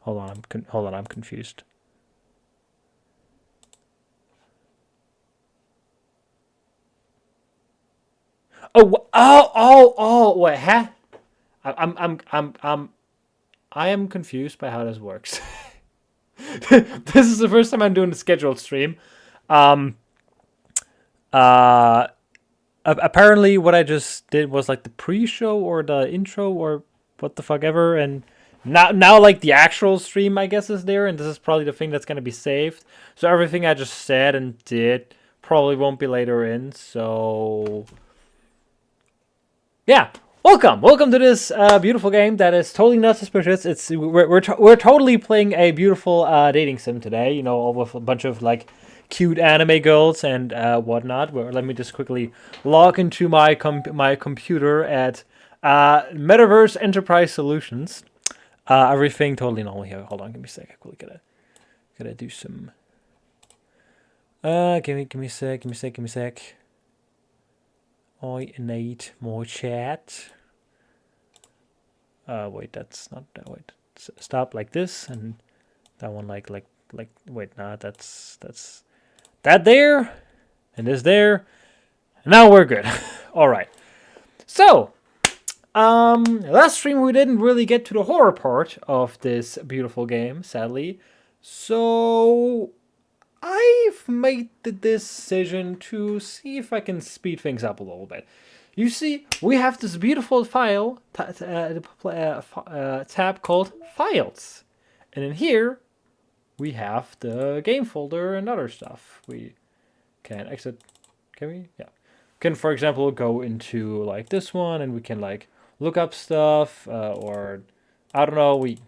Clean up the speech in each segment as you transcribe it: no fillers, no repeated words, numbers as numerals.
Hold on, hold on, I'm confused. Oh, wait, huh? I am confused by how this works. This is the first time I'm doing a scheduled stream. Um, uh, Apparently what I just did was like the pre-show or the intro or what the fuck ever, and now like the actual stream I guess is there, and this is probably the thing that's gonna be saved. So everything I just said and did probably won't be later in. So yeah, welcome to this beautiful game that is totally not suspicious. It's we're totally playing a beautiful dating sim today. You know, all with a bunch of like cute anime girls and whatnot. Well, let me just quickly log into my computer at Metaverse Enterprise Solutions. Everything totally normal here. Hold on, give me a sec. I quickly gotta do some. Give me a sec. Give me a sec. I need more chat. Wait, that's not that. Wait, stop like this, and that one like. Wait, nah, that's that there, and this there. Now we're good. All right. So, last stream we didn't really get to the horror part of this beautiful game, sadly. So I've made the decision to see if I can speed things up a little bit. You see, we have this beautiful file tab called Files, and in here we have the game folder and other stuff. We can exit. Can we? Yeah. Can, for example, go into like this one, and we can like look up stuff, or I don't know. We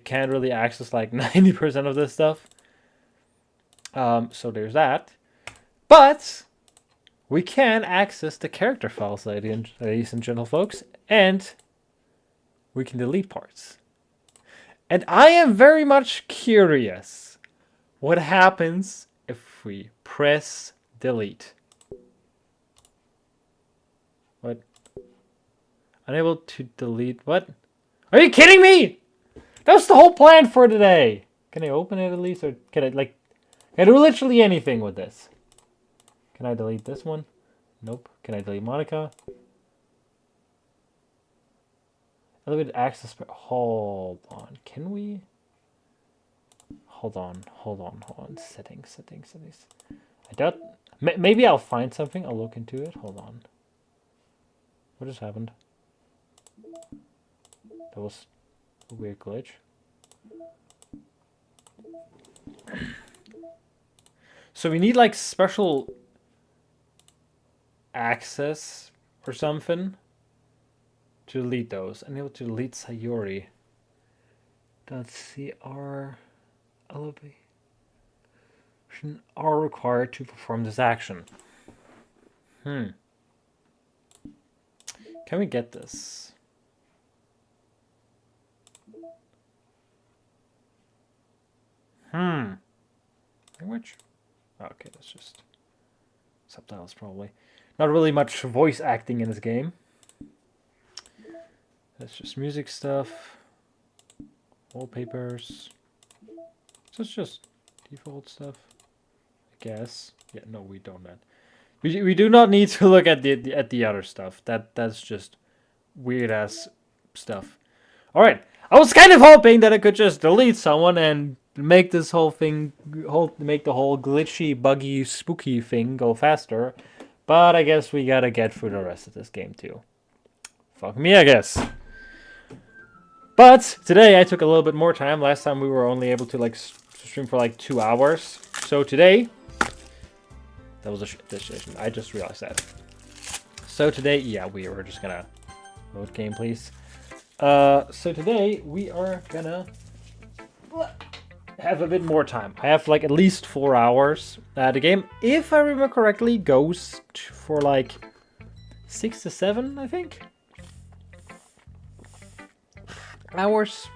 can't really access like 90% of this stuff. So there's that. But we can access the character files, ladies and gentle folks, and we can delete parts. And I am very much curious what happens if we press delete. What? Unable to delete what? Are you kidding me? That was the whole plan for today. Can I open it at least, or can I like? Can I do literally anything with this? Can I delete this one? Nope. Can I delete Monica? Elevated access. Hold on. Can we? Hold on. Settings. I doubt. Maybe I'll find something. I'll look into it. Hold on. What just happened? That was a weird glitch. So we need like special access or something to delete those. Unable to delete Sayori. .cr elevation are required to perform this action. Can we get this? Language? Okay, that's just subtitles probably. Not really much voice acting in this game. That's just music stuff. Wallpapers. So it's just default stuff, I guess. Yeah, no, we don't. We do not need to look at the other stuff. That's just weird ass stuff. All right, I was kind of hoping that I could just delete someone and make this whole thing, make the whole glitchy, buggy, spooky thing go faster. But I guess we gotta get through the rest of this game too. Fuck me, I guess. But today I took a little bit more time. Last time we were only able to like stream for like 2 hours. So today, that was a decision. I just realized that. So today, yeah, we were just gonna load game, please. So today we are gonna have a bit more time. I have like at least 4 hours. The game, if I remember correctly, goes for like 6 to 7, I think, hours.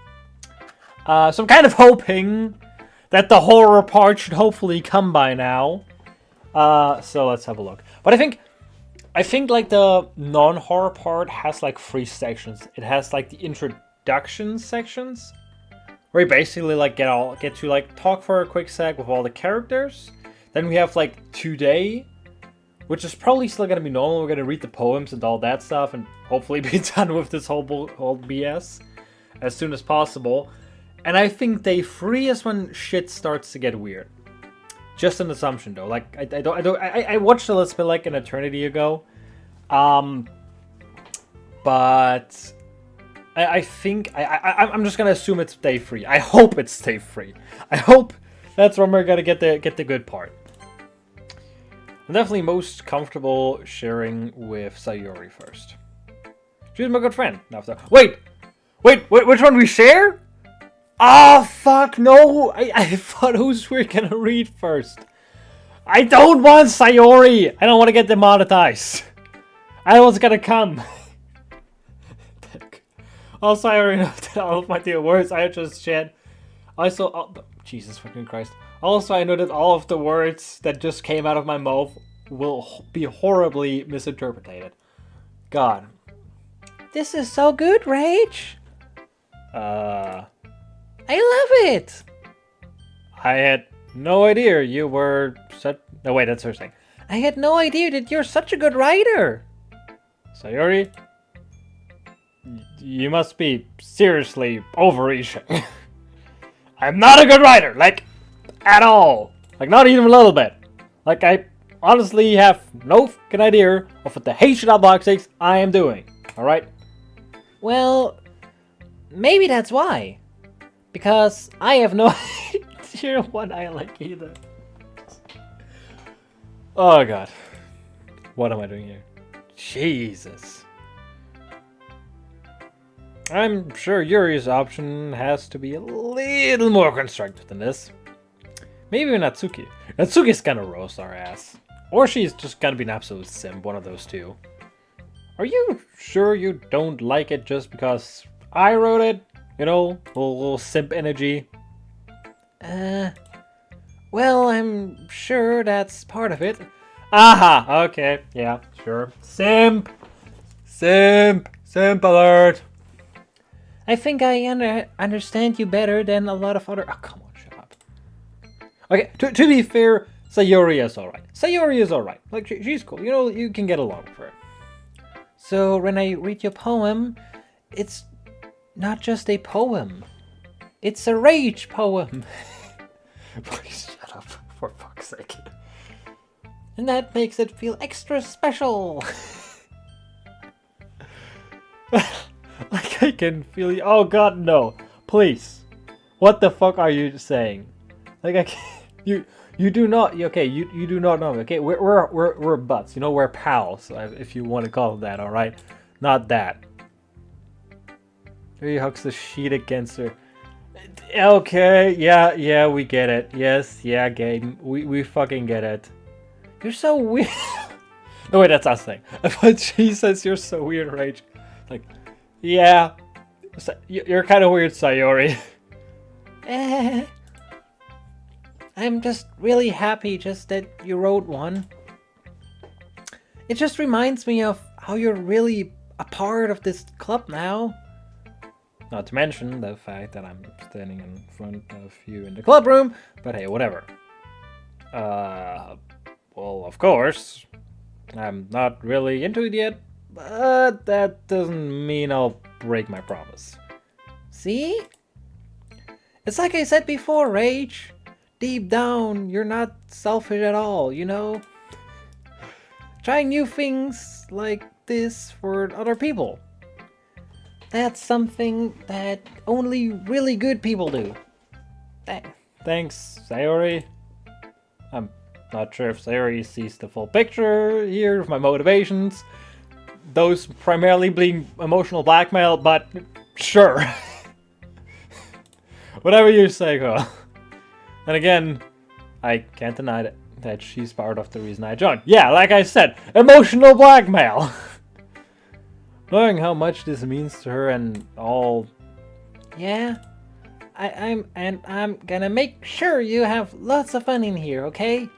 So I'm kind of hoping that the horror part should hopefully come by now. So let's have a look. But I think like the non-horror part has like 3 sections. It has like the introduction sections, where we basically like get to like talk for a quick sec with all the characters. Then we have like today, which is probably still gonna be normal. We're gonna read the poems and all that stuff, and hopefully be done with this whole BS as soon as possible. And I think day 3 is when shit starts to get weird. Just an assumption though. Like I watched a little bit like an eternity ago, but I think I'm just gonna assume it's day 3. I hope it's day 3. I hope that's when we're gonna get the good part. I'm definitely most comfortable sharing with Sayori first. She's my good friend. Wait, which one we share? Oh fuck no! I thought who's we're gonna read first. I don't want Sayori. I don't want to get demonetized. I was gonna come. Also, I already know that all of my dear words I just shared. Also, Jesus fucking Christ. Also, I know that all of the words that just came out of my mouth will be horribly misinterpreted. God. This is so good, Rage. I love it. I had no idea you were such... No, wait, that's her saying. I had no idea that you're such a good writer. Sayori, you must be seriously overreaching. I'm not a good writer, like, at all. Like, not even a little bit. Like, I honestly have no fucking idea of what the H.box I am doing, alright? Well, maybe that's why. Because I have no idea what I like either. Oh god. What am I doing here? Jesus. I'm sure Yuri's option has to be a little more constructive than this. Maybe Natsuki. Natsuki's gonna roast our ass. Or she's just gonna be an absolute simp, one of those two. Are you sure you don't like it just because I wrote it? You know, a little simp energy. Well, I'm sure that's part of it. Aha, okay, yeah, sure. Simp! Simp! Simp alert! I think I understand you better than a lot of other... Oh, come on, shut up. Okay, to be fair, Sayori is alright. Sayori is alright. Like, she's cool. You know, you can get along with her. So, when I read your poem, it's not just a poem. It's a rage poem. Please shut up, for fuck's sake. And that makes it feel extra special. Like I can feel you. Oh god, no. Please. What the fuck are you saying? Like I can't, you do not, okay, you do not know me, okay? We're butts, you know, we're pals, if you want to call it that, alright? Not that. He hugs the sheet against her. Okay, yeah, we get it. Yes, yeah, game. We fucking get it. You're so weird. No, wait, that's us saying. But she says you're so weird, Rage. Like, yeah. You're kind of weird, Sayori. I'm just really happy just that you wrote one. It just reminds me of how you're really a part of this club now. Not to mention the fact that I'm standing in front of you in the club room, but hey, whatever. Well, of course, I'm not really into it yet, but that doesn't mean I'll break my promise. See? It's like I said before, Rage. Deep down, you're not selfish at all, you know? Trying new things like this for other people. That's something that only really good people do. Thanks, Sayori. I'm not sure if Sayori sees the full picture here of my motivations. Those primarily being emotional blackmail, but sure. Whatever you say, girl. And again, I can't deny that she's part of the reason I joined. Yeah, like I said, emotional blackmail. Knowing how much this means to her and all. Yeah, I'm gonna make sure you have lots of fun in here, okay?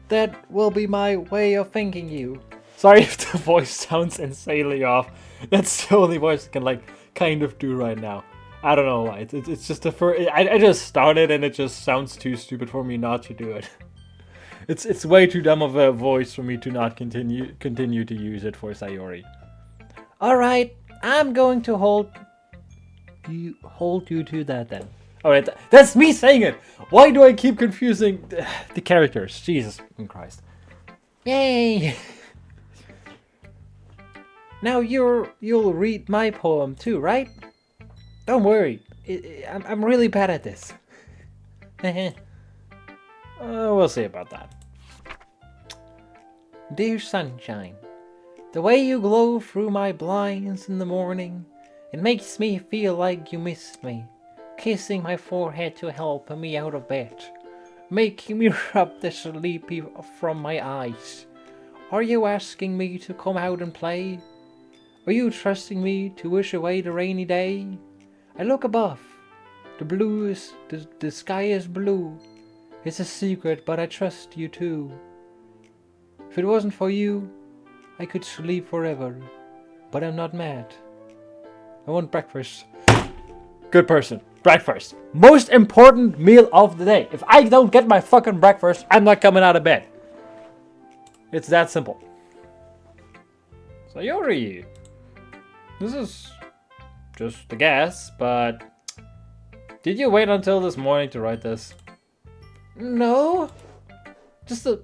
That will be my way of thanking you. Sorry if the voice sounds insanely off. That's the only voice I can like kind of do right now. I don't know why. It's just the first. I just started and it just sounds too stupid for me not to do it. It's way too dumb of a voice for me to not continue to use it for Sayori. All right, I'm going to hold you to that then. All right, that's me saying it. Why do I keep confusing the characters? Jesus Christ. Yay! Now you'll read my poem too, right? Don't worry, I'm really bad at this. We'll see about that. Dear sunshine, the way you glow through my blinds in the morning, it makes me feel like you missed me, kissing my forehead to help me out of bed, making me rub the sleepy from my eyes. Are you asking me to come out and play? Are you trusting me to wish away the rainy day? I look above. The sky is blue. It's a secret, but I trust you too. If it wasn't for you, I could sleep forever. But I'm not mad. I want breakfast. Good person. Breakfast. Most important meal of the day. If I don't get my fucking breakfast, I'm not coming out of bed. It's that simple. Sayori. This is just a guess, but did you wait until this morning to write this? No. Just a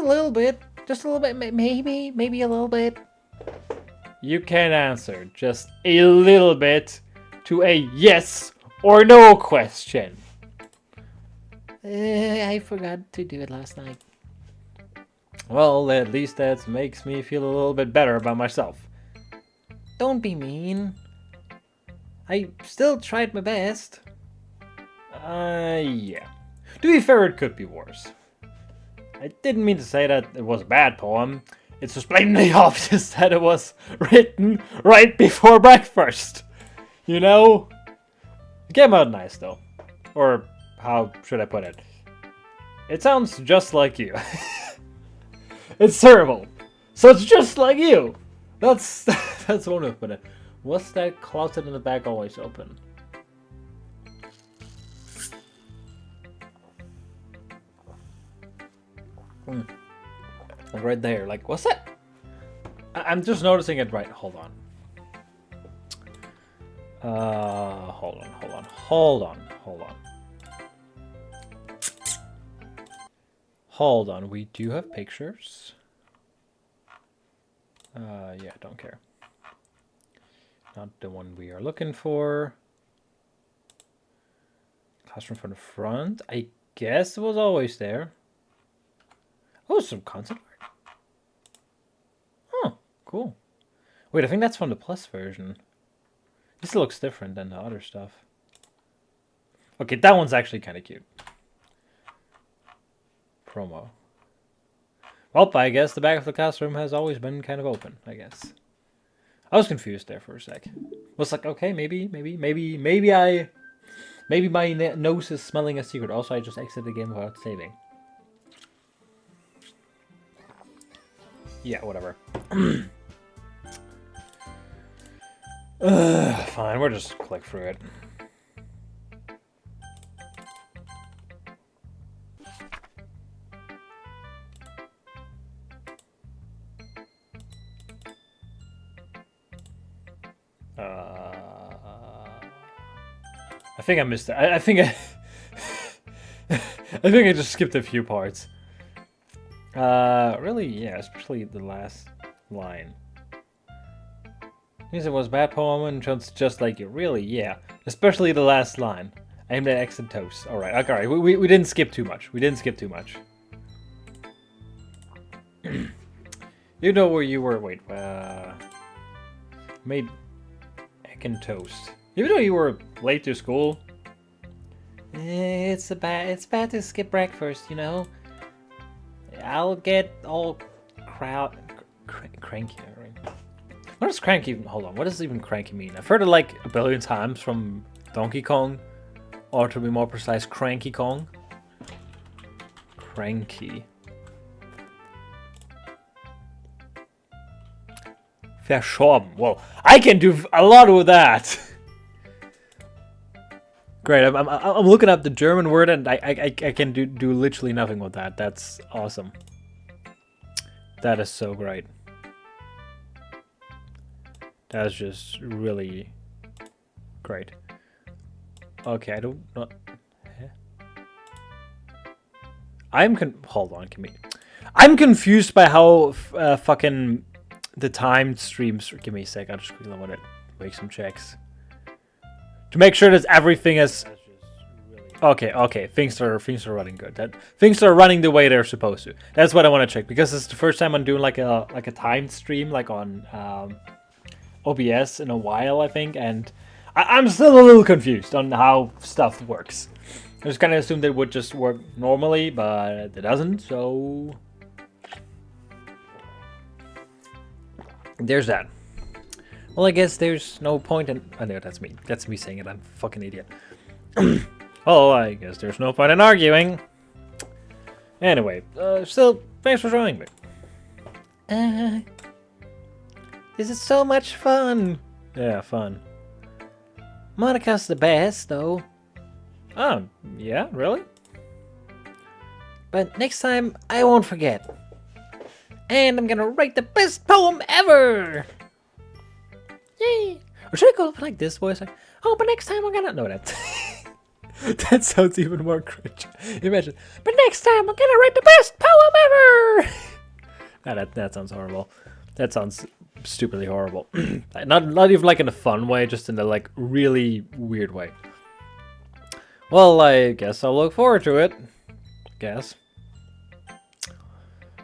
little bit. Just a little bit. Maybe a little bit. You can't answer just a little bit to a yes or no question. I forgot to do it last night. Well, at least that makes me feel a little bit better about myself. Don't be mean. I still tried my best. Yeah. To be fair, it could be worse. I didn't mean to say that it was a bad poem. It's just plainly obvious that it was written right before breakfast. You know? It came out nice, though. Or, how should I put it? It sounds just like you. It's terrible. So it's just like you. That's one way to put it. What's that closet in the back always open? Right there. Like, what's that? I'm just noticing it right. Hold on. Hold on. We do have pictures. Yeah, don't care. Not the one we are looking for. Classroom from the front. I guess it was always there. Oh, some concept art. Oh, cool. Wait, I think that's from the Plus version. This looks different than the other stuff. Okay, that one's actually kind of cute. Promo. Well, I guess the back of the classroom has always been kind of open, I guess. I was confused there for a sec. Was like, okay, maybe my nose is smelling a secret. Also, I just exited the game without saving. Yeah, whatever. Fine, we'll just click through it. I think I missed it. I think I think I just skipped a few parts. Really, yeah, especially the last line. Because it was a bad poem and just like you. Really, yeah. Especially the last line. Aimed at X and toast. Alright, okay, we didn't skip too much. You know where you were. Wait, made egg and toast. Even though you were late to school. It's bad to skip breakfast, you know. I'll get all cranky. What does cranky even? Hold on. What does even cranky mean? I've heard it like a billion times from Donkey Kong, or to be more precise, Cranky Kong. Cranky. Verschoben. Well, I can do a lot with that. Great. I'm looking up the German word and I can do literally nothing with that. That's awesome. That is so great. That's just really great. Okay, I don't know. Hold on, I'm confused by how fucking the timed streams. Give me a sec. I just quickly want to make some checks to make sure that everything is okay. Things are running good. Things are running the way they're supposed to. That's what I want to check because it's the first time I'm doing like a timed stream like on OBS in a while, I think, and I'm still a little confused on how stuff works. I just kind of assumed it would just work normally, but it doesn't, so there's that. Well, I guess there's no point in... I know, that's me. That's me saying it. I'm a fucking idiot. Well, I guess there's no point in arguing. Anyway, still, thanks for joining me. This is so much fun. Yeah, fun. Monica's the best, though. Oh, yeah? Really? But next time, I won't forget. And I'm gonna write the best poem ever! Yay! Or should I go like this voice? Like, oh, but next time I'm gonna... No, that... that sounds even more cringe. Imagine. But next time I'm gonna write the best poem ever! that sounds horrible. That sounds stupidly horrible. not even like in a fun way, just in a like really weird way. Well, I guess I'll look forward to it. Guess.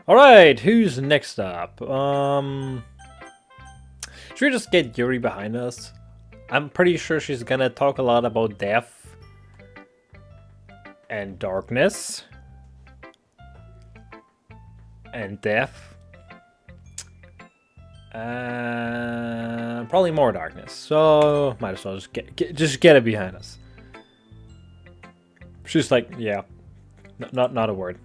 Alright, who's next up? Should we just get Yuri behind us? I'm pretty sure she's gonna talk a lot about death and darkness and death. Probably more darkness. So might as well just get it behind us. She's like, yeah, not a word.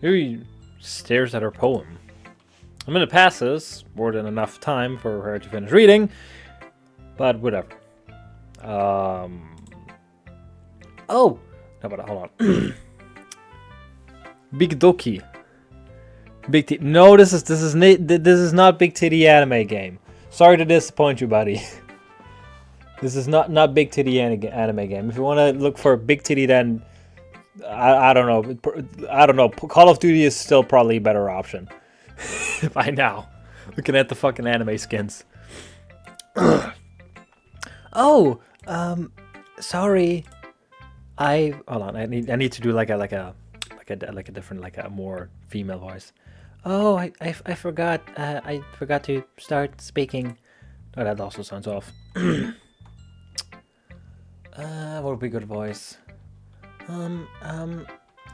Yuri stares at her poem. A minute passes, more than enough time for her to finish reading, but whatever. Oh, no, but hold on. Big Doki. Big T. No, this is not Big Titty Anime Game. Sorry to disappoint you, buddy. This is not Big Titty Anime Game. If you want to look for Big Titty, then I don't know. Call of Duty is still probably a better option. By now, looking at the fucking anime skins. Oh, sorry. Hold on. I need to do like a different, like a more female voice. Oh, I forgot. I forgot to start speaking. Oh, that also sounds off. What would be a good voice?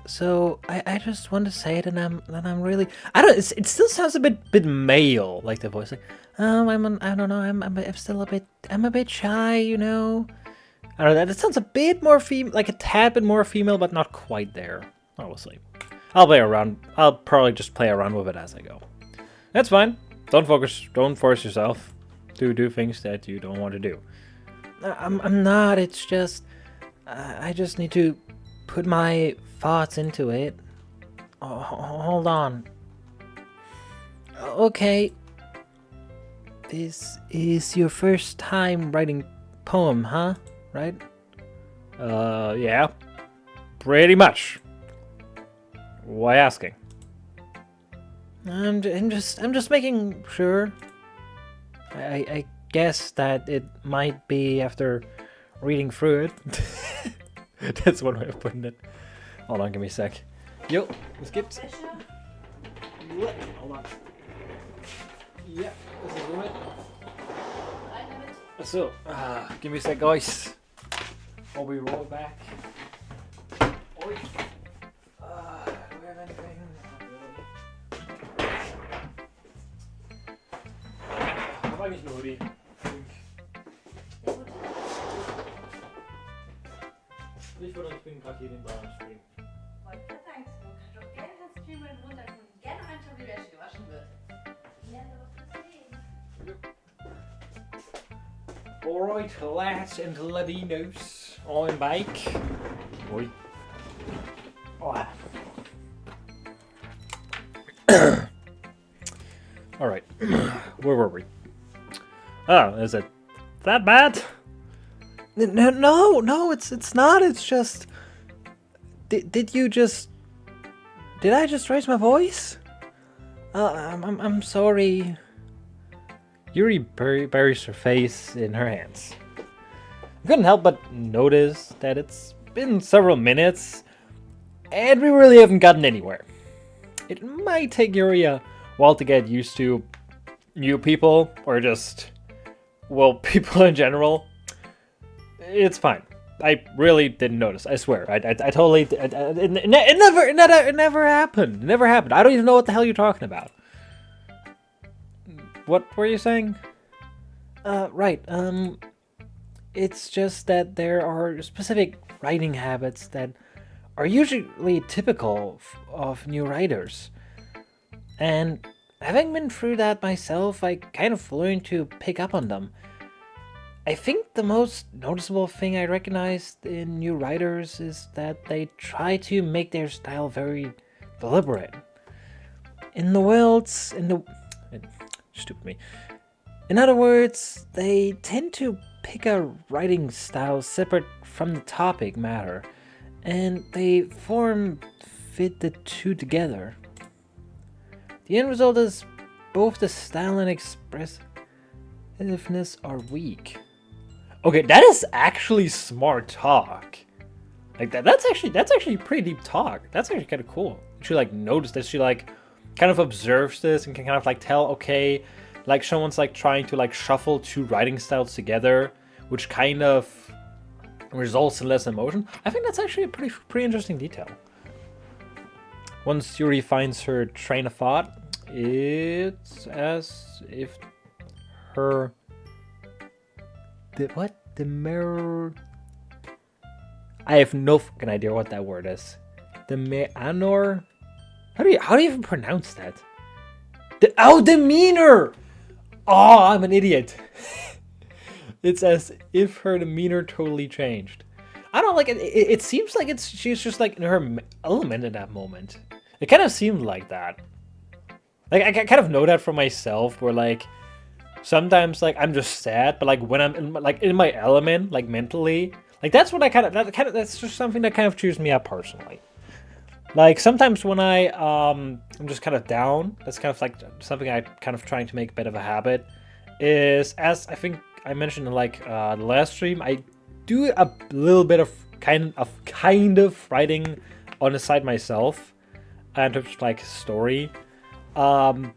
So I just want to say that I'm really, I don't, it still sounds a bit male, like the voice, like, I don't know, I'm still a bit shy, you know. I don't know, that sounds a bit more like a tad bit more female, but not quite there. Obviously, I'll play around. I'll probably just play around with it as I go. That's fine. Don't force yourself to do things that you don't want to do. I'm not. It's just I just need to put my thoughts into it. Oh, hold on. Okay. This is your first time writing poem, huh? Right? Yeah. Pretty much. Why asking? I'm just making sure. I guess that it might be after reading through it. That's one way of putting it. Hold on, give me a sec. Yo, skips. Hold on. Yeah, this is it. So, give me a sec, guys. While we roll back. Oi. Do we have anything? How about you, hoodie? Ich bin gerade hier den Ball am Stream. Wollte gerade sagen, du kannst doch gerne den Stream runterkommen und gerne reinschauen, wie Wäsche gewaschen wird. Ja, aber was ist das? Alright, lads and ladinos, I'm back. Oi. Oh. Alright, where were we? Oh, is it that bad? No, it's not. It's just. Did I just raise my voice? I'm sorry. Yuri buries her face in her hands. I couldn't help but notice that it's been several minutes, and we really haven't gotten anywhere. It might take Yuri a while to get used to new people, or just, well, people in general. It's fine. I really didn't notice. I swear. I totally. It never happened. It never happened. I don't even know what the hell you're talking about. What were you saying? Right. It's just that there are specific writing habits that are usually typical of new writers. And having been through that myself, I kind of learned to pick up on them. I think the most noticeable thing I recognized in new writers is that they try to make their style very deliberate. Stupid me. In other words, they tend to pick a writing style separate from the topic matter, and they fit the two together. The end result is both the style and expressiveness are weak. Okay, that is actually smart talk. Like that's actually pretty deep talk. That's actually kind of cool. She like noticed this. She like kind of observes this and can kind of like tell, okay, like someone's like trying to like shuffle two writing styles together, which kind of results in less emotion. I think that's actually a pretty interesting detail. Once Yuri finds her train of thought, it's as if her the mirror. I have no fucking idea what that word is. The meanor. How do you even pronounce that? Demeanor. Oh, I'm an idiot. It's as if her demeanor totally changed. I don't like it. It seems like she's just like in her element in that moment. It kind of seemed like that. Like I kind of know that for myself, where like sometimes like I'm just sad, but like when I'm in my element, like mentally, like that's what that's just something that kind of cheers me up personally. Like sometimes when I'm just kind of down, that's kind of like something I kind of trying to make a bit of a habit, is, as I think I mentioned in like the last stream, I do a little bit of kind of writing on the side myself, and just like story. And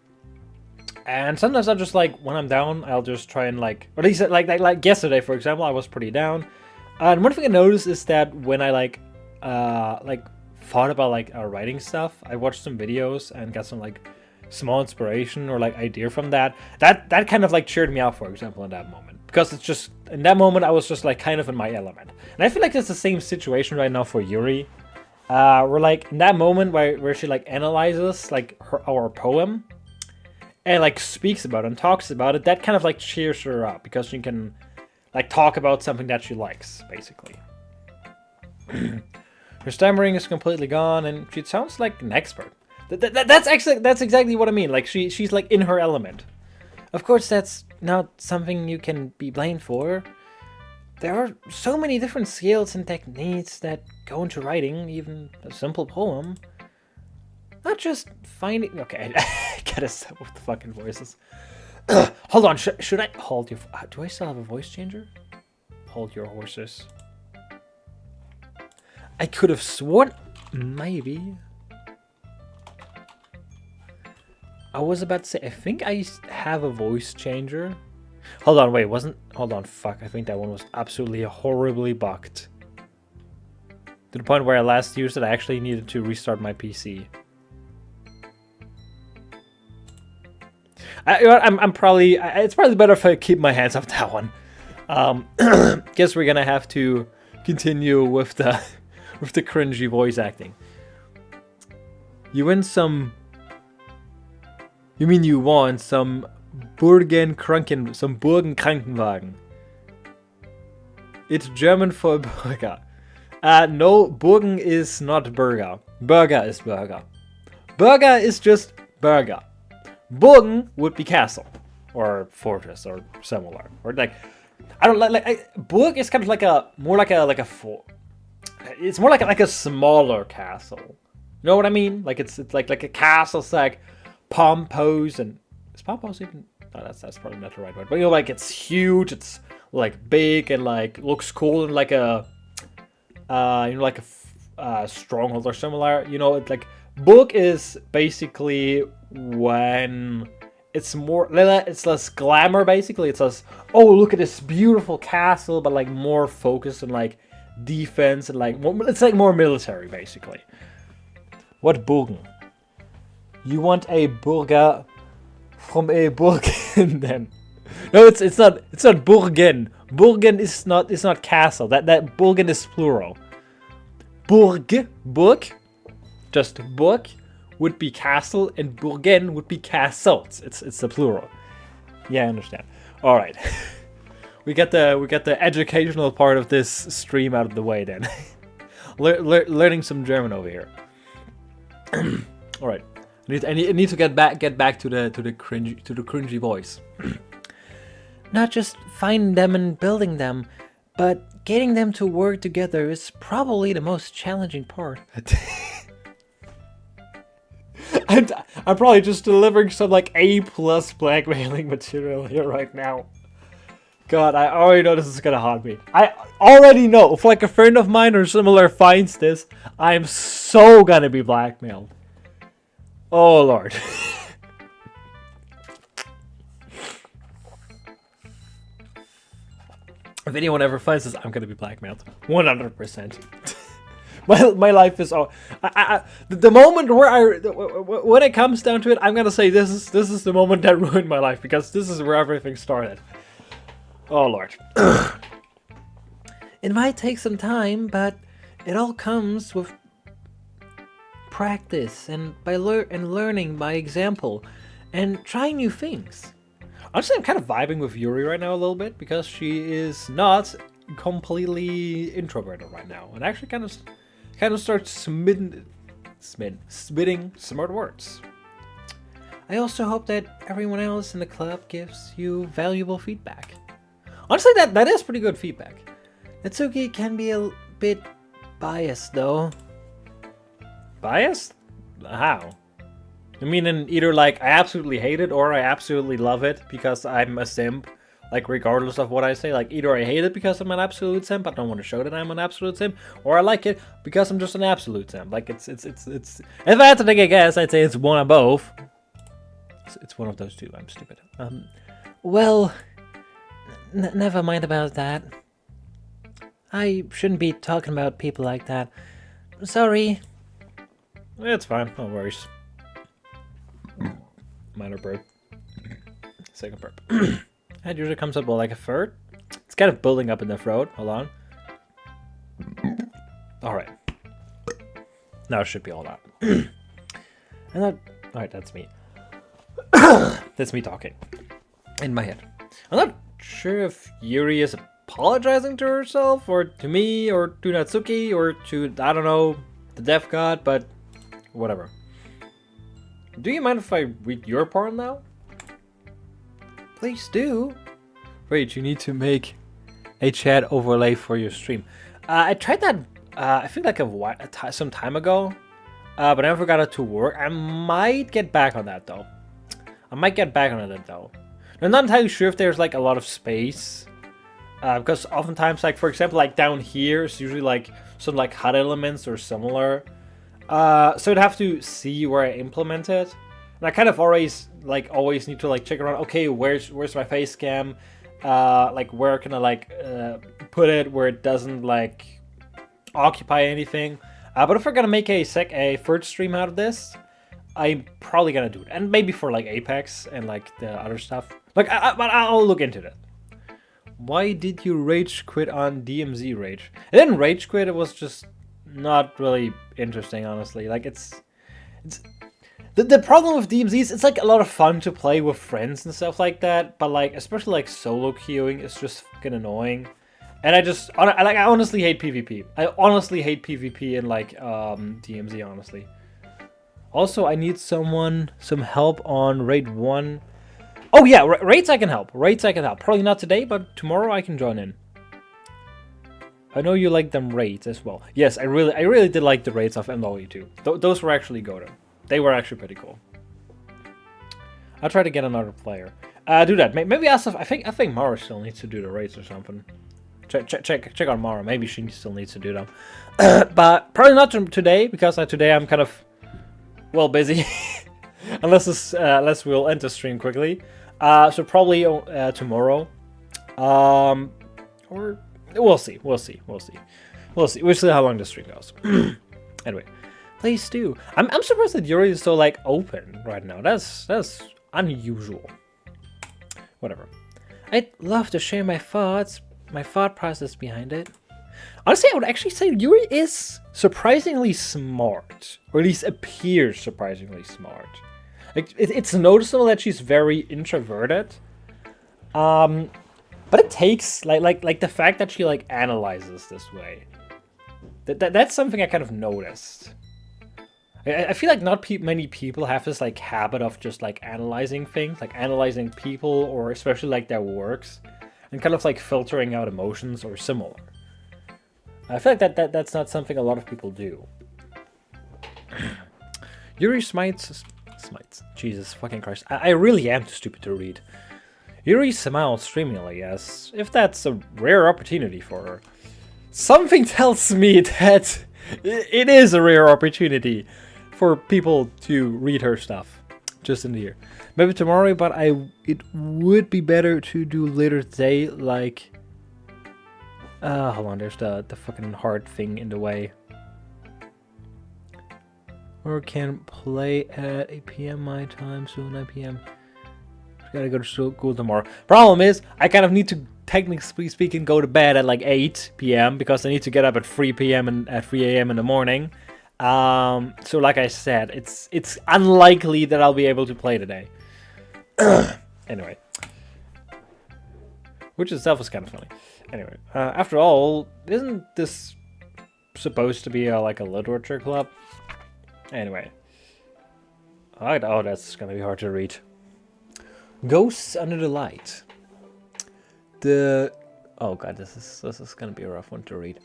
sometimes I'll just like, when I'm down, I'll just try and like, or at least like yesterday, for example, I was pretty down. And one thing I noticed is that when I like thought about like writing stuff, I watched some videos and got some like small inspiration or like idea from that kind of like cheered me up, for example, in that moment, because it's just in that moment I was just like kind of in my element. And I feel like it's the same situation right now for Yuri. We're like in that moment where she like analyzes like our poem and like speaks about it and talks about it, that kind of like cheers her up because she can like talk about something that she likes, basically. Her stammering is completely gone, and she sounds like an expert. That's exactly what I mean. Like she's like in her element. Of course, that's not something you can be blamed for. There are so many different skills and techniques that go into writing, even a simple poem. Not just finding. Okay, I gotta stop with the fucking voices. Hold on, should I hold your? Do I still have a voice changer? Hold your horses. I could have sworn, maybe. I was about to say, I think I have a voice changer. Hold on, wait, hold on, fuck. I think that one was absolutely horribly bugged. To the point where I last used it, I actually needed to restart my PC. I'm probably, it's probably better if I keep my hands off that one. Guess we're gonna have to continue with the cringy voice acting. You want some Burgenkrankenwagen. It's German for burger. No, Burgen is not burger. Burger is burger. Burger is just burger. Burgen would be castle, or fortress, or similar, or like I don't like Burg is kind of like a more like a fort. It's more like a smaller castle. You know what I mean? Like it's like a castle. It's like pompous and is pompous even? No, that's probably not the right word. But you know, like it's huge. It's like big and like looks cool and like a like a stronghold or similar. You know, it's like Burg is basically when it's less glamour. Basically, it's less. Oh, look at this beautiful castle, but like more focused on like defense and like it's like more military basically. What Burgen? You want a burger from a Burgen then? No, it's not Burgen. Burgen is not castle. That Burgen is plural. Burg, just Burg would be castle and Burgen would be castles. It's the plural. Yeah, I understand. All right. We got the educational part of this stream out of the way then. Learning some German over here. All right, I need to get back to the cringy voice. Not just finding them and building them, but getting them to work together is probably the most challenging part. And I'm probably just delivering some like A+ blackmailing material here right now. God, I already know this is gonna haunt me. I already know if like a friend of mine or similar finds this, I'm so gonna be blackmailed. Oh Lord. If anyone ever finds this, I'm gonna be blackmailed. 100%. My life is all. The moment where when it comes down to it, I'm gonna say this is the moment that ruined my life because this is where everything started. Oh Lord. It might take some time, but it all comes with practice and by learning by example and trying new things. Honestly, I'm kind of vibing with Yuri right now a little bit because she is not completely introverted right now and actually kind of starts spitting smart words. I also hope that everyone else in the club gives you valuable feedback. Honestly, that is pretty good feedback. Natsuki can be a bit biased, though. Biased? How? I mean, in either like I absolutely hate it or I absolutely love it because I'm a simp. Like regardless of what I say, like either I hate it because I'm an absolute simp, I don't want to show that I'm an absolute simp, or I like it because I'm just an absolute simp. Like it's. If I had to take a guess, I'd say it's one of both. It's one of those two. I'm stupid. Well. Never mind about that. I shouldn't be talking about people like that. Sorry. It's fine, no worries. Minor burp. Second burp. That usually comes up with like a third. It's kind of building up in the throat. Hold on. Alright. Now it should be all that. Alright, that's me. That's me talking. In my head. I'm not sure if Yuri is apologizing to herself, or to me, or to Natsuki, or to, I don't know, the death god, but whatever. Do you mind if I read your part now? Please do. Wait, you need to make a chat overlay for your stream. I tried that, I think like some time ago, but I never got it to work. I might get back on that though. I'm not entirely sure if there's like a lot of space, because oftentimes, like for example, like down here is usually like some like HUD elements or similar. So I'd have to see where I implement it, and I kind of always need to like check around. Okay, where's my face cam? Like where can I like put it where it doesn't like occupy anything? But if we're gonna make a third stream out of this, I'm probably gonna do it, and maybe for like Apex and like the other stuff. Like, but I'll look into that. Why did you rage quit on DMZ Rage? I didn't rage quit. It was just not really interesting, honestly. Like it's the problem with DMZ is it's like a lot of fun to play with friends and stuff like that, but like especially like solo queuing is just fucking annoying. And I honestly hate PvP. I honestly hate PvP in like DMZ, honestly. Also, I need some help on raid 1. Oh yeah, raids I can help. Raids I can help. Probably not today, but tomorrow I can join in. I know you like them raids as well. Yes, I really did like the raids of MW2. Those were actually good. They were actually pretty cool. I'll try to get another player. Do that. Maybe ask if, I think Mara still needs to do the raids or something. Check on Mara. Maybe she still needs to do them. But probably not today, because today I'm kind of, well, busy. unless we'll end the stream quickly. So probably tomorrow. Or we'll see. We'll see how long the stream goes. Anyway, please do. I'm surprised that Yuri is so like open right now. That's unusual. Whatever. I'd love to share my thought process behind it. Honestly, I would actually say Yuri is surprisingly smart, or at least appears surprisingly smart. Like it's noticeable that she's very introverted. But it takes like the fact that she like analyzes this way. That's something I kind of noticed. I feel like not many people have this like habit of just like analyzing things, like analyzing people, or especially like their works, and kind of like filtering out emotions or similar. I feel like that's not something a lot of people do. Yuri smites. Jesus fucking Christ! I really am too stupid to read. Yuri smiles streamingly, as if that's a rare opportunity for her. Something tells me that it is a rare opportunity for people to read her stuff. Just in here. Maybe tomorrow, but it would be better to do later today, like... hold on, there's the fucking hard thing in the way. Or can play at 8 p.m. my time, so 9 p.m. Gotta go to school tomorrow. Problem is, I kind of need to, technically speaking, go to bed at like 8 p.m. because I need to get up at 3 p.m. and at 3 a.m. in the morning. So like I said, it's unlikely that I'll be able to play today. Anyway. Which itself is kind of funny. Anyway, after all, isn't this supposed to be like a literature club? Anyway. Oh, that's gonna be hard to read. Ghosts Under the Light. Oh god, this is gonna be a rough one to read.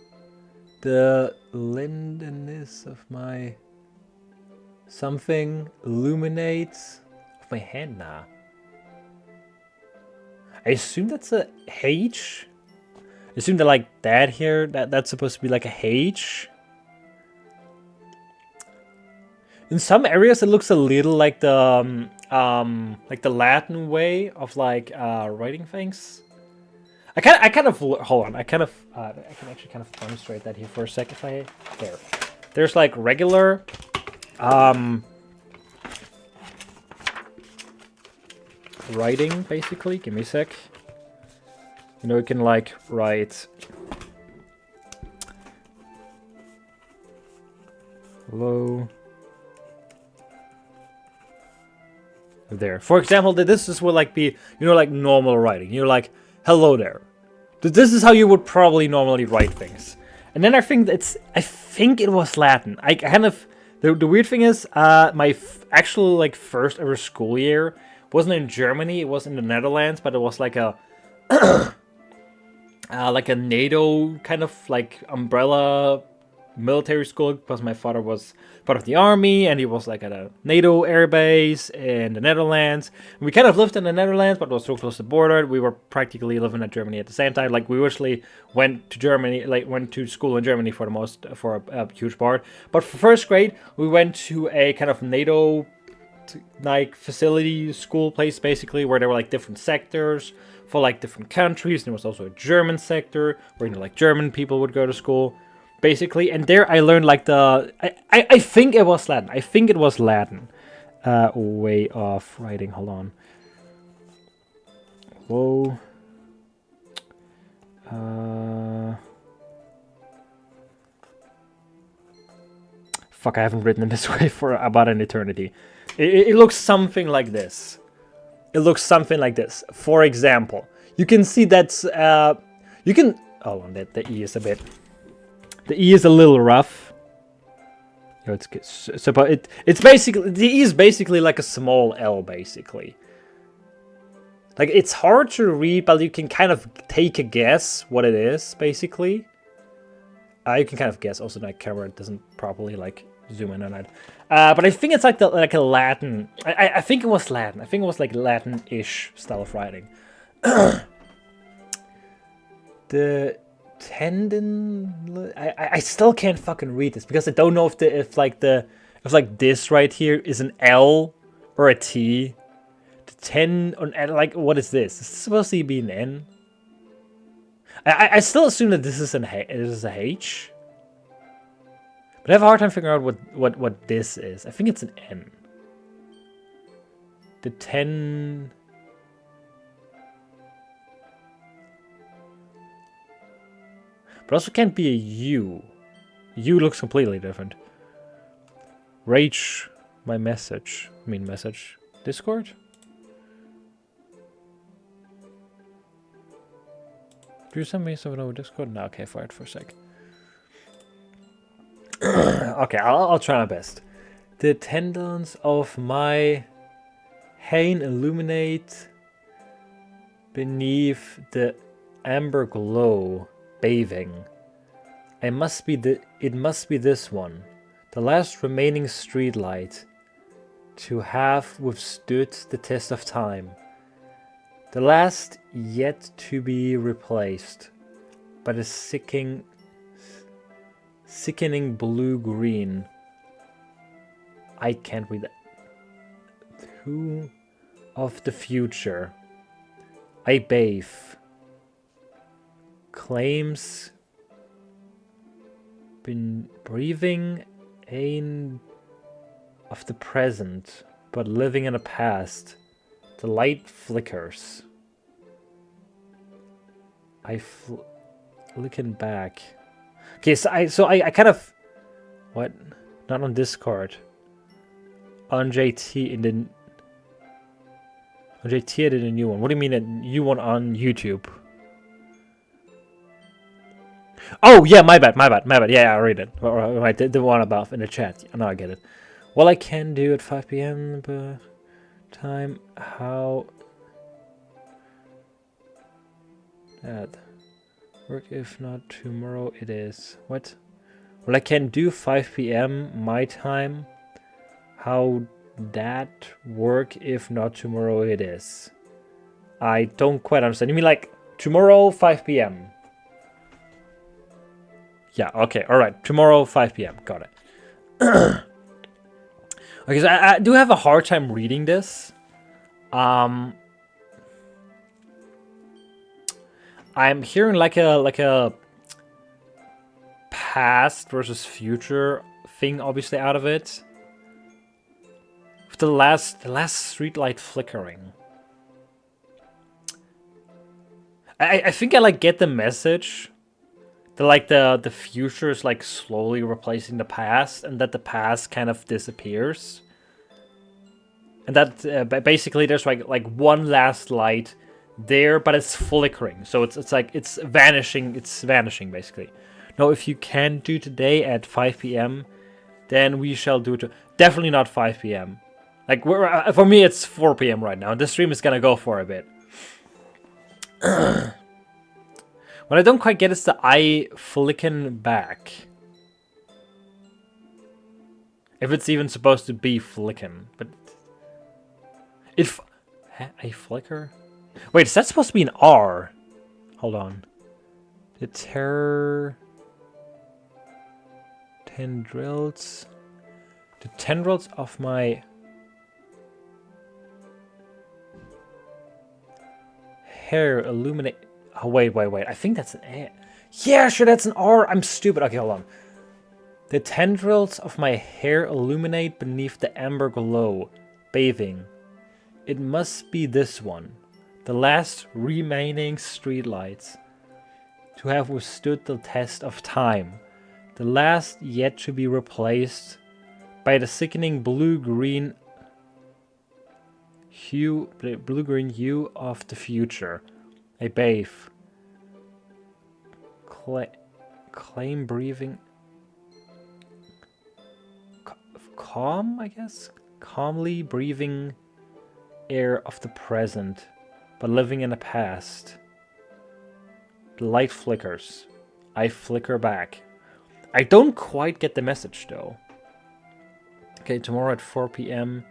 The lindenness of my something illuminates of my hand now. I assume that's a H. I assume that like that here, that's supposed to be like a H. In some areas, it looks a little like the Latin way of like writing things. I kind of hold on. I can actually kind of demonstrate that here for a sec. If I there's like regular writing basically. Give me a sec. You know, you can like write hello. There. For example, this would like be, you know, like normal writing. You're like, hello there. This is how you would probably normally write things. And then I think it was Latin. I kind of, the weird thing is, my actual like first ever school year wasn't in Germany. It was in the Netherlands, but it was like a like a NATO kind of like umbrella military school, because my father was part of the army and he was like at a NATO air base in the Netherlands. And we kind of lived in the Netherlands, but it was so close to the border. We were practically living in Germany at the same time. Like we actually went to Germany, like went to school in Germany for a huge part. But for first grade, we went to a kind of NATO like facility school place basically, where there were like different sectors for like different countries. And there was also a German sector where, you know, like German people would go to school. Basically, and there I learned like I think it was Latin. I think it was Latin way of writing. Hold on. Whoa. Fuck, I haven't written it this way for about an eternity. It looks something like this. It looks something like this. For example, you can see that's you can. hold on, the E is a bit. The E is a little rough. No, it's good. So, but it's basically, the E is basically like a small L, basically. Like, it's hard to read, but you can kind of take a guess what it is, basically. You can kind of guess. Also, that camera doesn't properly, like, zoom in on it. But I think it's like a Latin. I think it was Latin. I think it was like Latin-ish style of writing. The tendon. I still can't fucking read this because I don't know if this right here is an L or a T. The 10 on like, what is this? Is this supposed to be an N? I still assume that this is a H. But I have a hard time figuring out what this is. I think it's an N. The 10... But also can't be a U. U looks completely different. Rage my message. I mean message. Discord? Do you send me something over Discord? No, okay, fire it for a sec. Okay, I'll try my best. The tendons of my hand illuminate beneath the amber glow, bathing. It must be this one, the last remaining streetlight to have withstood the test of time. The last yet to be replaced by the sickening blue-green. I can't read that. Who of the future I bathe claims been breathing in of the present but living in the past. The light flickers. Looking back. Okay, so I kind of... What? Not on Discord. On JT in the... On JT I did a new one. What do you mean a new one on YouTube? Oh, yeah, my bad. Yeah, I read it. Right, the one above in the chat. Now I get it. Well, I can do at 5 p.m. but time. How... That... Work if not tomorrow it is. What? Well, I can do 5 p.m. my time. How that work if not tomorrow it is? I don't quite understand. You mean like tomorrow 5 p.m.? Yeah, okay, alright. Tomorrow 5 p.m. Got it. Okay, so I do have a hard time reading this. I'm hearing like a past versus future thing, obviously, out of it. With the last streetlight flickering. I think I like get the message that like the future is like slowly replacing the past, and that the past kind of disappears, and that basically there's like one last light there, but it's flickering, so it's like it's vanishing basically. No, if you can do today at 5 p.m. then we shall do it. Definitely not 5 p.m. Like for me it's 4 p.m. right now. This stream is gonna go for a bit. What I don't quite get is the eye flicking back. If it's even supposed to be flicking, but a flicker. Wait, is that supposed to be an R? Hold on. The tendrils. The tendrils of my hair illuminate. Oh, wait. I think that's an A. Yeah, sure, that's an R. I'm stupid. Okay, hold on. The tendrils of my hair illuminate beneath the amber glow, bathing. It must be this one. The last remaining streetlights to have withstood the test of time. The last yet to be replaced by the sickening blue-green hue of the future. I bathe. claim breathing. Calm, I guess? Calmly breathing air of the present, but living in the past. The light flickers. I flicker back. I don't quite get the message though. Okay, tomorrow at 4 p.m.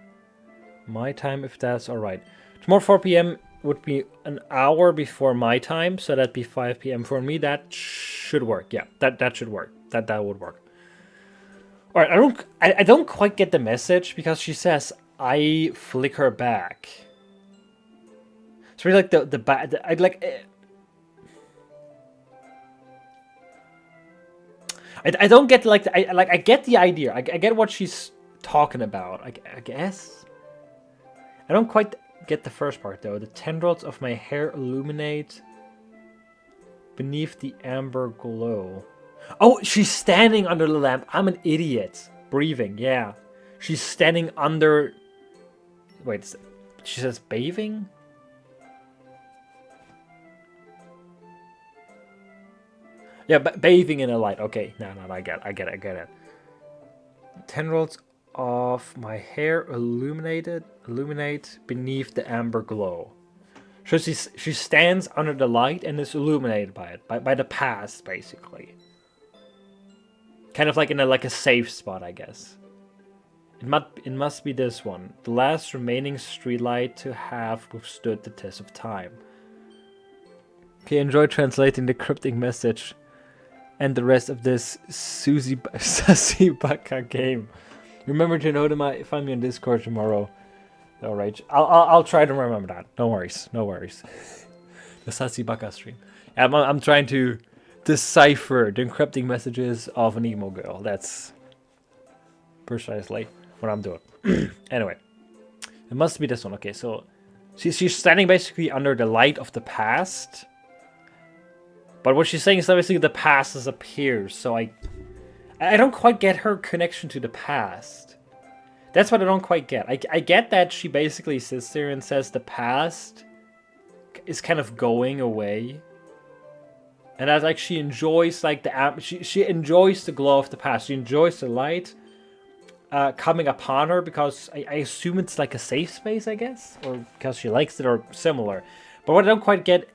my time, if that's alright. Tomorrow 4 p.m. would be an hour before my time, so that'd be 5 p.m. for me. That should work. Yeah, that should work. That would work. All right, I don't quite get the message because she says I flicker back. It's really like I'd like. I don't get like I get the idea. I get what she's talking about. I guess. I don't quite get the first part though. The tendrils of my hair illuminate beneath the amber glow. Oh, she's standing under the lamp. I'm an idiot. Breathing, yeah. She's standing under... Wait, she says bathing? Yeah, bathing in a light. Okay, no, I get it. Tendrils of my hair illuminate beneath the amber glow. So she stands under the light and is illuminated by it, by the past, basically. Kind of like in a safe spot, I guess. It must be this one. The last remaining streetlight to have withstood the test of time. Okay, enjoy translating the cryptic message and the rest of this Sussy Baka game. Remember to find me on Discord tomorrow. Alright, I'll try to remember that. No worries. The Sussy Baka stream. I'm trying to decipher the encrypting messages of an emo girl. That's precisely what I'm doing. Anyway, it must be this one. Okay, so she's standing basically under the light of the past, but what she's saying is that basically the past has appeared. So I don't quite get her connection to the past. That's what I don't quite get. I get that she basically sits there and says the past is kind of going away. And that like she enjoys like she enjoys the glow of the past. She enjoys the light coming upon her because I assume it's like a safe space, I guess, or because she likes it or similar. But what I don't quite get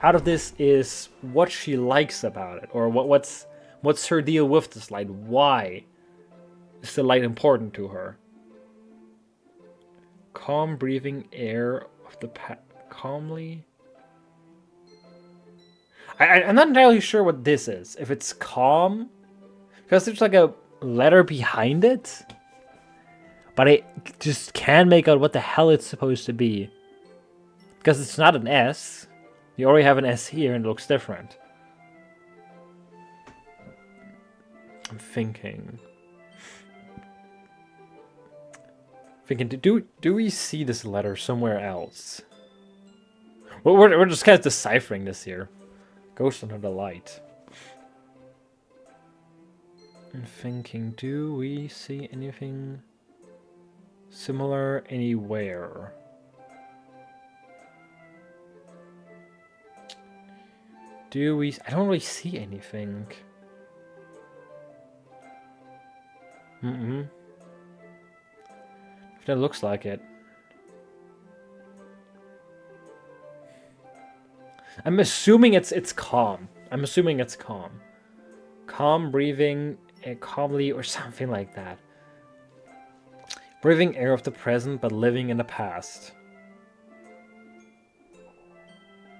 out of this is what she likes about it, or what's her deal with this light. Why is the light important to her? Calm breathing air of the calmly. I'm not entirely sure what this is. If it's calm, because there's like a letter behind it, but I just can't make out what the hell it's supposed to be. Because it's not an S. You already have an S here and it looks different. I'm thinking. Do we see this letter somewhere else? Well, we're just kind of deciphering this here. Ghost under the light. I'm thinking, do we see anything similar anywhere? I don't really see anything. That looks like it. I'm assuming it's calm. Calm breathing calmly or something like that. Breathing air of the present but living in the past.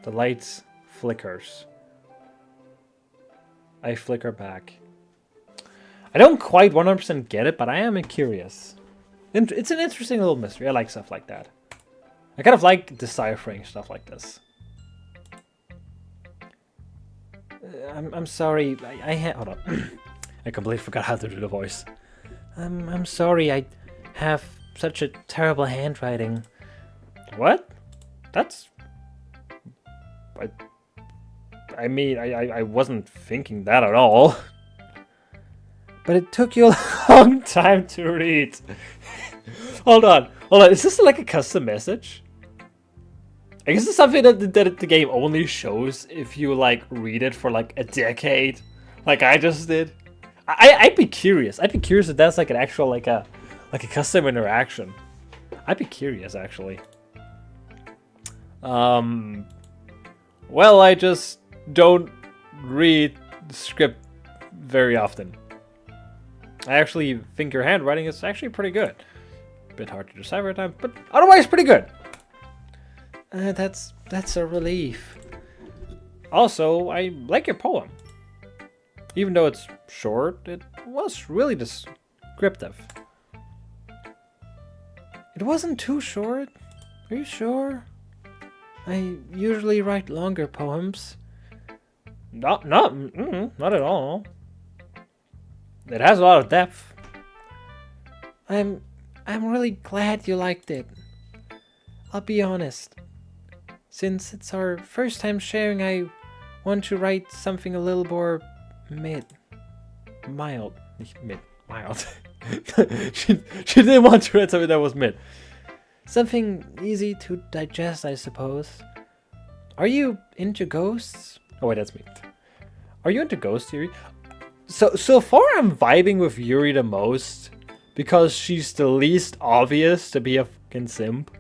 The light flickers. I flicker back. I don't quite 100% get it, but I am curious. It's an interesting little mystery. I like stuff like that. I kind of like deciphering stuff like this. I'm sorry. Hold on. I completely forgot how to do the voice. I'm sorry. I have such a terrible handwriting. What? That's. I mean, I wasn't thinking that at all. But it took you a long time to read. Hold on. Is this like a custom message? I guess it's something that the game only shows if you like read it for like a decade, like I just did. I'd be curious. I'd be curious if that's like an actual like a custom interaction. I'd be curious actually. Well, I just don't read the script very often. I actually think your handwriting is actually pretty good. A bit hard to decipher at times, but otherwise pretty good. That's a relief. Also, I like your poem. Even though it's short, it was really descriptive. It wasn't too short. Are you sure? I usually write longer poems. Not at all. It has a lot of depth. I'm really glad you liked it. I'll be honest. Since it's our first time sharing, I want to write something a little more mild. Mild. she didn't want to write something that was mid. Something easy to digest, I suppose. Are you into ghosts? Oh wait, that's me. Are you into ghosts, Yuri? So far I'm vibing with Yuri the most because she's the least obvious to be a fucking simp.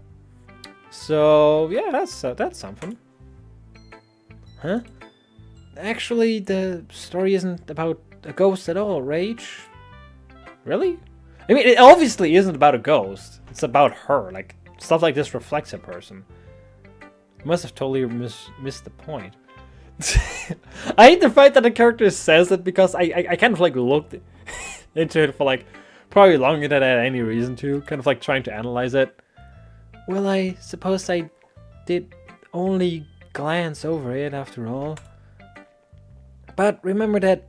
So yeah, that's something. Huh? Actually, the story isn't about a ghost at all, Rage. Really? I mean, it obviously isn't about a ghost. It's about her. Like, stuff like this reflects a person. I must have totally missed the point. I hate the fact that the character says it because I kind of like looked into it for like probably longer than I had any reason to. Kind of like trying to analyze it. Well, I suppose I did only glance over it after all. But remember that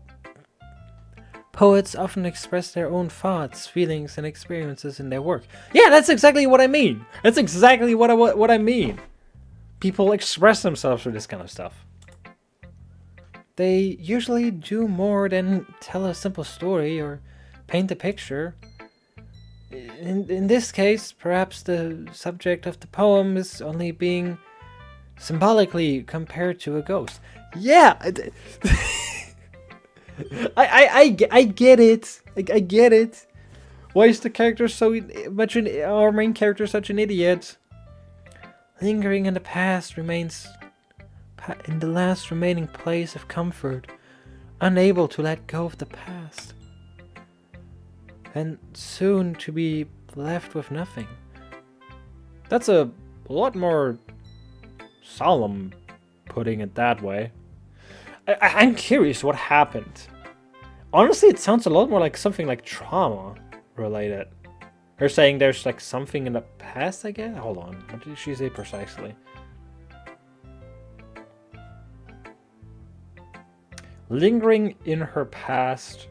poets often express their own thoughts, feelings, and experiences in their work. Yeah, that's exactly what I mean. That's exactly what I mean. People express themselves through this kind of stuff. They usually do more than tell a simple story or paint a picture. In this case, perhaps the subject of the poem is only being symbolically compared to a ghost. Yeah! I get it. I get it. Why is the character our main character such an idiot? Lingering in the past remains in the last remaining place of comfort, unable to let go of the past, and soon to be left with nothing. That's a lot more solemn, putting it that way. I'm curious what happened. Honestly, it sounds a lot more like something like trauma related. Her saying there's like something in the past, I guess? Hold on, what did she say precisely? Lingering in her past.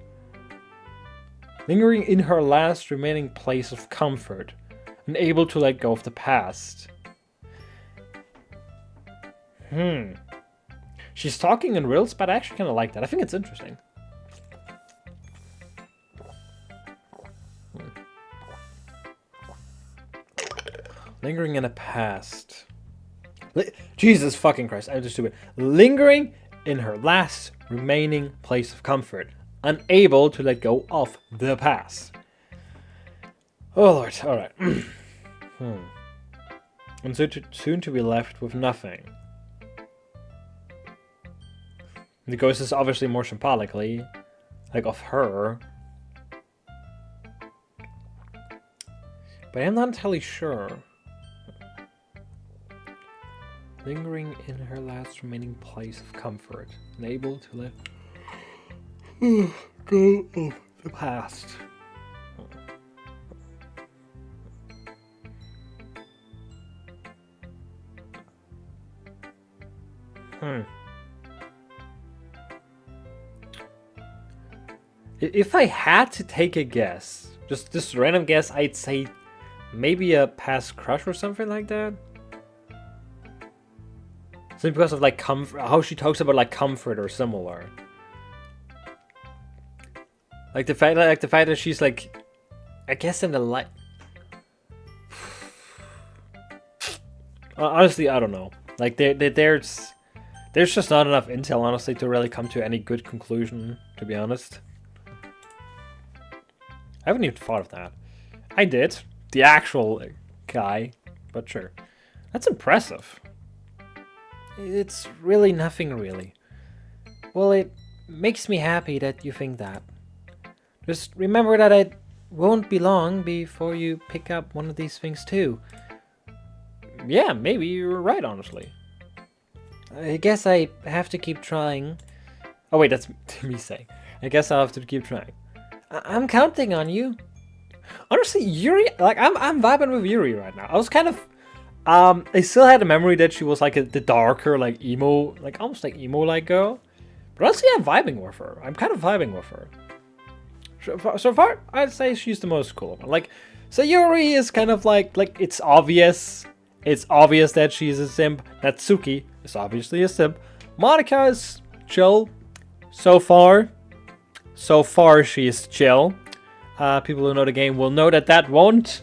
Lingering in her last remaining place of comfort. Unable to let go of the past. She's talking in riddles, but I actually kind of like that. I think it's interesting. Lingering in the past. Jesus fucking Christ, I'm just stupid. Lingering in her last remaining place of comfort. Unable to let go of the past. Oh Lord, alright. And soon to be left with nothing. The ghost is obviously more symbolically, like of her. But I'm not entirely sure. Lingering in her last remaining place of comfort, unable to let go of the past. If I had to take a guess, just a random guess, I'd say maybe a past crush or something like that. So because of like how she talks about like comfort or similar. Like the fact that she's like, I guess in the light. Honestly, I don't know. Like there's just not enough intel, honestly, to really come to any good conclusion. To be honest, I haven't even thought of that. I did the actual guy, but sure, that's impressive. It's really nothing, really. Well, it makes me happy that you think that. Just remember that it won't be long before you pick up one of these things too. Yeah, maybe you're right, honestly. I guess I have to keep trying. Oh wait, that's me saying. I guess I'll have to keep trying. I'm counting on you. Honestly, Yuri, like I'm vibing with Yuri right now. I was kind of, I still had a memory that she was like the darker, like emo, like almost like emo like girl. But honestly, I'm vibing with her. I'm kind of vibing with her. So far, I'd say she's the most cool one. Like, Sayuri is kind of like it's obvious. It's obvious that she's a simp. Natsuki is obviously a simp. Monica is chill. So far she is chill. People who know the game will know that won't.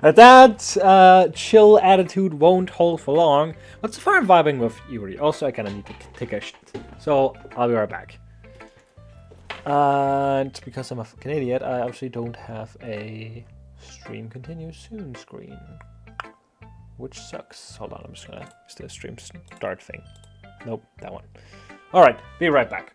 That chill attitude won't hold for long. But so far I'm vibing with Yuri. Also, I kind of need to take a shit. So, I'll be right back. And because I'm a fucking idiot, I actually don't have a stream continue soon screen. Which sucks. Hold on, I'm just gonna use the stream start thing. Nope, that one. Alright, be right back.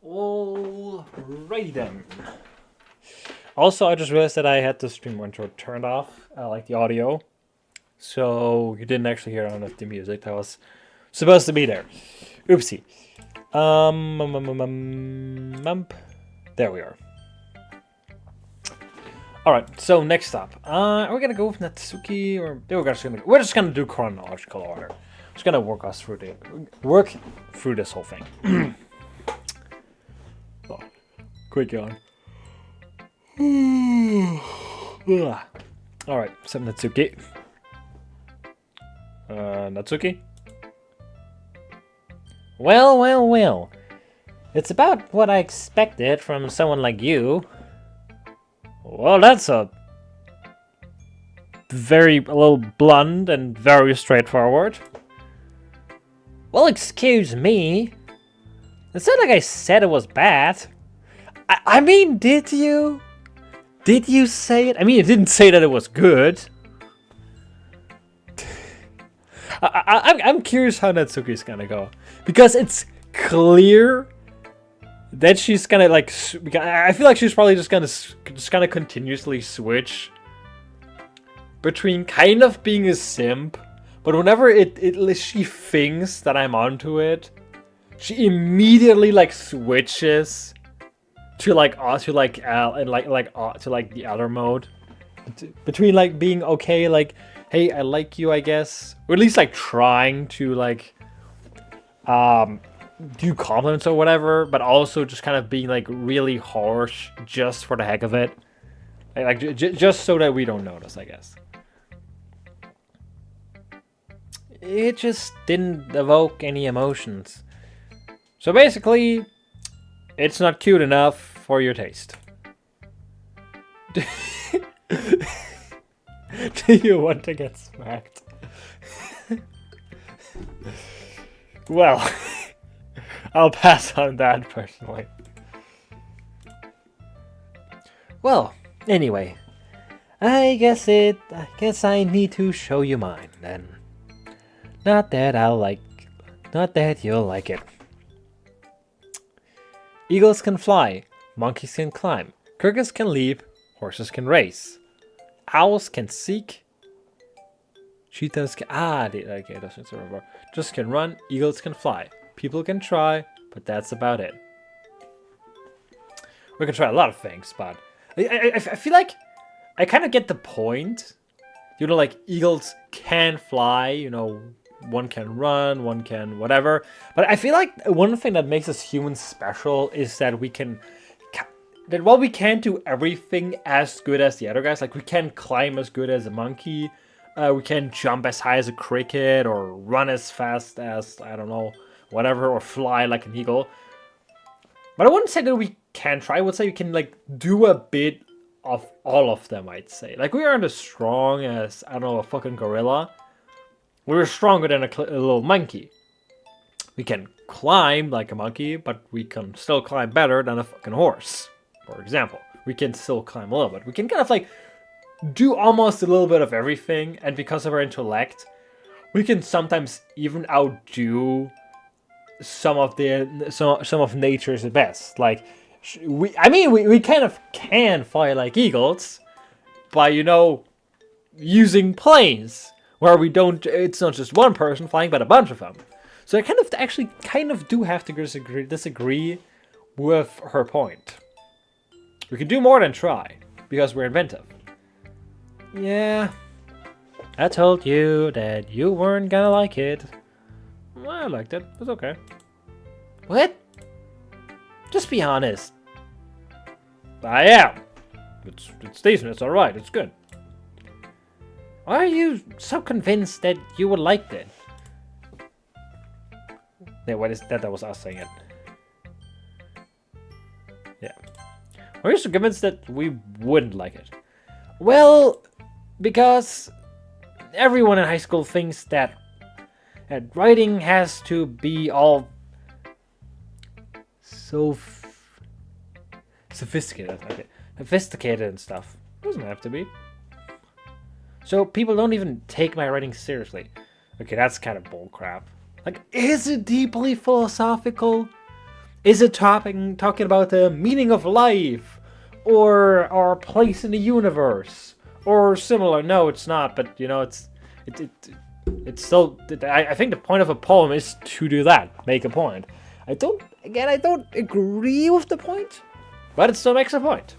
Alrighty then. Also, I just realized that I had the stream intro turned off, like the audio. So you didn't actually hear any of the music that was supposed to be there. Oopsie. There we are. Alright, so next up. Are we gonna go with Natsuki or we're just gonna do chronological order. Just gonna work through this whole thing. Oh, quick yawn. Alright, so Natsuki. Natsuki? Well. It's about what I expected from someone like you. Well, that's a little blunt and very straightforward. Well, excuse me. It's not like I said it was bad. I mean, did you? Did you say it? I mean, it didn't say that it was good. I'm curious how Natsuki's gonna go. Because it's clear that she's gonna, like... I feel like she's probably just gonna continuously switch between kind of being a simp, but whenever she thinks that I'm onto it, she immediately like switches to the other mode, between like being okay, like, hey, I like you, I guess, or at least like trying to like do compliments or whatever, but also just kind of being like really harsh just for the heck of it, just so that we don't notice, I guess. It just didn't evoke any emotions. So basically, it's not cute enough for your taste. Do you want to get smacked? Well, I'll pass on that personally. Well, anyway, I guess I need to show you mine then. Not that you'll like it. Eagles can fly, monkeys can climb, crickets can leap, horses can race, owls can seek, cheetahs can okay, that's remember. Just can run, eagles can fly, people can try, but that's about it. We can try a lot of things, but I feel like I kind of get the point. You know, like eagles can fly, you know. One can run, one can whatever. But I feel like one thing that makes us humans special is that while we can't do everything as good as the other guys, like we can't climb as good as a monkey, we can't jump as high as a cricket, or run as fast as, I don't know, whatever, or fly like an eagle. But I wouldn't say that we can try. I would say we can like do a bit of all of them, I'd say. Like we aren't as strong as, I don't know, a fucking gorilla. We're stronger than a little monkey. We can climb like a monkey, but we can still climb better than a fucking horse, for example. We can still climb a little bit. We can kind of like do almost a little bit of everything, and because of our intellect, we can sometimes even outdo some of nature's best. Like, we kind of can fly like eagles by, you know, using planes. Where we don't, it's not just one person flying, but a bunch of them. So I kind of do have to disagree with her point. We can do more than try, because we're inventive. Yeah, I told you that you weren't gonna like it. Well, I liked it. It was okay. What? Just be honest. I am. It's decent. It's alright. It's good. Why are you so convinced that you would like it? Yeah, what is that? That was us saying it. Yeah. Why are you so convinced that we wouldn't like it? Well, because everyone in high school thinks that writing has to be all so sophisticated. Okay. Sophisticated and stuff. It doesn't have to be. So people don't even take my writing seriously. Okay, that's kind of bullcrap. Like, is it deeply philosophical? Is it talking about the meaning of life? Or our place in the universe? Or similar? No, it's not, but, you know, it's still... I think the point of a poem is to do that. Make a point. I don't agree with the point, but it still makes a point.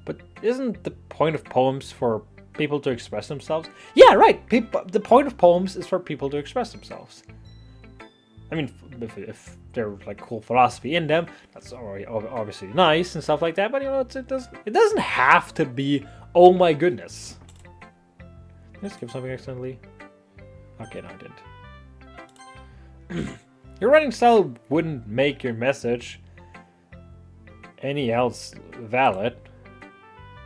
But isn't the point of poems for people to express themselves? Yeah, right. The point of poems is for people to express themselves. I mean, if there's like cool philosophy in them, that's obviously nice and stuff like that. But you know, it doesn't have to be. Oh my goodness! Did I skip something accidentally? Okay, no, I didn't. Your writing style wouldn't make your message any else valid.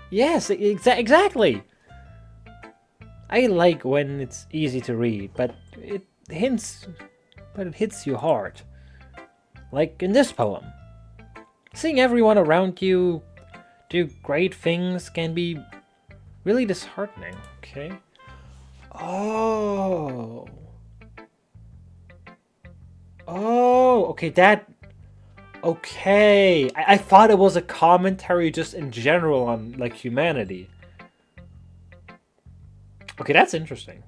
Yes, exactly. I like when it's easy to read, but it hits you hard. Like in this poem. Seeing everyone around you do great things can be really disheartening, okay? Oh. Oh, okay, that... Okay. I thought it was a commentary just in general on, like, humanity. Okay, that's interesting.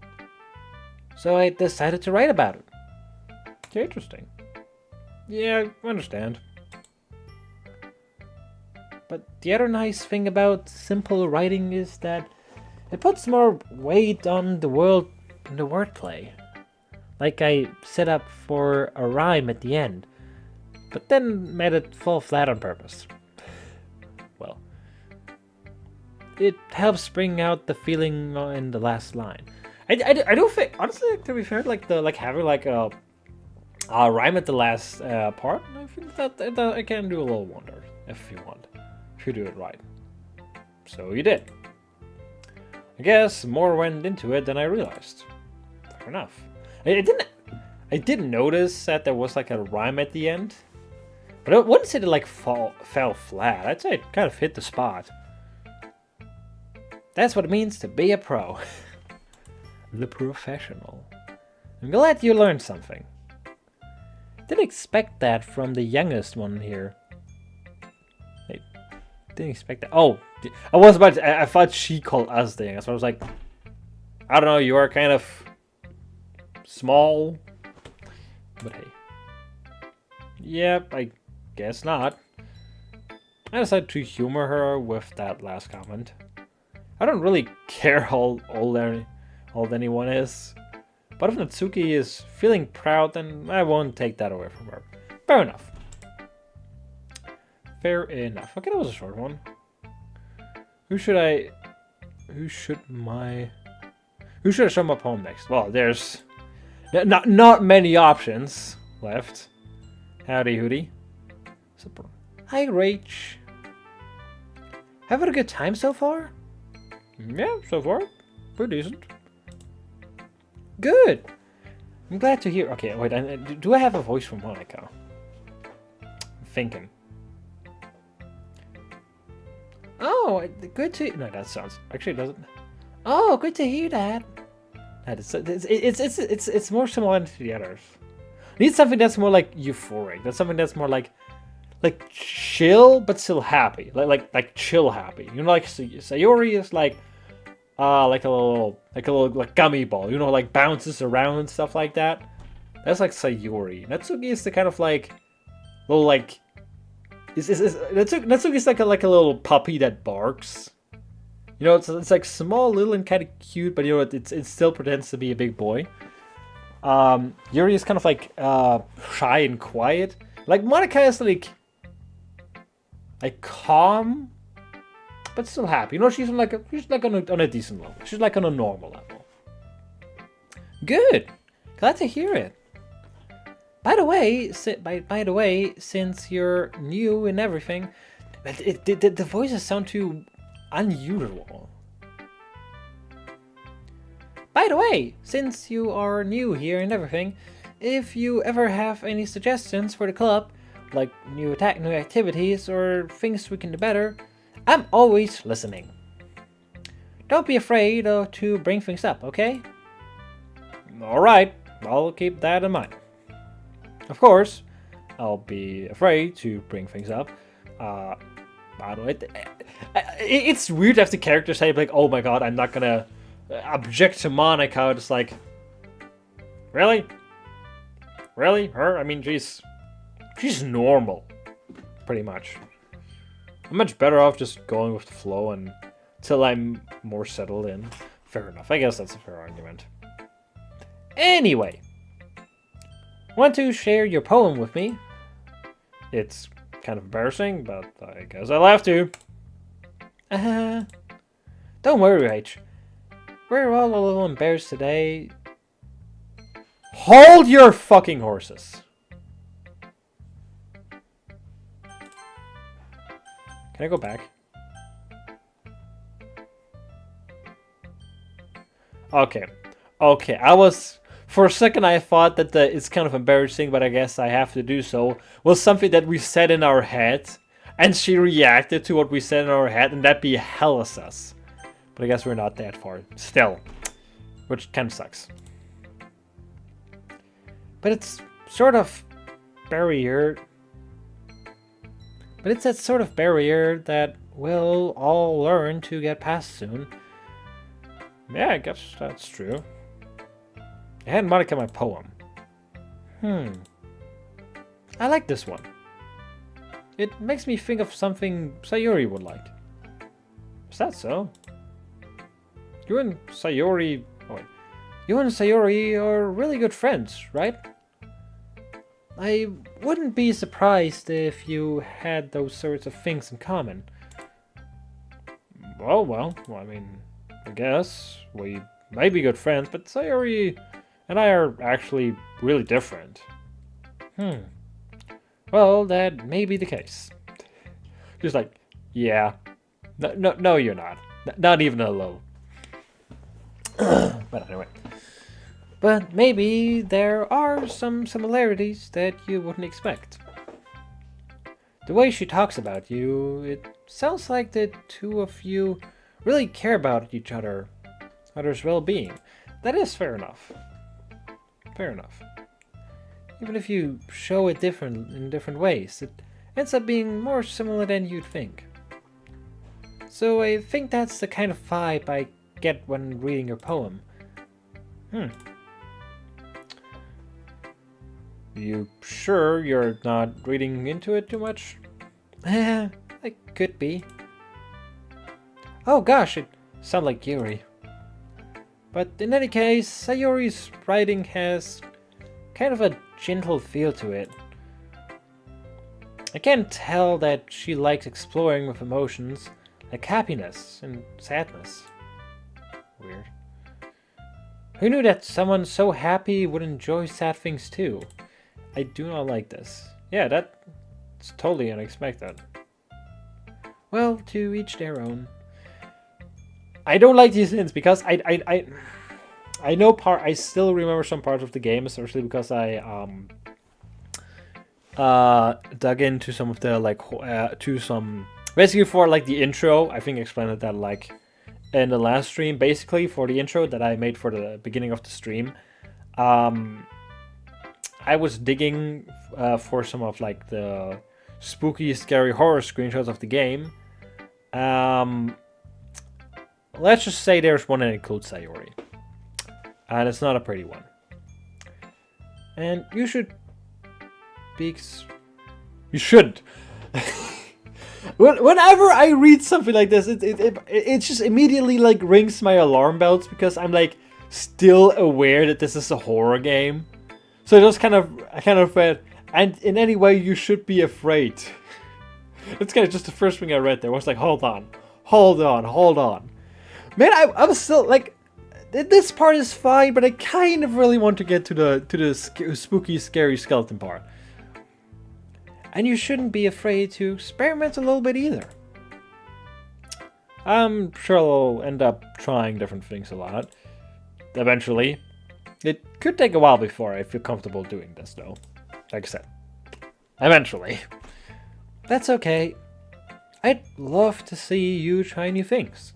So I decided to write about it. Okay, interesting. Yeah, I understand. But the other nice thing about simple writing is that it puts more weight on the wordplay. Like I set up for a rhyme at the end, but then made it fall flat on purpose. Well, it helps bring out the feeling in the last line. I do think, honestly, to be fair, like having like a rhyme at the last part, I think that I can do a little wonder if you want, if you do it right. So you did. I guess more went into it than I realized. Fair enough. I didn't notice that there was like a rhyme at the end, but I wouldn't say it like fell flat. I'd say it kind of hit the spot. That's what it means to be a pro. The professional. I'm glad you learned something. Didn't expect that from the youngest one here. Hey, didn't expect that. Oh, I was about to, I thought she called us the youngest. So I was like, I don't know, you are kind of small. But hey. Yep, I guess not. I decided to humor her with that last comment. I don't really care how old anyone is. But if Natsuki is feeling proud, then I won't take that away from her. Fair enough. Fair enough. Okay, that was a short one. Who should I show my poem next? Well, there's not many options left. Howdy, Hootie. Hi, Rach. Having a good time so far? Yeah, so far. Pretty decent. Good. I'm glad to hear. Okay, wait. Do I have a voice from Monica? I'm thinking. Oh, good to. No, that sounds. Actually, it doesn't. Oh, good to hear that. It's more similar to the others. I need something that's more like euphoric. That's something that's more like chill but still happy. Like chill happy. You know, like Sayori is like a little like gummy ball. You know, like bounces around and stuff like that. That's like Sayori. Natsuki is the kind of like little like. Natsuki is like a little puppy that barks. You know, it's like small, little, and kind of cute, but you know, it still pretends to be a big boy. Yuri is kind of like shy and quiet. Like Monica is like calm, but still happy. You know, she's like on a decent level. She's like on a normal level. Good, glad to hear it. By the way, since you're new and everything, the voices sound too unusual. By the way, since you are new here and everything, if you ever have any suggestions for the club, like new activities or things we can do better, I'm always listening. Don't be afraid to bring things up, okay? Alright, I'll keep that in mind. Of course, I'll be afraid to bring things up. By the way, it's weird to have the character say like, "Oh my god, I'm not gonna object to Monica." It's like, really, her? I mean, she's normal, pretty much. I'm much better off just going with the flow until I'm more settled in. Fair enough. I guess that's a fair argument. Anyway, want to share your poem with me? It's kind of embarrassing, but I guess I'll have to. Don't worry, H. We're all a little embarrassed today. Hold your fucking horses. Can I go back? Okay. Okay, I was... For a second I thought that it's kind of embarrassing, but I guess I have to do so. Was something that we said in our head, and she reacted to what we said in our head, and that'd be hella sus. But I guess we're not that far. Still. Which kind of sucks. But it's sort of barrier. But it's that sort of barrier that we'll all learn to get past soon. Yeah, I guess that's true. I hadn't modified my poem. I like this one. It makes me think of something Sayori would like. Is that so? You and Sayori... Oh wait. You and Sayori are really good friends, right? I wouldn't be surprised if you had those sorts of things in common. Well, I mean, I guess we might be good friends, but Sayori and I are actually really different. Well, that may be the case. Just like, yeah. No, you're not. Not even a little. But anyway. But maybe there are some similarities that you wouldn't expect. The way she talks about you, it sounds like the two of you really care about each other's well-being. That is fair enough. Fair enough. Even if you show it in different ways, it ends up being more similar than you'd think. So I think that's the kind of vibe I get when reading your poem. You sure you're not reading into it too much? I could be. Oh gosh, it sounds like Yuri. But in any case, Sayori's writing has kind of a gentle feel to it. I can tell that she likes exploring with emotions like happiness and sadness. Weird. Who knew that someone so happy would enjoy sad things too? I do not like this. Yeah, that's totally unexpected. Well, to each their own. I don't like these hints because I know I still remember some parts of the game, especially because I dug into some of the basically for like the intro. I think I explained that like in the last stream, basically for the intro that I made for the beginning of the stream. I was digging for some of like the spooky, scary horror screenshots of the game. Let's just say there's one that includes Sayori. And it's not a pretty one. And you should be... You should! Whenever I read something like this, it just immediately like rings my alarm bells because I'm like still aware that this is a horror game. So I kind of read, and in any way you should be afraid. That's kind of just the first thing I read there. I was like, hold on. Man, I was still like, this part is fine, but I kind of really want to get to the spooky, scary skeleton part. And you shouldn't be afraid to experiment a little bit either. I'm sure I'll end up trying different things a lot. Eventually. It could take a while before I feel comfortable doing this, though. Like I said. Eventually. That's okay. I'd love to see you try new things.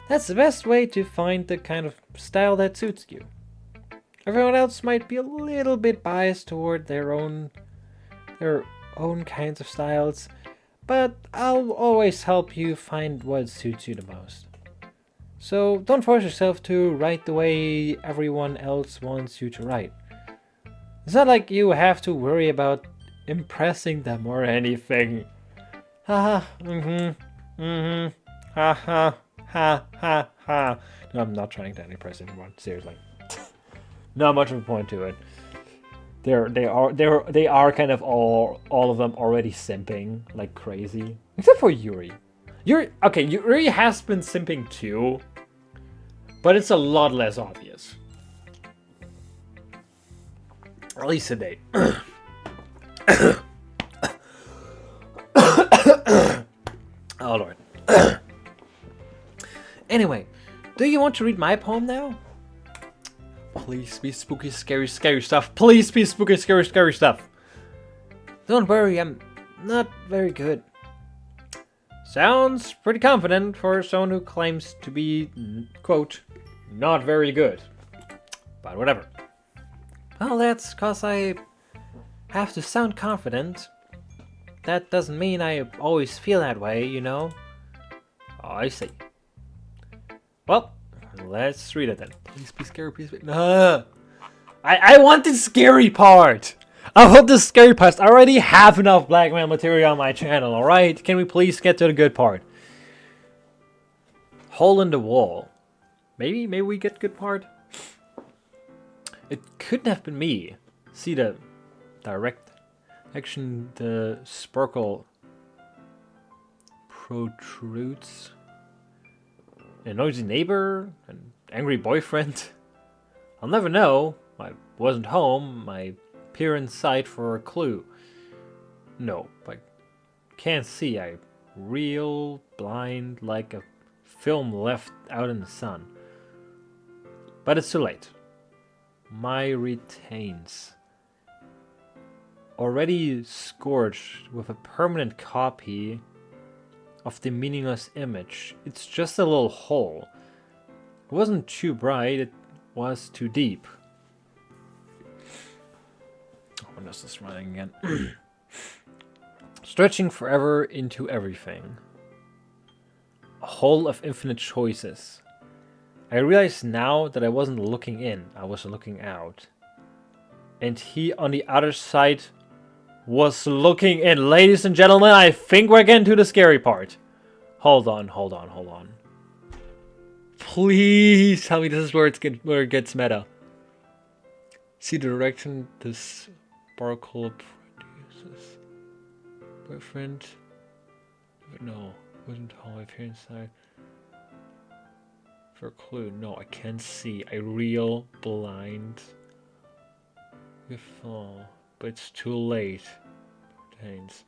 That's the best way to find the kind of style that suits you. Everyone else might be a little bit biased toward their own kinds of styles, but I'll always help you find what suits you the most. So don't force yourself to write the way everyone else wants you to write. It's not like you have to worry about impressing them or anything. Ha ha. No, I'm not trying to impress anyone. Seriously, not much of a point to it. They are kind of all of them already simping like crazy, except for Yuri. Yuri has been simping too, but it's a lot less obvious. At least to date. Do you want to read my poem now? Please be spooky, scary, scary stuff. Please be spooky, scary, scary stuff. Don't worry, I'm not very good. Sounds pretty confident for someone who claims to be, quote, not very good. But whatever. Well, that's cause I have to sound confident. That doesn't mean I always feel that way, you know? Oh, I see. Well, let's read it then. Please be scary, please be... No! I want the scary part! I want the scary part. I already have enough blackmail material on my channel, alright? Can we please get to the good part? Hole in the wall. Maybe we get good part? It couldn't have been me. See the direct action, the sparkle protrudes. A noisy neighbor, an angry boyfriend. I'll never know. I wasn't home. I peer inside for a clue. No, I can't see. I real blind like a film left out in the sun. But it's too late. My retains. Already scorched with a permanent copy of the meaningless image. It's just a little hole. It wasn't too bright, it was too deep. Oh, when is this running again? Stretching forever into everything. A hole of infinite choices. I realize now that I wasn't looking in, I was looking out. And he on the other side was looking in. Ladies and gentlemen, I think we're getting to the scary part. Hold on. Please tell me this is where it gets meta. See the direction this sparkle produces. Boyfriend? No, wasn't home. I peer inside. For a clue. No, I can't see. I real blind. But it's too late. Retains.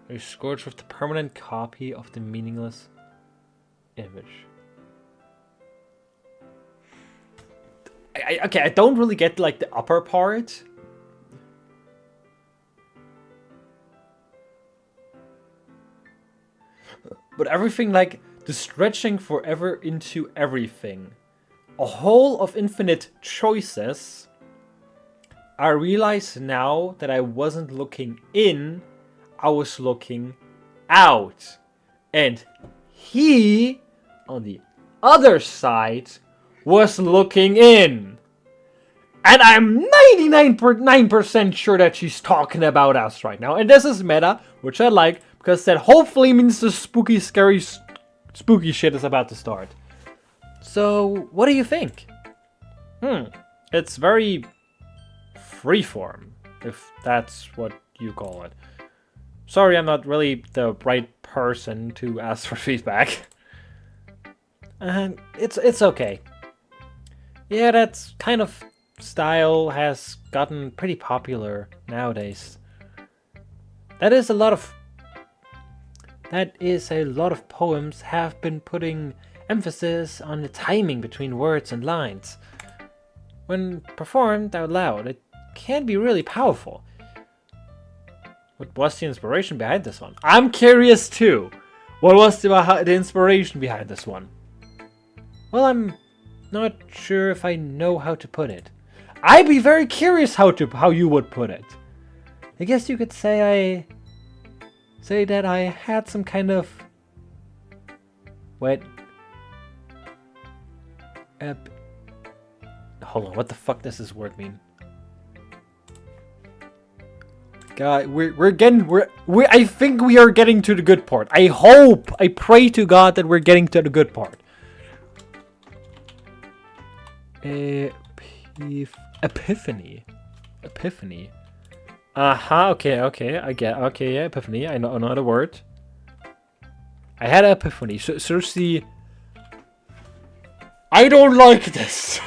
I scorched with the permanent copy of the meaningless image. Okay, I don't really get like the upper part. But everything like the stretching forever into everything. A hole of infinite choices. I realize now that I wasn't looking in, I was looking out. And he, on the other side, was looking in. And I'm 99% sure that she's talking about us right now. And this is meta, which I like, because that hopefully means the spooky, scary, spooky shit is about to start. So, what do you think? It's very freeform, if that's what you call it. Sorry, I'm not really the right person to ask for feedback. It's okay. Yeah, that kind of style has gotten pretty popular nowadays. That is a lot of poems have been putting emphasis on the timing between words and lines. When performed out loud, it can be really powerful. What was the inspiration behind this one? I'm curious too. What was the inspiration behind this one? Well, I'm not sure if I know how to put it. I'd be very curious how you would put it. I guess you could say that I had some kind of hold on, what the fuck does this word mean? God, I think we are getting to the good part. I pray to God that we're getting to the good part. Epiphany. Okay, I get, okay, yeah, epiphany, I know another word. I had an epiphany, so see, I don't like this.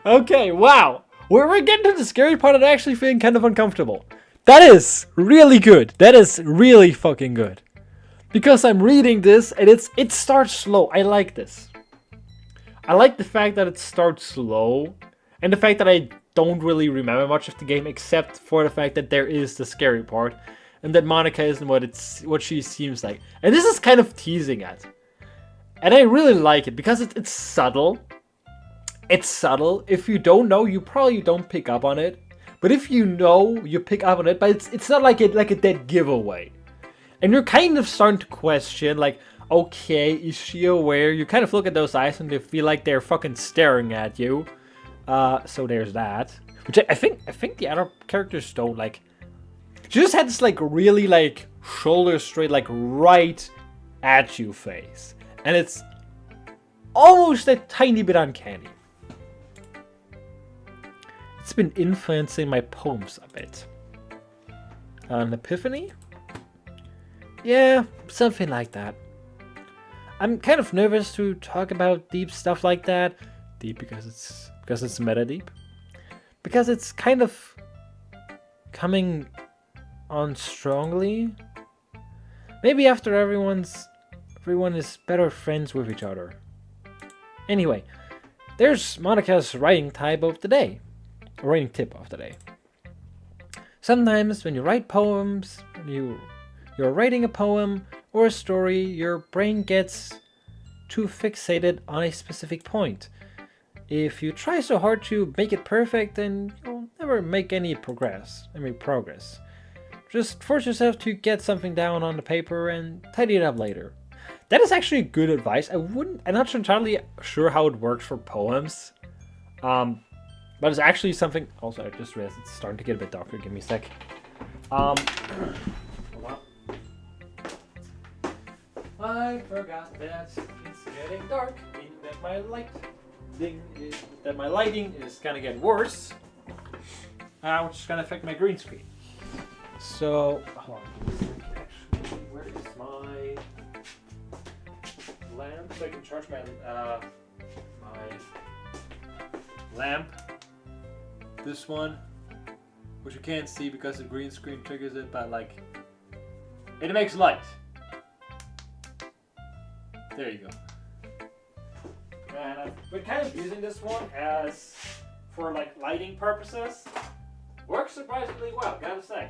Okay, wow. We're getting to the scary part and actually feeling kind of uncomfortable. That is really good. That is really fucking good. Because I'm reading this and it starts slow. I like this. I like the fact that it starts slow, and the fact that I don't really remember much of the game except for the fact that there is the scary part, and that Monica isn't what she seems like. And this is kind of teasing it. And I really like it because it's subtle. It's subtle. If you don't know, you probably don't pick up on it. But if you know, you pick up on it. But it's not like a dead giveaway. And you're kind of starting to question, like, okay, is she aware? You kind of look at those eyes and they feel like they're fucking staring at you. So there's that. Which I think the other characters don't, like. She just had this, like, really, like, shoulder straight, like, right at you face. And it's almost a tiny bit uncanny. It's been influencing my poems a bit. An epiphany? Yeah, something like that. I'm kind of nervous to talk about deep stuff like that. Deep because it's meta deep. Because it's kind of coming on strongly. Maybe after everyone is better friends with each other. Anyway, there's Monica's writing tip of the day. Writing tip of the day. Sometimes when you write poems, you're writing a poem or a story, your brain gets too fixated on a specific point. If you try so hard to make it perfect, then you'll never make any progress. Just force yourself to get something down on the paper and tidy it up later. That is actually good advice. I'm not entirely sure how it works for poems. But it's actually something. Also, I just realized it's starting to get a bit darker. Give me a sec. Hold on. I forgot that it's getting dark, meaning that my lighting is gonna get worse, which is gonna affect my green screen. So, hold on. Actually, where is my lamp? So I can charge my lamp. This one, which you can't see because the green screen triggers it, but like, it makes light. There you go. And I've been kind of using this one as for like lighting purposes. Works surprisingly well, gotta say.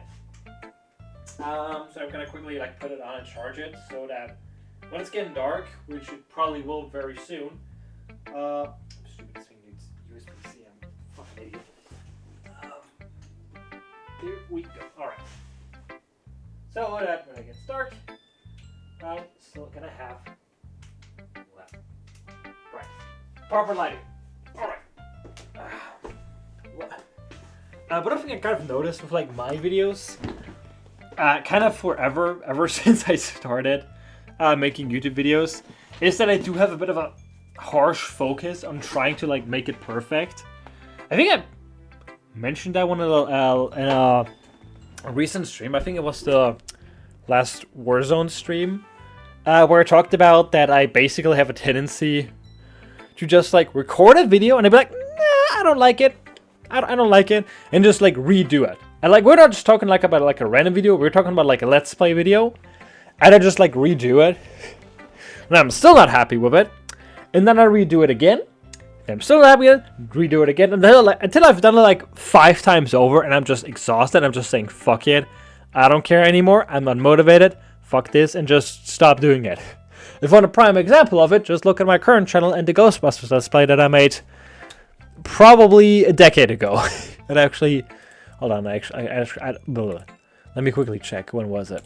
So I'm gonna quickly like put it on and charge it so that when it's getting dark, which it probably will very soon. Stupid thing needs USB-C. I'm a fucking idiot. Here we go. Alright. So that when it gets dark, I'm still gonna have right. Proper lighting. Alright. But one thing I kind of noticed with like my videos, kind of forever, ever since I started making YouTube videos, is that I do have a bit of a harsh focus on trying to like make it perfect. I think I mentioned that one in a recent stream. I think it was the last Warzone stream, where I talked about that I basically have a tendency to just like record a video and I'd be like, nah, I don't like it. I don't like it, and just like redo it. And like we're not just talking like about like a random video, we're talking about like a let's play video, and I just like redo it. And I'm still not happy with it, and then I redo it again. And I'm still not happy with it, redo it again, until I've done it like 5 times over, and I'm just exhausted. I'm just saying fuck it, I don't care anymore. I'm not motivated. Fuck this, and just stop doing it. If you want a prime example of it, just look at my current channel and the Ghostbusters let's play that I made probably a decade ago. And actually, hold on, let me quickly check. When was it?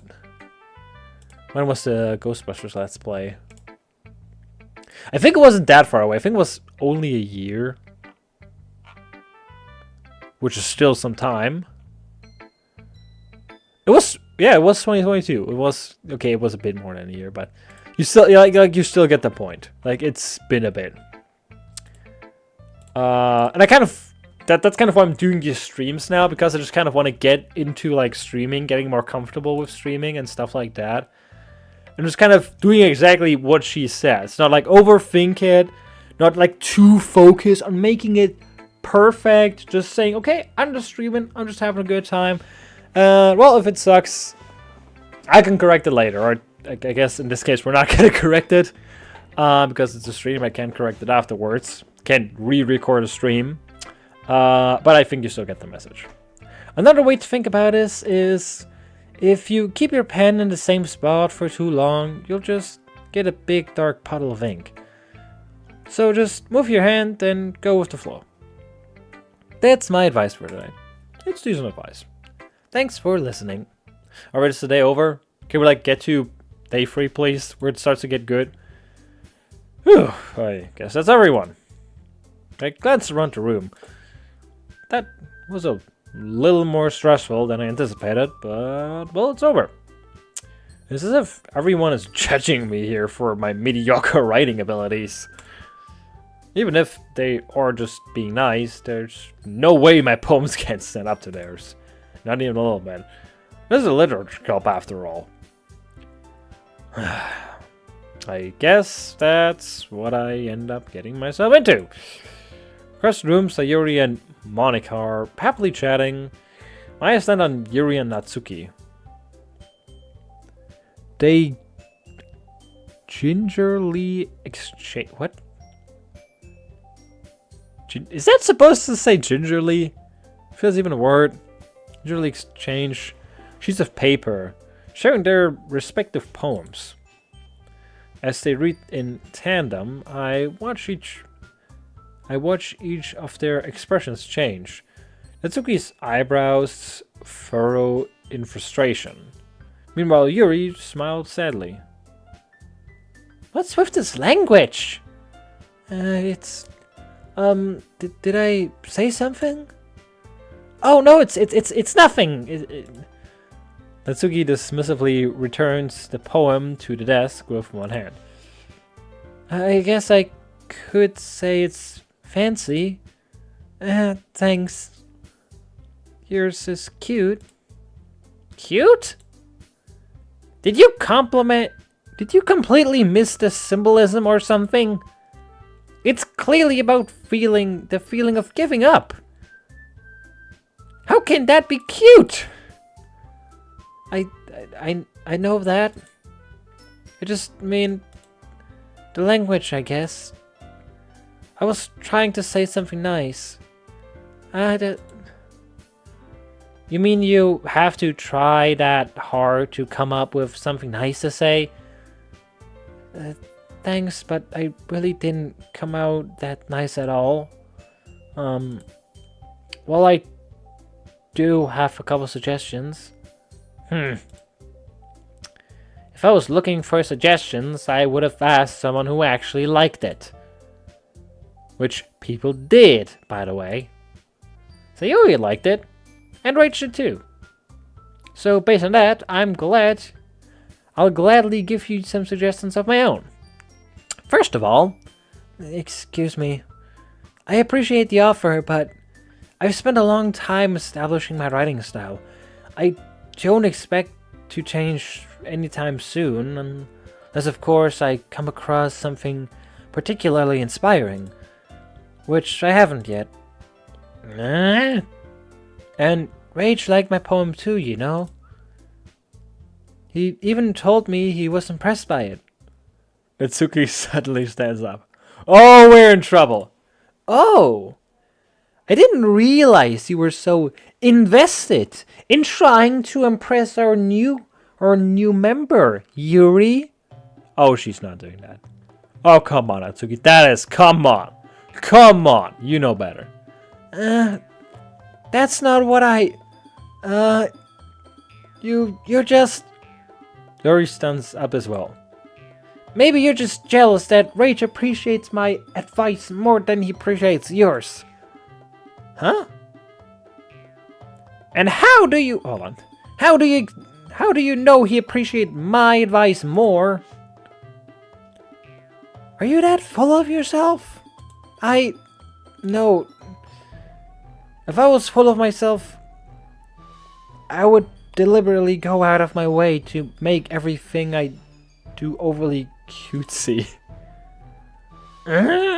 When was the Ghostbusters let's play? I think it wasn't that far away. I think it was only a year, which is still some time. It was 2022. It was okay. It was a bit more than a year, but you still you still get the point. Like it's been a bit. And I kind of that's kind of why I'm doing these streams now, because I just kind of want to get into like streaming, getting more comfortable with streaming and stuff like that. I'm just kind of doing exactly what she says. Not like overthink it, not like too focused on making it perfect. Just saying, okay, I'm just streaming, I'm just having a good time. Well, if it sucks, I can correct it later. Or I guess in this case, we're not gonna correct it. because it's a stream. I can't correct it afterwards. Can't re-record a stream. But I think you still get the message. Another way to think about this is if you keep your pen in the same spot for too long, you'll just get a big dark puddle of ink. So just move your hand and go with the flow. That's my advice for today. It's decent advice. Thanks for listening. Alright, is the day over? Can we get to day 3 please, where it starts to get good? Whew, I guess that's everyone. I glanced around the room. That was a little more stressful than I anticipated, but well, it's over. It's as if everyone is judging me here for my mediocre writing abilities. Even if they are just being nice, there's no way my poems can stand up to theirs. Not even a little bit. This is a literature club after all. I guess that's what I end up getting myself into. Across the room, Sayuri and Monika are happily chatting. I stand on Yuri and Natsuki. They gingerly exchange. What? Is that supposed to say gingerly? Feels even a word. Gingerly exchange sheets of paper, sharing their respective poems. As they read in tandem, I watch each of their expressions change. Natsuki's eyebrows furrow in frustration. Meanwhile, Yuri smiled sadly. What's with this language? Did I say something? Oh no, it's nothing. Natsuki dismissively returns the poem to the desk with one hand. I guess I could say it's fancy. Thanks. Yours is cute. Cute? Did you completely miss the symbolism or something? It's clearly about the feeling of giving up. How can that be cute? I know that. I just mean the language, I guess. I was trying to say something nice. You mean you have to try that hard to come up with something nice to say? Thanks, but I really didn't come out that nice at all. Well, I do have a couple suggestions. If I was looking for suggestions, I would have asked someone who actually liked it. Which people did, by the way. Sayuri liked it, and Rachel too. So based on that, I'll gladly give you some suggestions of my own. First of all, excuse me, I appreciate the offer, but I've spent a long time establishing my writing style. I don't expect to change anytime soon, unless of course I come across something particularly inspiring, which I haven't yet. And Rage liked my poem too, you know. He even told me he was impressed by it. Natsuki suddenly stands up. Oh, we're in trouble. Oh, I didn't realize you were so invested in trying to impress our new member, Yuri. Oh, she's not doing that. Oh, come on, Natsuki. Come on. You know better. That's not what you're just... Yuri stands up as well. Maybe you're just jealous that Rage appreciates my advice more than he appreciates yours. Huh? And how do you... Hold on. How do you know he appreciates my advice more? Are you that full of yourself? No. If I was full of myself, I would deliberately go out of my way to make everything I do overly cutesy. Nate,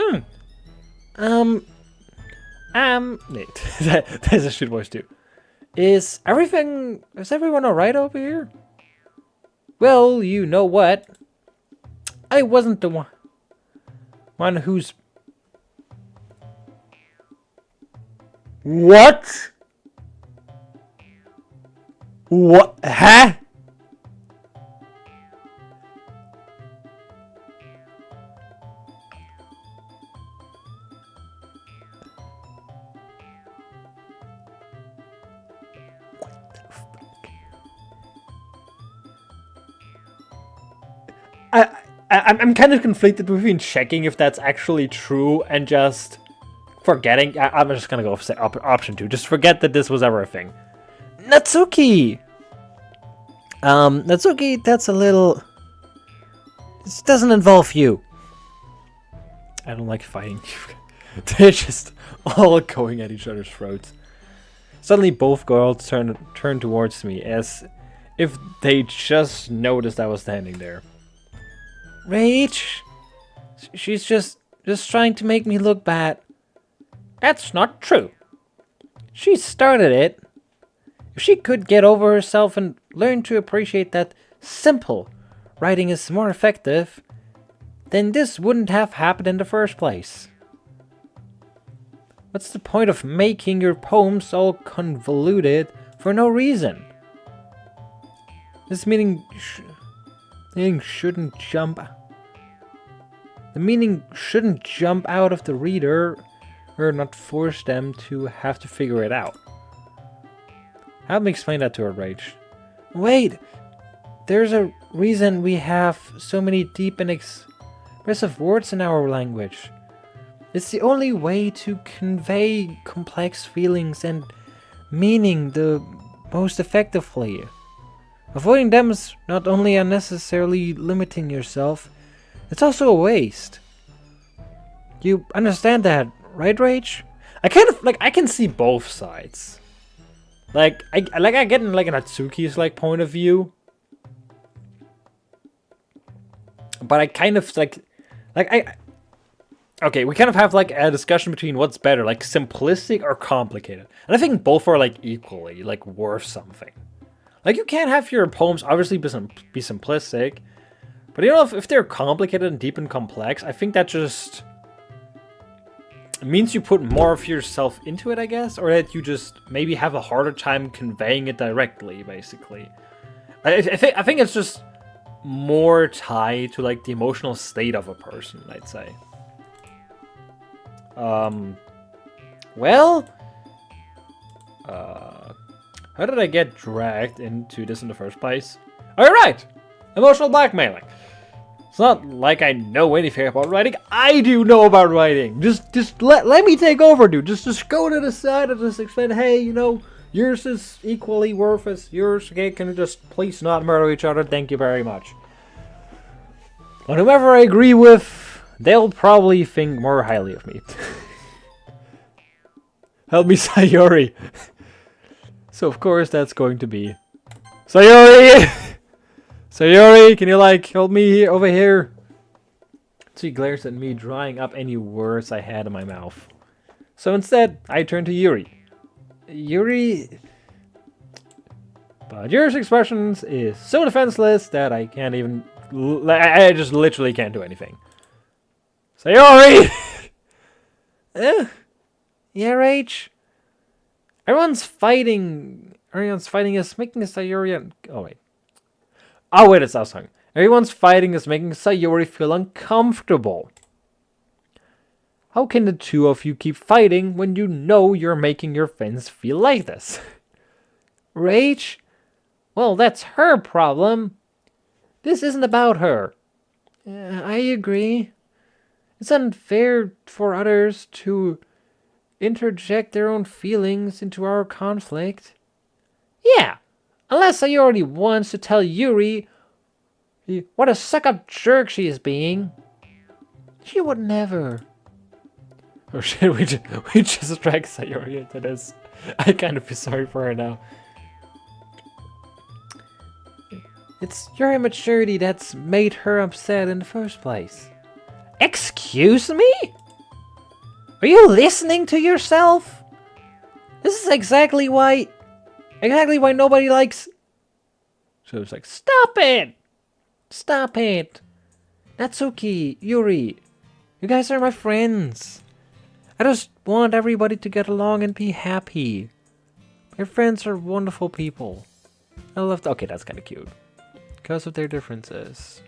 that's a shit voice too. Is everyone alright over here? Well, you know what? I wasn't the one. One who's... What? What? Huh? I'm kind of conflicted between checking if that's actually true and just forgetting. I'm just gonna go for option 2. Just forget that this was ever a thing. Natsuki! Natsuki, that's a little... This doesn't involve you. I don't like fighting. They're just all going at each other's throats. Suddenly both girls turn towards me as if they just noticed I was standing there. Rage? She's just trying to make me look bad. That's not true. She started it. If she could get over herself and learn to appreciate that simple writing is more effective, then this wouldn't have happened in the first place. What's the point of making your poems all convoluted for no reason? This meaning shouldn't jump. The meaning shouldn't jump out of the reader or not force them to have to figure it out. Help me explain that to her, Rage. Wait! There's a reason we have so many deep and expressive words in our language. It's the only way to convey complex feelings and meaning the most effectively. Avoiding them is not only unnecessarily limiting yourself, it's also a waste. You understand that, right, Rage? I kind of I can see both sides. I get in an Atsuki's point of view, but I kind of okay, we kind of have a discussion between what's better, simplistic or complicated, and I think both are equally worth something. You can't have your poems obviously be simplistic, but if they're complicated and deep and complex, I think that just means you put more of yourself into it, I guess, or that you just maybe have a harder time conveying it directly, basically. I think it's just more tied to the emotional state of a person, I'd say. Well, how did I get dragged into this in the first place? All right, emotional blackmailing. It's not like I know anything about writing. I do know about writing. Just let me take over, dude. Just go to the side and just explain, hey, yours is equally worth as yours. Okay, can you just please not murder each other? Thank you very much. And whoever I agree with, they'll probably think more highly of me. Help me, Sayori. So of course that's going to be Sayori. Sayori, can you help me over here? She glares at me, drying up any words I had in my mouth. So instead, I turn to Yuri. Yuri... But Yuri's expressions is so defenseless that I can't even... I just literally can't do anything. Sayori! Yeah, Rage? Everyone's fighting us, making Sayori... Oh wait, it's that song. Everyone's fighting is making Sayori feel uncomfortable. How can the two of you keep fighting when you know you're making your friends feel like this? Rage? Well, that's her problem. This isn't about her. I agree. It's unfair for others to interject their own feelings into our conflict. Yeah. Unless Sayori wants to tell Yuri what a suck-up jerk she is being. She would never. Oh shit, we just dragged Sayori into this. I kind of feel sorry for her now. It's your immaturity that's made her upset in the first place. Excuse me? Are you listening to yourself? This is exactly why nobody likes... So it's stop it! Stop it! Natsuki, Yuri, You guys are my friends. I just want everybody to get along and be happy. My friends are wonderful people. I love. Okay, that's kind of cute. Because of their differences.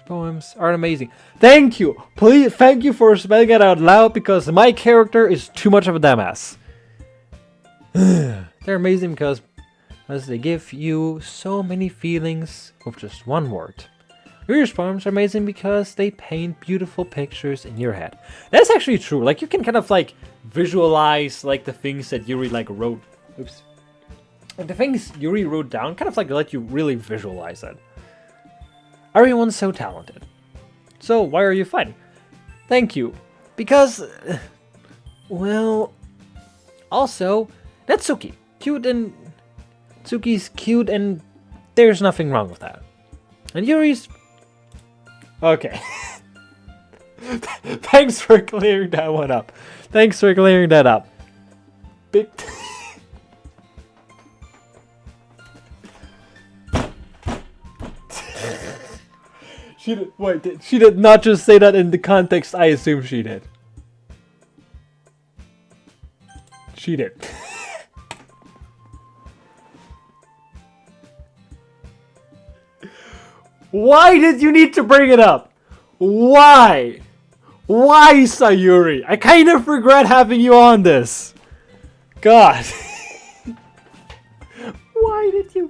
Poems are amazing. Thank you. Please, thank you for spelling it out loud because my character is too much of a dumbass. They're amazing because they give you so many feelings with just one word. Yuri's poems are amazing because they paint beautiful pictures in your head. That's actually true. Like you can kind of like visualize like the things that Yuri like wrote. Oops. Like the things Yuri wrote down kind of like let you really visualize it. Everyone's so talented. So why are you fighting? Thank you. Because, well, also, that's Tsuki. Tsuki's cute and there's nothing wrong with that. And Yuri's... Okay. Thanks for clearing that one up. Thanks for clearing that up. Big... She did not just say that in the context I assume she did. She did. Why did you need to bring it up? Why? Why, Sayuri? I kind of regret having you on this. God. Why did you...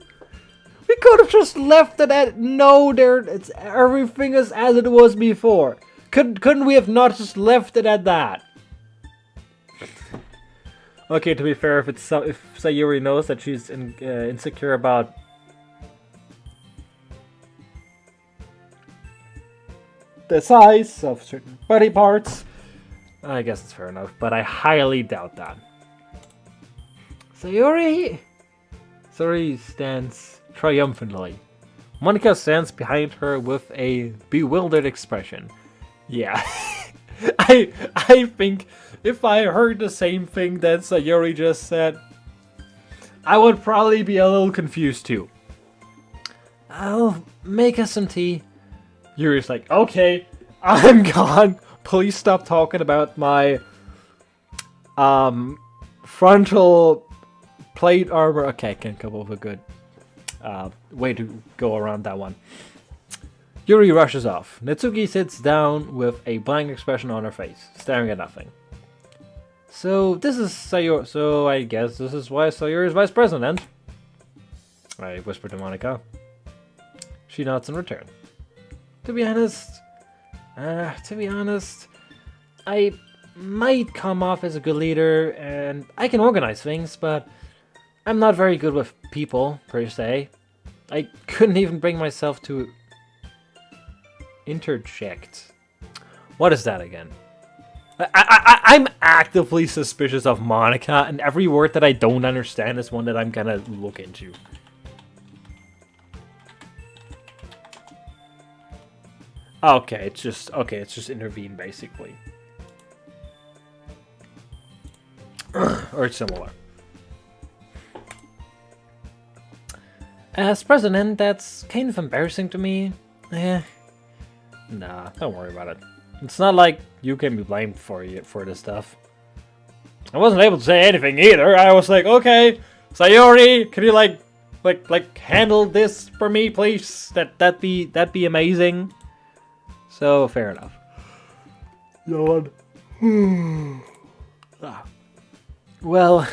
We could have just left it at no. It's everything is as it was before. Couldn't we have not just left it at that? Okay, to be fair, if Sayuri knows that she's insecure about the size of certain body parts, I guess it's fair enough. But I highly doubt that. Sayuri stands triumphantly. Monika stands behind her with a bewildered expression. Yeah. I think if I heard the same thing that Sayuri just said, I would probably be a little confused too. I'll make us some tea. Yuri's like, okay, I'm gone. Please stop talking about my frontal plate armor. Okay, I can't come up with a good way to go around that one. Yuri rushes off. Natsuki sits down with a blank expression on her face, staring at nothing. So this is Sayuri. So I guess this is why Sayuri is vice president. I whisper to Monika. She nods in return. To be honest, I might come off as a good leader, and I can organize things, but I'm not very good with people, per se. I couldn't even bring myself to interject. What is that again? I'm actively suspicious of Monika, and every word that I don't understand is one that I'm gonna look into. Okay, it's just intervene basically. Or it's similar. As president, that's kind of embarrassing to me. Nah, don't worry about it. It's not like you can be blamed for this stuff. I wasn't able to say anything either. I was like, okay, Sayuri, can you like handle this for me, please? That'd be amazing. So fair enough. Yawn. Well,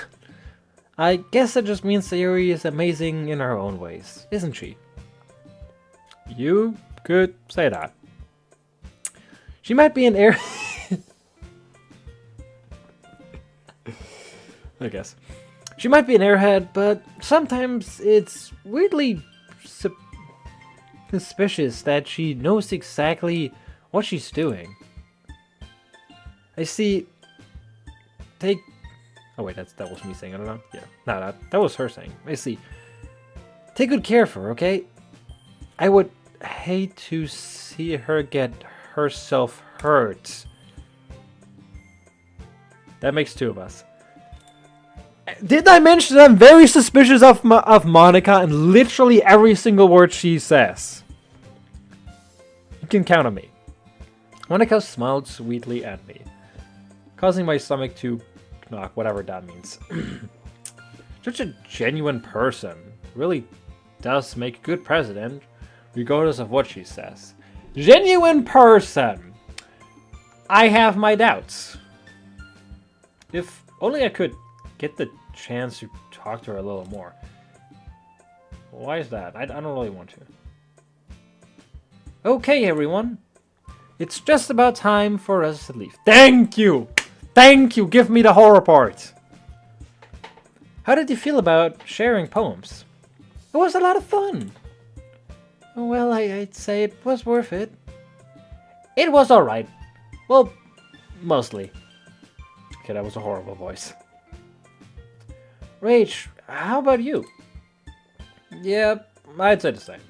I guess that just means Sayuri is amazing in her own ways, isn't she? You could say that. She might be an air. I guess. She might be an airhead, but sometimes it's weirdly suspicious that she knows exactly what she's doing. I see. Oh wait, that was me saying. I don't know. Yeah, no, that was her saying. I see. Take good care of her, okay? I would hate to see her get herself hurt. That makes two of us. Did I mention that I'm very suspicious of Monika and literally every single word she says? You can count on me. Monica smiled sweetly at me, causing my stomach to knock, whatever that means. Such a genuine person. Really does make a good president, regardless of what she says. Genuine person! I have my doubts. If only I could get the chance to talk to her a little more. Why is that? I don't really want to. Okay, everyone. It's just about time for us to leave. Thank you! Thank you! Give me the horror part! How did you feel about sharing poems? It was a lot of fun. Well, I'd say it was worth it. It was alright. Well, mostly. Okay, that was a horrible voice. Rach, how about you? Yeah, I'd say the same.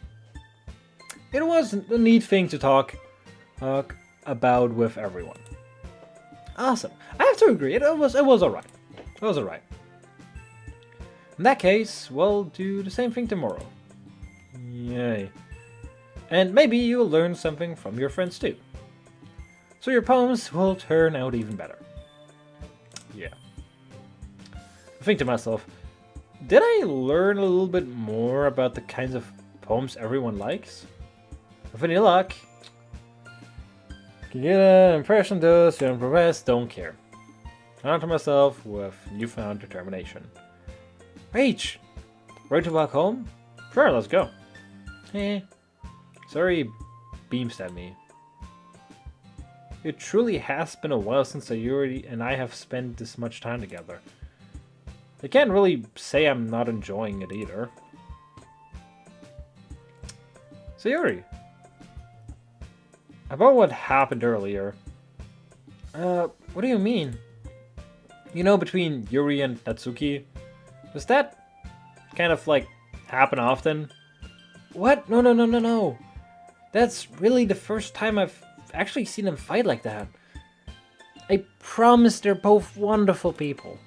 It was a neat thing to talk about with everyone. Awesome. I have to agree. It was alright. It was alright. In that case, we'll do the same thing tomorrow. Yay. And maybe you'll learn something from your friends too. So your poems will turn out even better. Yeah. I think to myself, did I learn a little bit more about the kinds of poems everyone likes? With any luck, can get an impression those who impress don't care. I to myself with newfound determination. Rach, ready to walk home? Sure, let's go. Sorry, beams at me. It truly has been a while since Sayuri and I have spent this much time together. I can't really say I'm not enjoying it either. Sayuri, about what happened earlier. What do you mean? You know, between Yuri and Natsuki? Does that kind of like happen often? What? No. That's really the first time I've actually seen them fight like that. I promise they're both wonderful people.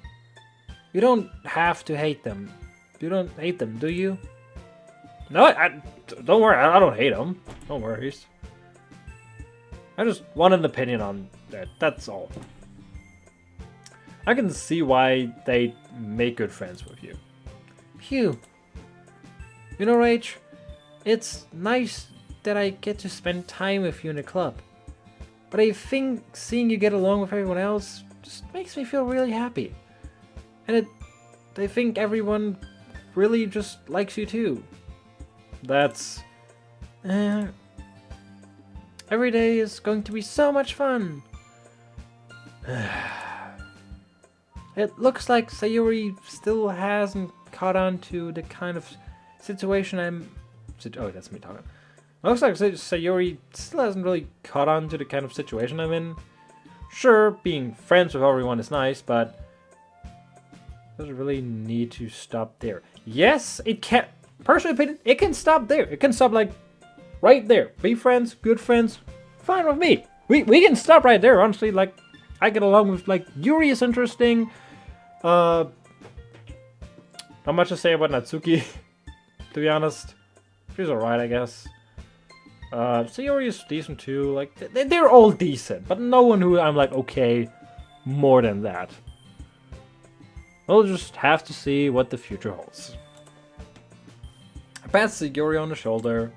You don't have to hate them. You don't hate them, do you? No, don't worry. I don't hate them. No worries. I just want an opinion on that. That's all. I can see why they make good friends with you. Phew. You know, Rach, it's nice that I get to spend time with you in the club. But I think seeing you get along with everyone else just makes me feel really happy. And I think everyone really just likes you too. That's... every day is going to be so much fun. It looks like Sayuri still hasn't caught on to the kind of situation I'm... Oh, that's me talking. Looks like Sayuri still hasn't really caught on to the kind of situation I'm in. Sure, being friends with everyone is nice, but... doesn't really need to stop there. Yes, it can... Personal opinion, it can stop there. It can stop, like, right there. Be friends, good friends, fine with me. We can stop right there, honestly. Like, I get along with, like, Yuri is interesting. Not much to say about Natsuki, to be honest. She's alright, I guess. Sayori is decent too. Like, they're all decent, but no one who I'm like, okay, more than that. We'll just have to see what the future holds. I patted Sayori on the shoulder,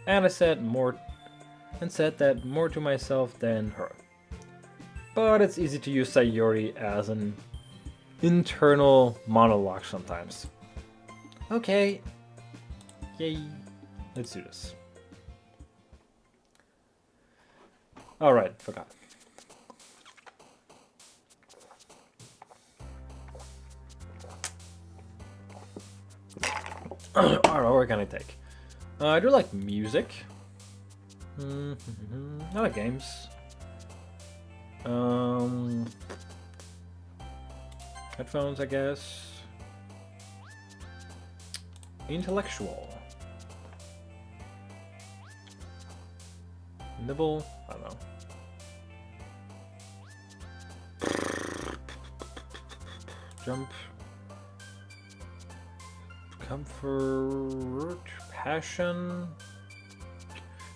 and I said that more to myself than her. But it's easy to use Sayori as an internal monologue sometimes. Okay. Yay. Let's do this. Alright, forgot. Alright, what can I take? I do like music. I like games. Headphones, I guess. Intellectual. Nibble? I don't know. Jump. Comfort. Passion.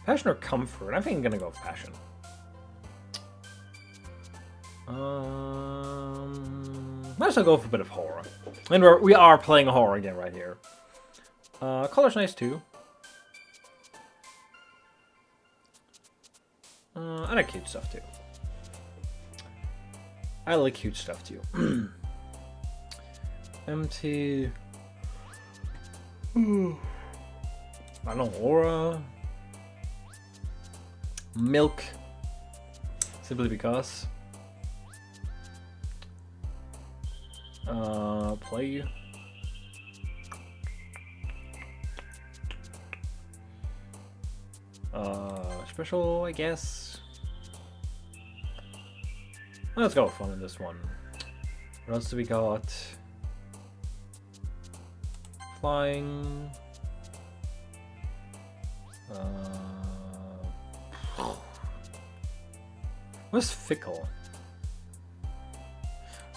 Passion or comfort? I think I'm gonna go with passion. Might as well go for a bit of horror. And we are playing a horror again right here. Color's nice too. I like cute stuff too. I like cute stuff too. Empty. I don't know, aura. Milk. Simply because. Play. Special, I guess. Let's go with fun in this one. What else do we got? Flying. What's fickle?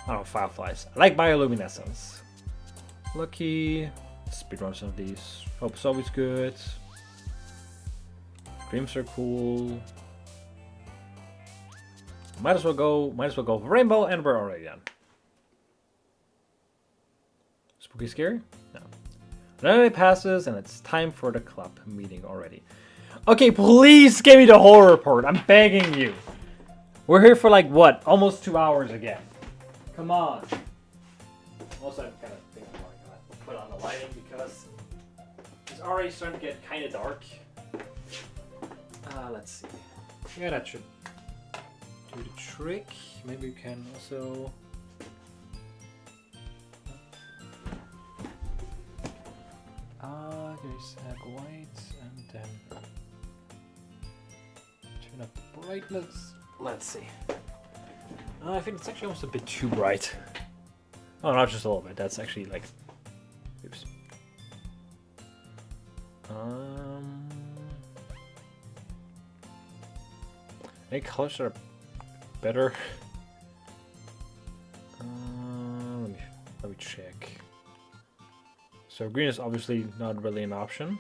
I don't know, fireflies. I like bioluminescence. Lucky. Speedrun some of these. Hope's always good. Dreams are cool. Might as well go for rainbow, and we're already done. Spooky scary? No. Another day passes and it's time for the club meeting already. Okay, please give me the horror report. I'm begging you. We're here for like what? Almost 2 hours again. Come on. Also, I'm kind of thinking I'm gonna put on the lighting because it's already starting to get kind of dark. Let's see. Yeah, that should do the trick. Maybe we can also. There's add white and then turn up the brightness. Let's see. I think it's actually almost a bit too bright. Oh, not just a little bit. That's actually like. Oops. Any colors are better? Let me check. So green is obviously not really an option,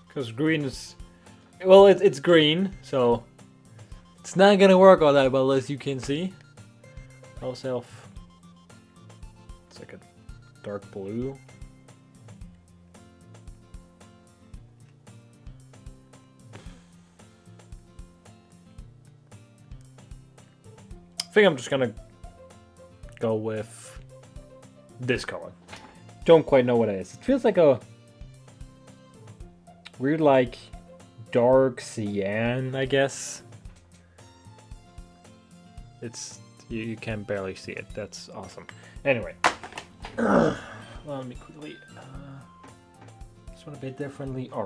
because green is, well, it's green, so it's not gonna work all that well, as you can see. Also, it's like a dark blue. I think I'm just gonna go with this color. Don't quite know what it is. It feels like a weird, like, dark cyan, I guess. It's you can barely see it. That's awesome. Anyway, let me quickly this one a bit differently. All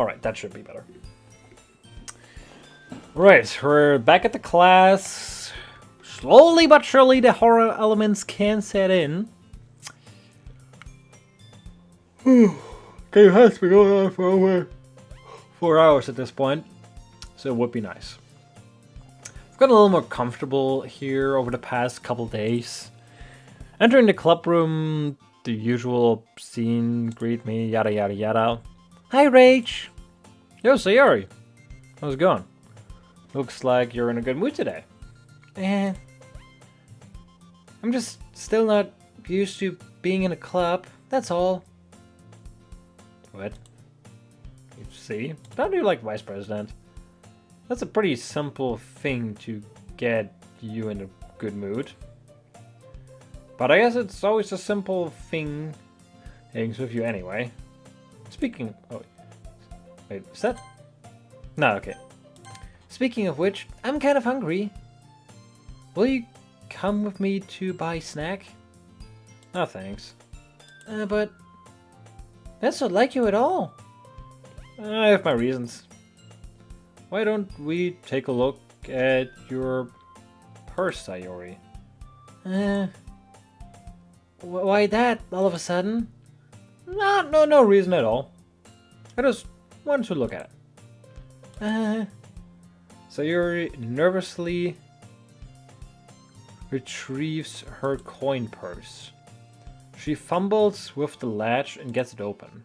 right, that should be better. Right, we're back at the class. Slowly but surely the horror elements can set in. Okay, it has been going on for over 4 hours at this point, so it would be nice. I've gotten a little more comfortable here over the past couple days. Entering the club room, the usual scene, greet me, yada yada yada. Hi Rach! Yo, Sayori! How's it going? Looks like you're in a good mood today. I'm just still not used to being in a club, that's all. What? You see? Don't you like vice president? That's a pretty simple thing to get you in a good mood. But I guess it's always a simple thing hangs with you anyway. Speaking... oh, wait, is that... no, okay. Speaking of which, I'm kind of hungry. Will you come with me to buy snack? No thanks. But that's not like you at all. I have my reasons. Why don't we take a look at your purse, Sayori? Why that all of a sudden? No reason at all. I just wanted to look at it. Sayori nervously retrieves her coin purse. She fumbles with the latch and gets it open.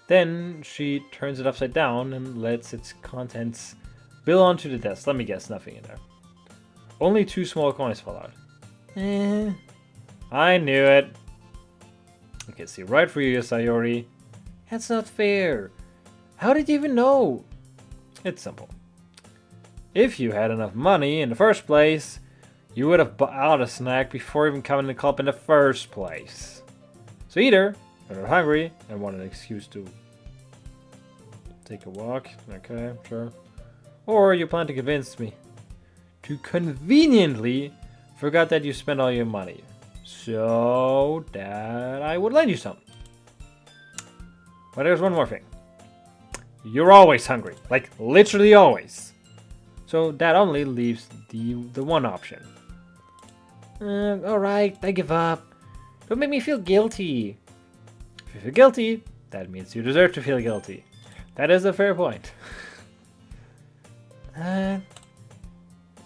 Then she turns it upside down and lets its contents Spill onto the desk. Let me guess, nothing in there. Only 2 small coins fall out. I knew it. Okay, see, right for you, Sayori. That's not fair. How did you even know? It's simple. If you had enough money in the first place, you would have bought a snack before even coming to the club in the first place. So either you're hungry and want an excuse to take a walk, okay, sure. Or you plan to convince me to conveniently forgot that you spent all your money, so that I would lend you some. But there's one more thing. You're always hungry, like literally always. So that only leaves the one option. Alright, I give up. Don't make me feel guilty. If you feel guilty, that means you deserve to feel guilty. That is a fair point.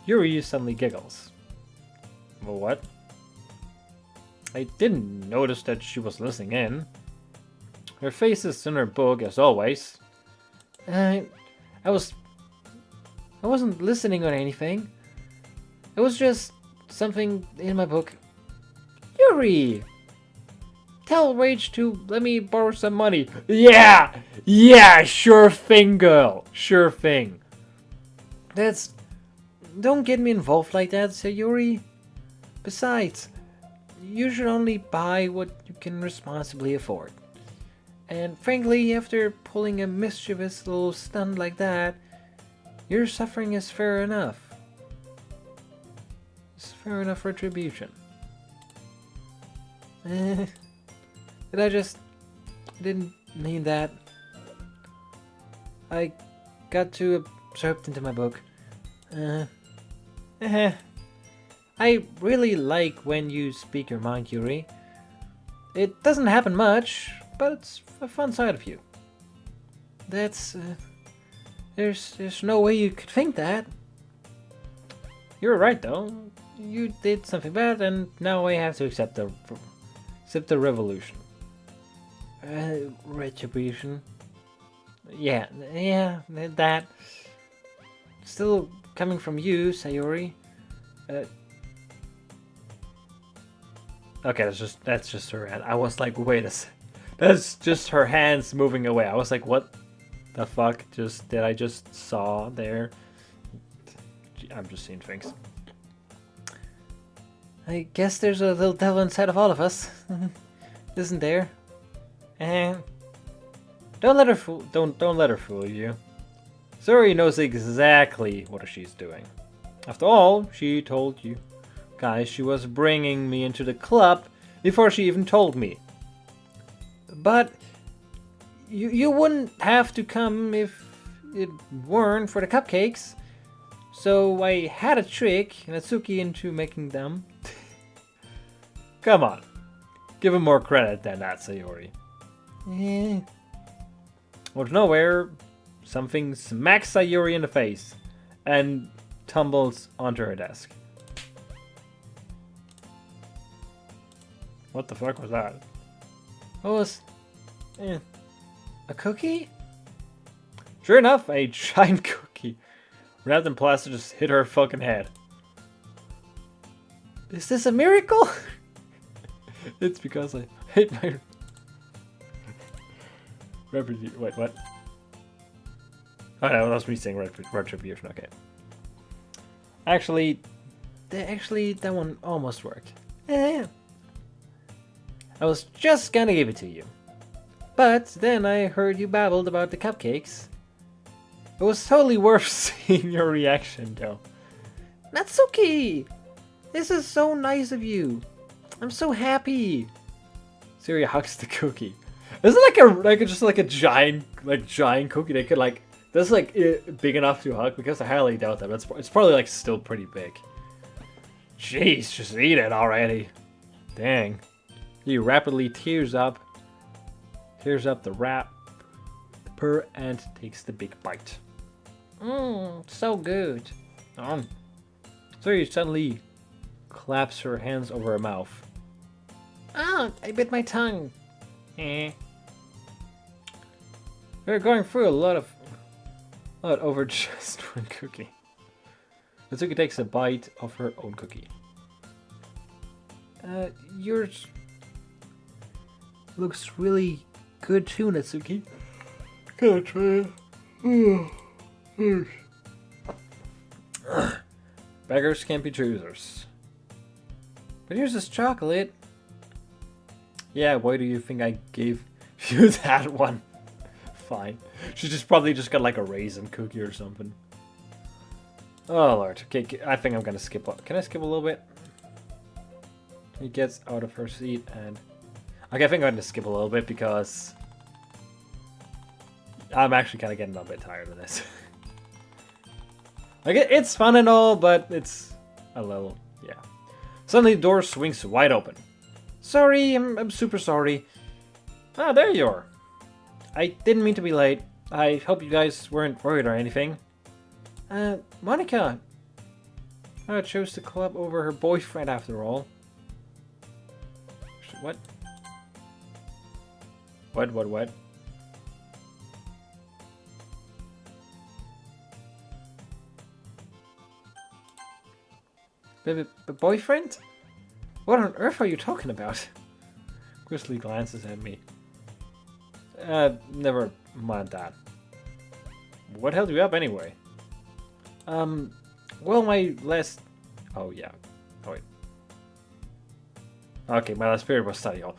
Yuri suddenly giggles. Well, what? I didn't notice that she was listening in. Her face is in her book as always. I wasn't listening or anything. It was just something in my book. Yuri! Tell Rage to let me borrow some money. Yeah! Yeah! Sure thing, girl. Sure thing. Don't get me involved like that, Sayuri. Besides, you should only buy what you can responsibly afford. And frankly, after pulling a mischievous little stunt like that, your suffering is fair enough. It's fair enough retribution. I didn't mean that. I got too absorbed into my book. I really like when you speak your mind, Yuri. It doesn't happen much, but it's a fun side of you. There's no way you could think that. You're right, though. You did something bad, and now I have to accept the revolution. Retribution. Yeah, that. Still coming from you, Sayori. Okay, that's just her hand. I was like, wait a sec. That's just her hands moving away. I was like, what the fuck did I just saw there? I'm just seeing things. I guess there's a little devil inside of all of us, isn't there? And don't let her fool you. Suri knows exactly what she's doing. After all, she told you guys she was bringing me into the club before she even told me. But you wouldn't have to come if it weren't for the cupcakes. So I had a trick Natsuki into making them. Come on. Give him more credit than that, Sayori. Out of nowhere, something smacks Sayori in the face and tumbles onto her desk. What the fuck was that? What was... a cookie? Sure enough, a giant cookie wrapped in plastic just hit her fucking head. Is this a miracle? It's because I hate my... Wait, what? Oh no, that was me saying retribution, okay. Actually, that one almost worked. I was just gonna give it to you. But then I heard you babbled about the cupcakes. It was totally worth seeing your reaction, though. Natsuki! This is so nice of you. I'm so happy. Siri hugs the cookie. Is it like a giant cookie? They could that's big enough to hug, because I highly doubt that. But it's probably like still pretty big. Jeez, just eat it already. Dang. He rapidly tears up the wrapper and takes the big bite. So good. So he suddenly claps her hands over her mouth. Ah, I bit my tongue. We're going through a lot of But over just one cookie. Natsuki takes a bite of her own cookie. Yours looks really good too, Natsuki. Gotta try it. Beggars can't be choosers. But here's this chocolate. Yeah, why do you think I gave you that one? Fine. She just probably just got like a raisin cookie or something. Oh lord. Okay, I think I'm gonna skip. Can I skip a little bit? He gets out of her seat and... Okay, I think I'm gonna skip a little bit because... I'm actually kind of getting a bit tired of this. Like, it's fun and all, but it's a little... Yeah. Suddenly the door swings wide open. Sorry, I'm super sorry. Ah, there you are. I didn't mean to be late. I hope you guys weren't worried or anything. Monica chose the club over her boyfriend after all. What? What? Boyfriend? What on earth are you talking about? Grizzly glances at me. Never mind that. What held you up anyway? Well, my last... Oh, yeah. Oh, wait. Okay, my last period was study hall.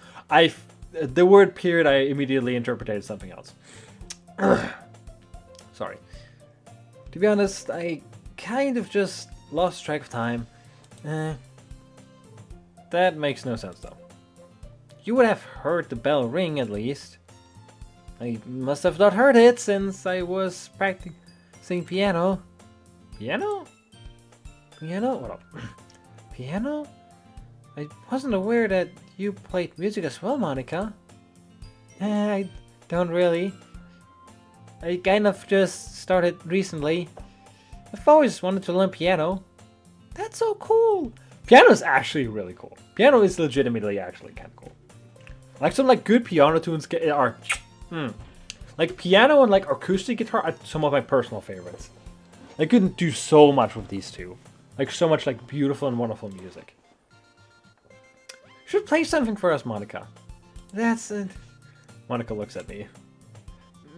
The word period, I immediately interpreted something else. Sorry. To be honest, I kind of just lost track of time. That makes no sense, though. You would have heard the bell ring, at least. I must have not heard it since I was practicing piano. Piano? Piano? What up? Piano? I wasn't aware that you played music as well, Monica. I don't really. I kind of just started recently. I've always wanted to learn piano. That's so cool. Piano is actually really cool. Piano is legitimately actually kind of cool. Like some like good piano tunes are, like piano and like acoustic guitar are some of my personal favorites. I couldn't do so much with these two, like so much like beautiful and wonderful music. Should play something for us, Monica. That's it. Monica looks at me.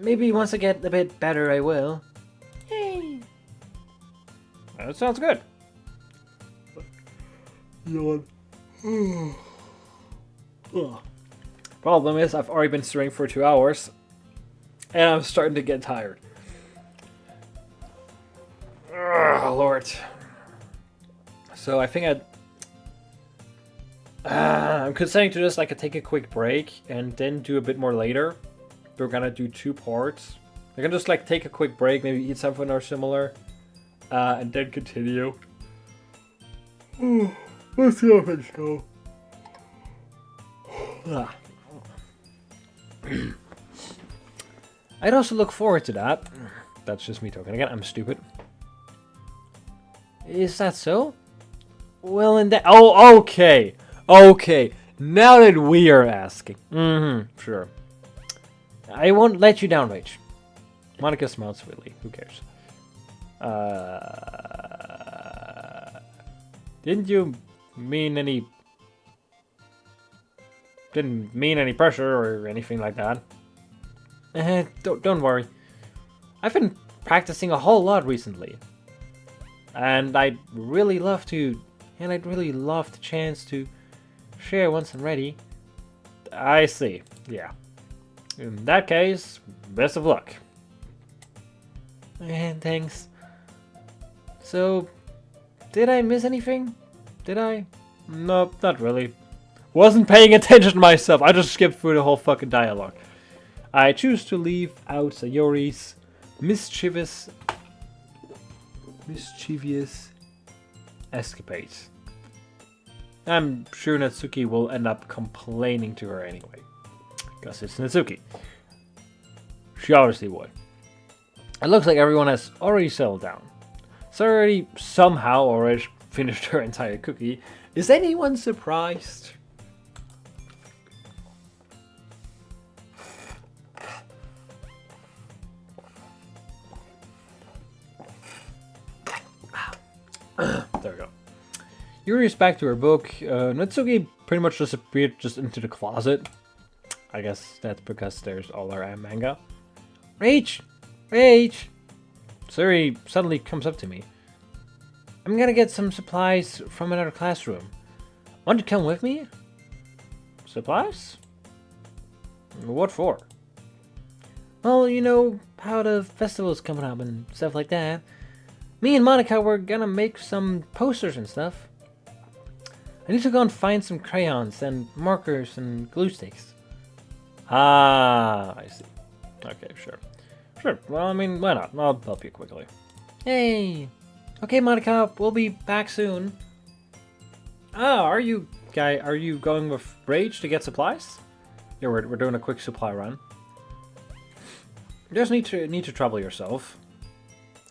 Maybe once I get a bit better, I will. Yay! That sounds good. Yawn. Problem is, I've already been stirring for 2 hours, and I'm starting to get tired. Oh, Lord. So I think I'm considering to just like take a quick break and then do a bit more later. We're gonna do 2 parts. I can just like take a quick break, maybe eat something or similar, and then continue. Let's see how things go. I'd also look forward to that. That's just me talking again. I'm stupid. Is that so? Well, in that... Oh, okay. Okay. Now that we are asking. Sure. I won't let you down, Rach. Monica smiles sweetly. Who cares? Didn't you mean any... Didn't mean any pressure or anything like that. Don't worry. I've been practicing a whole lot recently. And I'd really love the chance to share once I'm ready. I see. Yeah. In that case, best of luck. And thanks. So, did I miss anything? Did I? Nope, not really. Wasn't paying attention myself. I just skipped through the whole fucking dialogue. I choose to leave out Sayori's mischievous escapades. I'm sure Natsuki will end up complaining to her anyway. Because it's Natsuki. She obviously would. It looks like everyone has already settled down. Sayori somehow already finished her entire cookie. Is anyone surprised? there we go. Yuri's back to her book. Natsuki pretty much disappeared just into the closet. I guess that's because there's all our manga. Rach! Rach! Suri suddenly comes up to me. I'm gonna get some supplies from another classroom. Want to come with me? Supplies? What for? Well, you know how the festival's coming up and stuff like that. Me and Monica were gonna make some posters and stuff. I need to go and find some crayons and markers and glue sticks. Ah, I see. Okay, sure. Sure, well, I mean, why not? I'll help you quickly. Hey! Okay, Monica, we'll be back soon. Ah, are you going with Rage to get supplies? Yeah, we're doing a quick supply run. You just need to trouble yourself.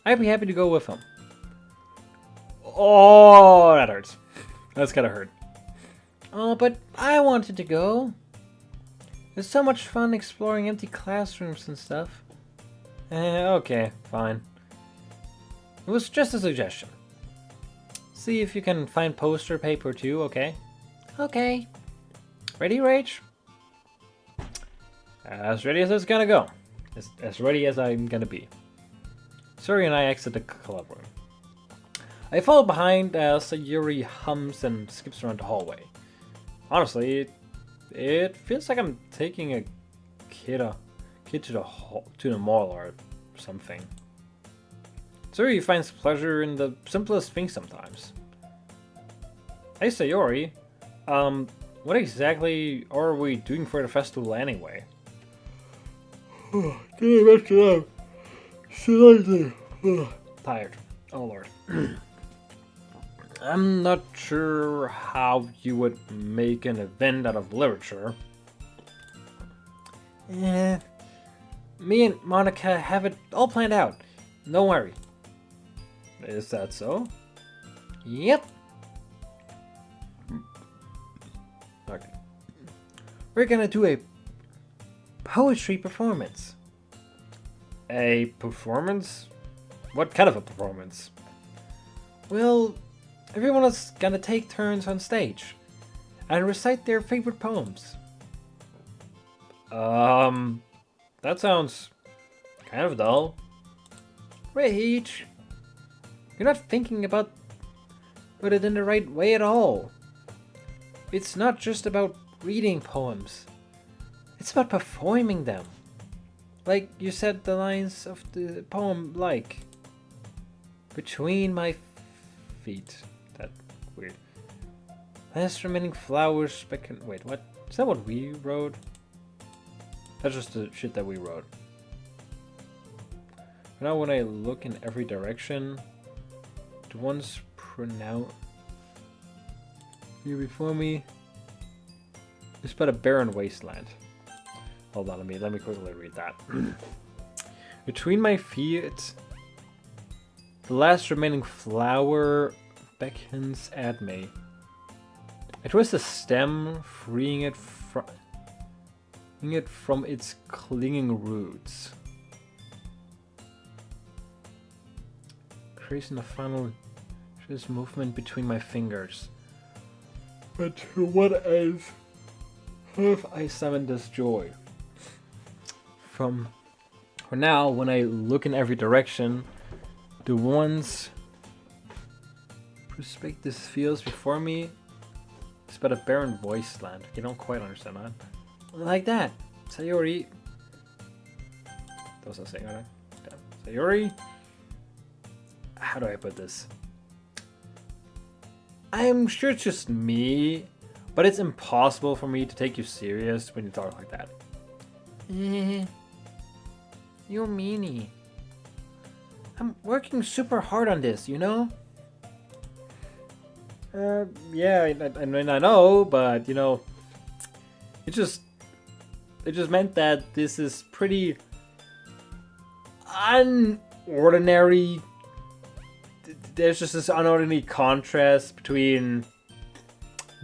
I'd be happy to go with him. Oh, that hurts. That's gotta hurt. Oh, but I wanted to go. It's so much fun exploring empty classrooms and stuff. Okay, fine. It was just a suggestion. See if you can find poster paper too, okay? Okay. Ready, Rage? As ready as it's gonna go. As ready as I'm gonna be. Suri and I exit the club room. I follow behind as Yuri hums and skips around the hallway. Honestly, it feels like I'm taking a kid to the mall or something. Suri finds pleasure in the simplest things sometimes. Hey Sayori, what exactly are we doing for the festival anyway? Tired. Oh lord. I'm not sure how you would make an event out of literature. Me and Monica have it all planned out. Don't worry. Is that so? Yep. Okay. We're gonna do a poetry performance. A performance? What kind of a performance? Well, everyone is gonna take turns on stage and recite their favorite poems. That sounds kind of dull. Rage, you're not thinking about it in the right way at all. It's not just about reading poems. It's about performing them. Like you said the lines of the poem like, between my feet. That weird. Last remaining flowers wait, what? Is that what we wrote? That's just the shit that we wrote. Now when I look in every direction, the ones pronounced here before me is but a barren wasteland. Hold on, let me quickly read that. Between my feet, the last remaining flower beckons at me. I twist the stem, freeing it from its clinging roots. Tracing the final movement between my fingers. But to what end have I summoned this joy? For now, when I look in every direction, the ones perspective feels before me is but a barren wasteland. You don't quite understand that. Like that. Sayori. Those are saying, are they? Sayori. How do I put this? I'm sure it's just me, but it's impossible for me to take you serious when you talk like that. You're meanie. I'm working super hard on this, you know? Yeah, I mean, I know, but, you know, it just meant that this is pretty unordinary. There's just this unordinary contrast between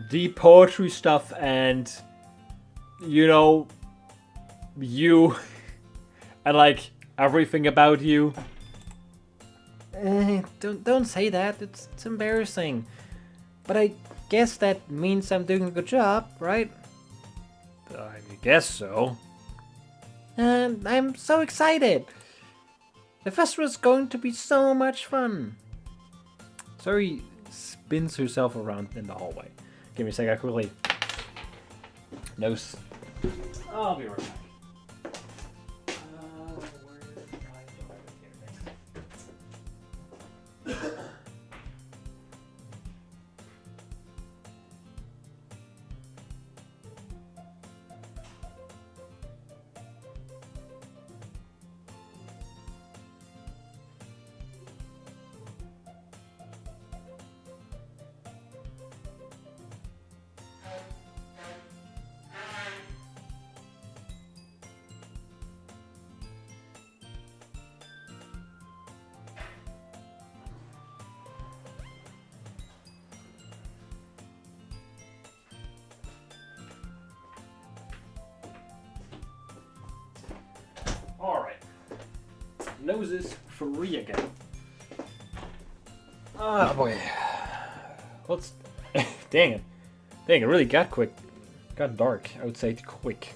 the poetry stuff and, you know, you and like everything about you. Don't say that. It's embarrassing. But I guess that means I'm doing a good job, right? I guess so. And I'm so excited. The festival's going to be so much fun. Sari spins herself around in the hallway. Give me a second, I quickly. Nose. I'll be right back. Alright. Noses free again. Oh boy. What's... Dang it. Dang, it really got quick. Got dark. I would say quick.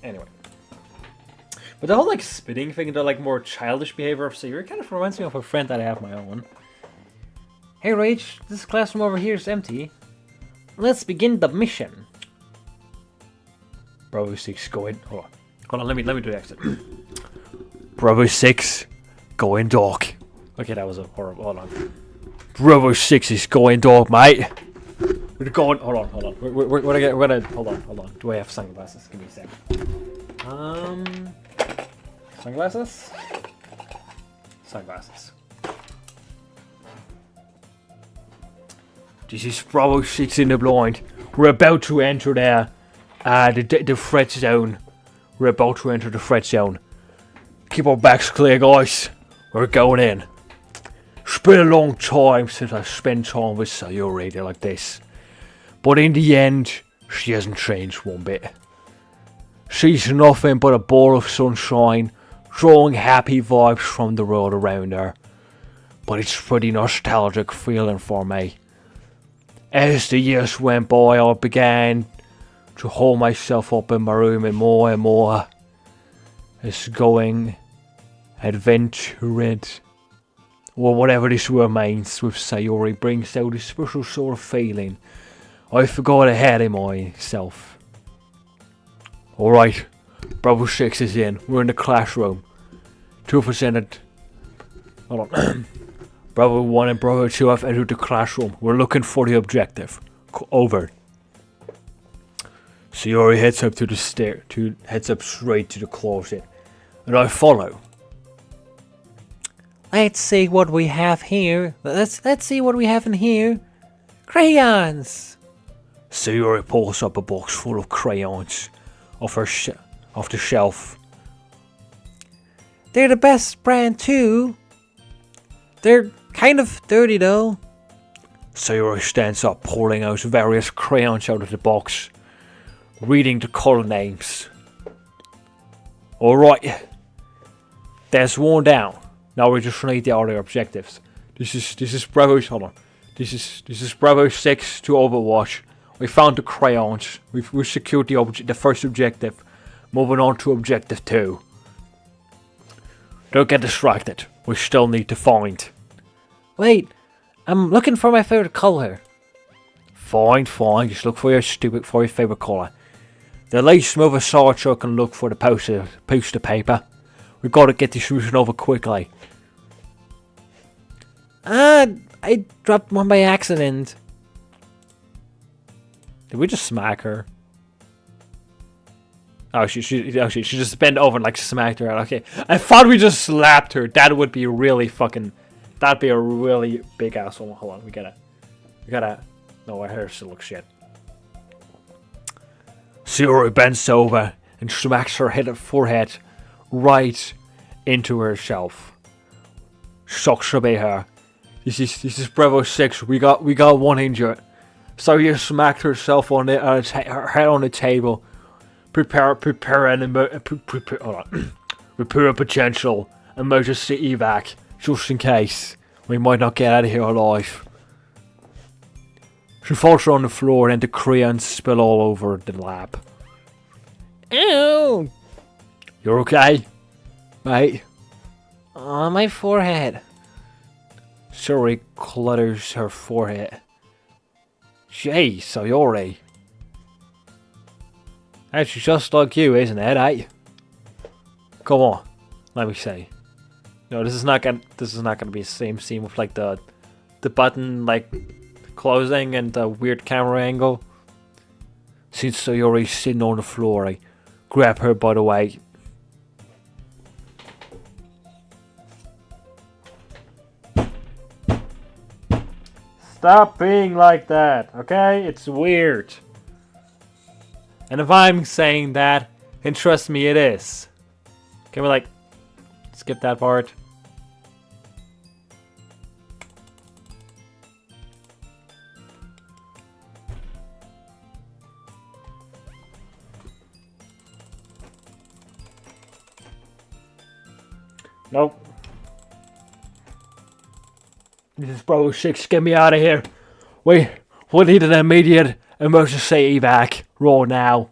Anyway. But the whole like spitting thing, the like more childish behavior of Sayuri kind of reminds me of a friend that I have my own. Hey Rach, this classroom over here is empty. Let's begin the mission. Bravo 6, go in. Hold on, let me do the accent. Bravo 6, going dark. Okay, that was a horrible. Hold on. Bravo 6 is going dark, mate. We're going. Hold on. We're gonna. Hold on. Do I have sunglasses? Give me a sec. Sunglasses. Sunglasses. This is Bravo 6 in the blind. We're about to enter the threat zone. We're about to enter the threat zone. Keep our backs clear, guys. We're going in. It's been a long time since I spent time with Sayuri like this. But in the end, she hasn't changed one bit. She's nothing but a ball of sunshine, drawing happy vibes from the world around her. But it's pretty nostalgic feeling for me. As the years went by, I began to hold myself up in my room and more as going adventuring, or whatever this word means, with Sayuri brings out a special sort of feeling I forgot I had in myself. Alright, Bravo 6 is in. We're in the classroom. 2%. Hold on. Bravo 1 and Bravo 2 have entered the classroom. We're looking for the objective. Over. Sayuri heads up to the stair. Heads up straight to the closet. And I follow. Let's see what we have here. Let's see what we have in here. Crayons! Sayuri pulls up a box full of crayons off the shelf. They're the best brand too. They're kind of dirty though. Sayuri stands up, pulling out various crayons out of the box, reading the color names. Alright. There's one down. Now we just need the other objectives. This is Bravo. Hold on. This is Bravo 6 to Overwatch. We found the crayons. We've secured the first objective. Moving on to objective 2. Don't get distracted. We still need to find. Wait, I'm looking for my favorite color. Fine. Just look for your favorite color. The least move aside so I can look for the poster paper. We gotta get this mission over quickly. I dropped one by accident. Did we just smack her? Oh, she just bent over and like smacked her out. Okay, I thought we just slapped her. That would be really fucking. That'd be a really big asshole. Hold on, we gotta. No, our hair still looks shit. Sayuri bends over and smacks her forehead right into her shelf. Shocks away her. This is Bravo 6. We got one injured. Sayuri smacked herself on her head on the table. Prepare a potential emergency evac just in case we might not get out of here alive. She falls on the floor and the crayons spill all over the lab. Ew! You're okay? Mate? On my forehead. Suri clutters her forehead. Jeez, Sayori. That's just like you, isn't it, eh? Come on, let me say. No, this is not gonna be the same scene with like the button like closing and the weird camera angle. Since Sayori's sitting on the floor, I grab her by the way. Stop being like that, okay? It's weird. And if I'm saying that, then trust me, it is. Can we like skip that part? Nope. This is Bravo 6, get me out of here. We need an immediate emergency evac. Roll now.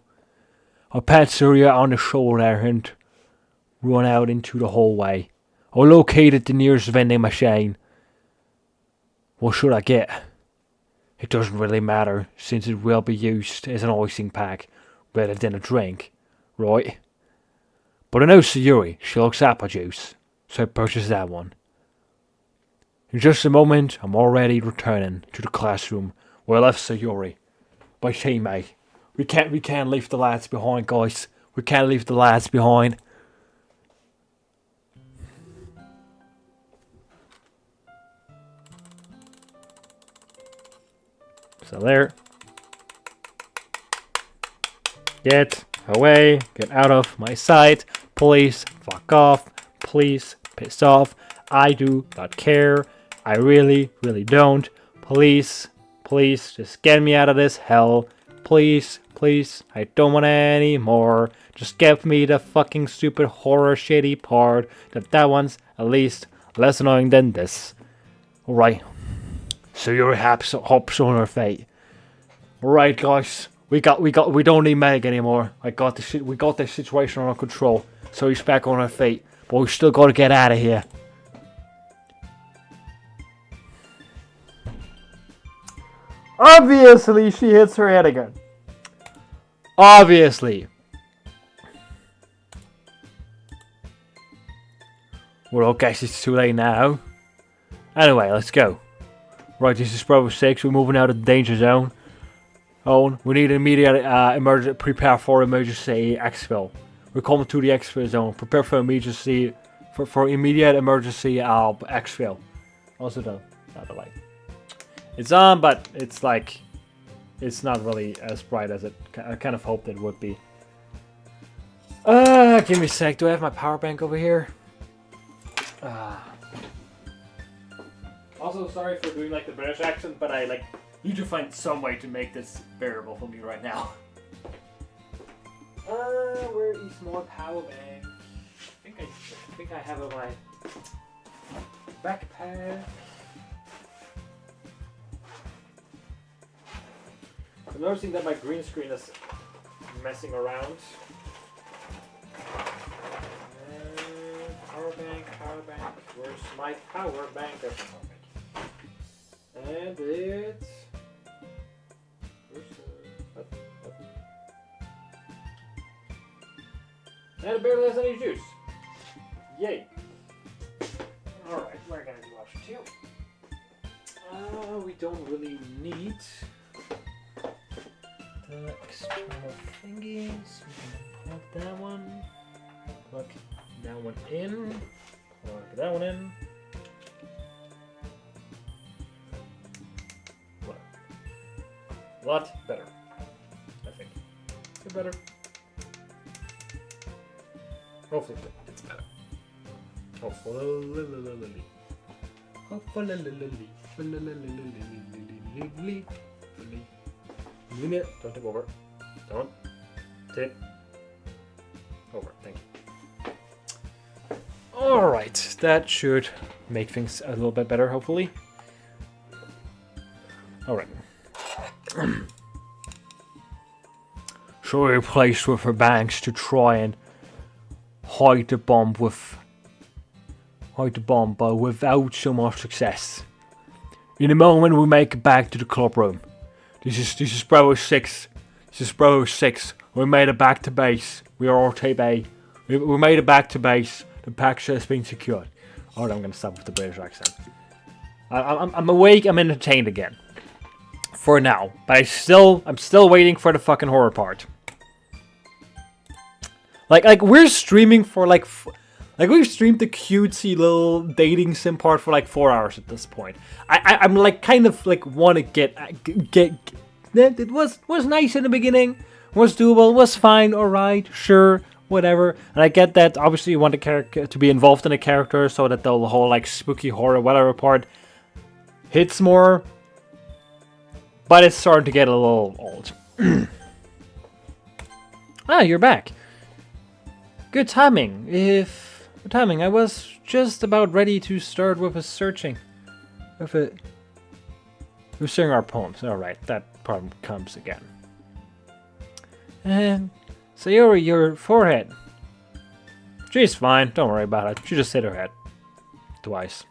I pat Surya on the shoulder and run out into the hallway. I located the nearest vending machine. What should I get? It doesn't really matter, since it will be used as an icing pack rather than a drink, right? But I know Sayuri, she likes apple juice, so I purchased that one. In just a moment, I'm already returning to the classroom where I left Sayuri. My teammate. We can't leave the lads behind, guys. We can't leave the lads behind. So there. Get away. Get out of my sight. Please fuck off. Please piss off. I do not care. I really don't. Please just get me out of this hell. Please, I don't want any more. Just give me the fucking stupid horror shitty part. That one's at least less annoying than this. Alright. So your hopes on her fate. Alright guys. We don't need Meg anymore. We got this situation under control. So he's back on her feet. But we still gotta get out of here. Obviously, she hits her head again. Obviously. Well, I guess it's too late now. Anyway, let's go. Right, this is Bravo 6. We're moving out of the danger zone. Oh, we need an immediate prepare for emergency exfil. We're coming to the exfil zone. Prepare for emergency for immediate emergency exfil. Also done. Not the light. It's on, but it's like, it's not really as bright as I kind of hoped it would be. Give me a sec. Do I have my power bank over here? Also, sorry for doing like the British accent, but I like need to find some way to make this bearable for me right now. Where is my power bank? I think I have it in my backpack. I'm noticing that my green screen is messing around. Power bank. Where's my power bank? There's my power bank. And it's... What? And it barely has any juice. Yay. Alright, we're gonna do option 2. We don't really need the external thingies. We can plug that one. Plug that one in. Plug that one in. What? A lot better, I think. Is it better? Hopefully it's better. Hopefully. Don't tip over. Don't tip over. Thank you. Alright, that should make things a little bit better, hopefully. Alright. So we replaced with her banks to try and hide the bomb, but without so much success. In a moment, we make it back to the club room. This is Bravo 6. This is Bravo 6. We made it back to base. We are RTB. We made it back to base. The package has been secured. Alright, I'm gonna stop with the British accent. I'm awake. I'm entertained again. For now, but I'm still waiting for the fucking horror part. Like we're streaming for like we've streamed the cutesy little dating sim part for like 4 hours at this point. I'm like kind of like want to get. It was nice in the beginning, was doable, was fine, alright, sure, whatever. And I get that obviously you want the character to be involved in the character so that the whole like spooky horror whatever part hits more. But it's starting to get a little old. Ah, you're back. Good timing. Good timing. I was just about ready to start with searching our poems. Alright, that part comes again. And Sayori, your forehead. She's fine, don't worry about it. She just hit her head. Twice.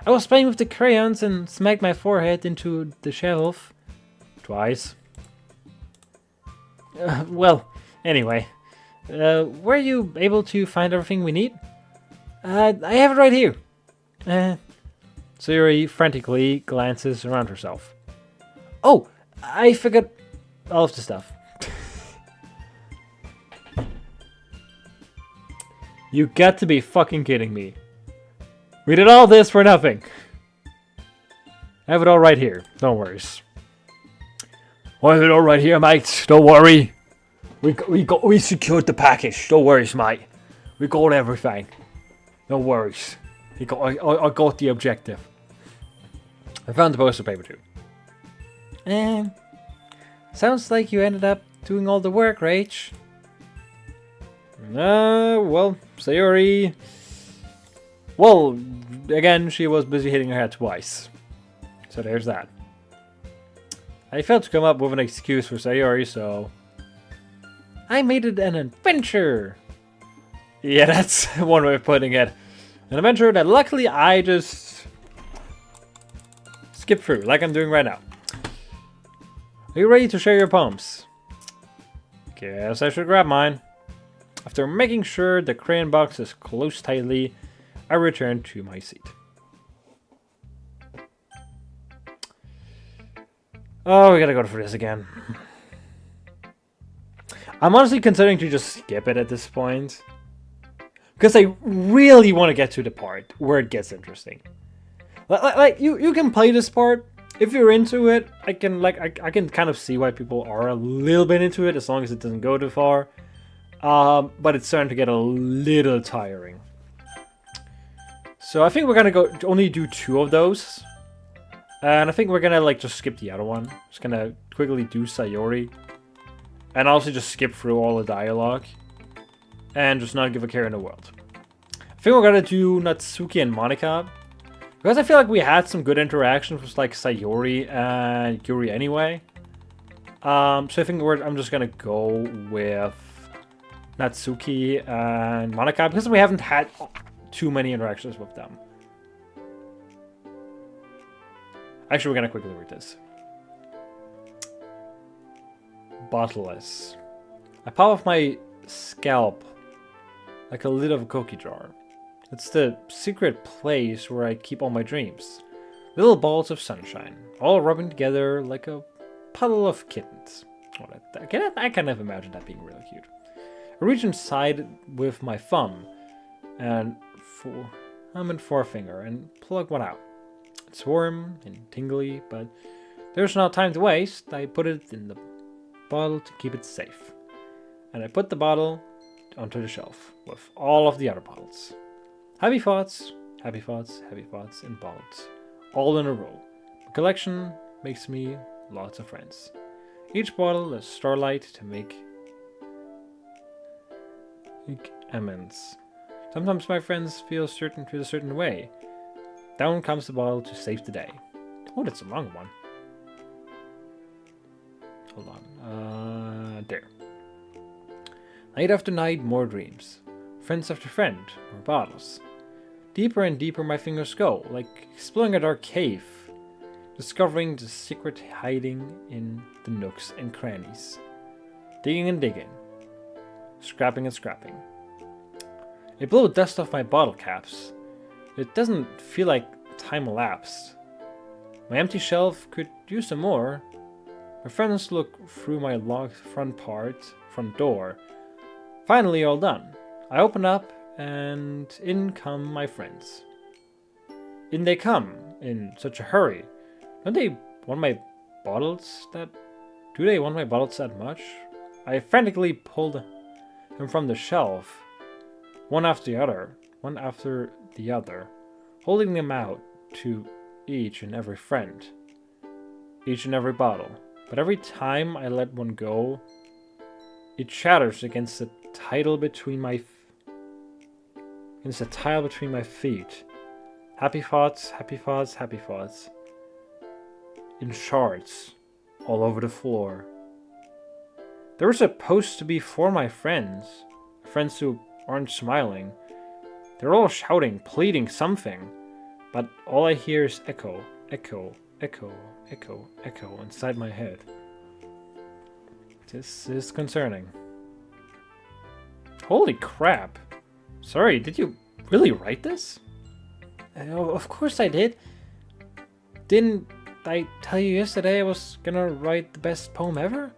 I was playing with the crayons and smacked my forehead into the shelf. Twice. Well, anyway. Were you able to find everything we need? I have it right here. Sayori frantically glances around herself. Oh, I forgot all of the stuff. You got to be fucking kidding me. We did all this for nothing. I have it all right here. Don't worry. I have it all right here, mate. Don't worry. We secured the package. Don't worry, mate. We got everything. No worries. I got the objective. I found the poster paper too. Sounds like you ended up doing all the work, Rach. Well, Sayori. Well, again, she was busy hitting her head twice. So there's that. I failed to come up with an excuse for Sayori, so I made it an adventure. Yeah, that's one way of putting it. An adventure that luckily I just skipped through, like I'm doing right now. Are you ready to share your poems? Guess I should grab mine. After making sure the crayon box is closed tightly, I return to my seat. Oh, we gotta go through this again. I'm honestly considering to just skip it at this point. Because I really want to get to the part where it gets interesting. Like you can play this part. If you're into it, I can kind of see why people are a little bit into it as long as it doesn't go too far. But it's starting to get a little tiring. So I think we're gonna go only do 2 of those. And I think we're gonna like just skip the other one. Just gonna quickly do Sayori. And also just skip through all the dialogue. And just not give a care in the world. I think we're gonna do Natsuki and Monika. Because I feel like we had some good interactions with like Sayori and Yuri anyway. So I think I'm just gonna go with Natsuki and Monika. Because we haven't had too many interactions with them. Actually, we're gonna quickly read this. Bottleless. I pop off my scalp like a lid of a cookie jar. It's the secret place where I keep all my dreams. Little balls of sunshine, all rubbing together like a puddle of kittens. I kind of imagine that being really cute. I reach inside with my thumb and forefinger and plug one out. It's warm and tingly, but there's no time to waste. I put it in the bottle to keep it safe. And I put the bottle onto the shelf with all of the other bottles. Happy thoughts, happy thoughts, happy thoughts, and bottles. All in a row. The collection makes me lots of friends. Each bottle is starlight to make amends. Sometimes my friends feel a certain way. Down comes the bottle to save the day. Oh, that's a long one. Hold on. There. Night after night, more dreams. Friends after friend, more bottles. Deeper and deeper my fingers go, like exploring a dark cave. Discovering the secret hiding in the nooks and crannies. Digging and digging. Scrapping and scrapping. I blow dust off my bottle caps. It doesn't feel like time elapsed. My empty shelf could use some more. My friends look through my locked front door. Finally all done. I open up and in come my friends. In they come, in such a hurry. Don't they want my bottles that... Do they want my bottles that much? I frantically pulled them from the shelf. One after the other. Holding them out to each and every friend. Each and every bottle. But every time I let one go, it shatters against the tile between my feet. Happy thoughts, happy thoughts, happy thoughts. In shards, all over the floor. They were supposed to be for my friends. Friends who aren't smiling. They're all shouting, pleading something. But all I hear is echo, echo, echo, echo, echo inside my head. This is concerning. Holy crap. Sorry, did you really write this? Of course I did. Didn't I tell you yesterday I was gonna write the best poem ever?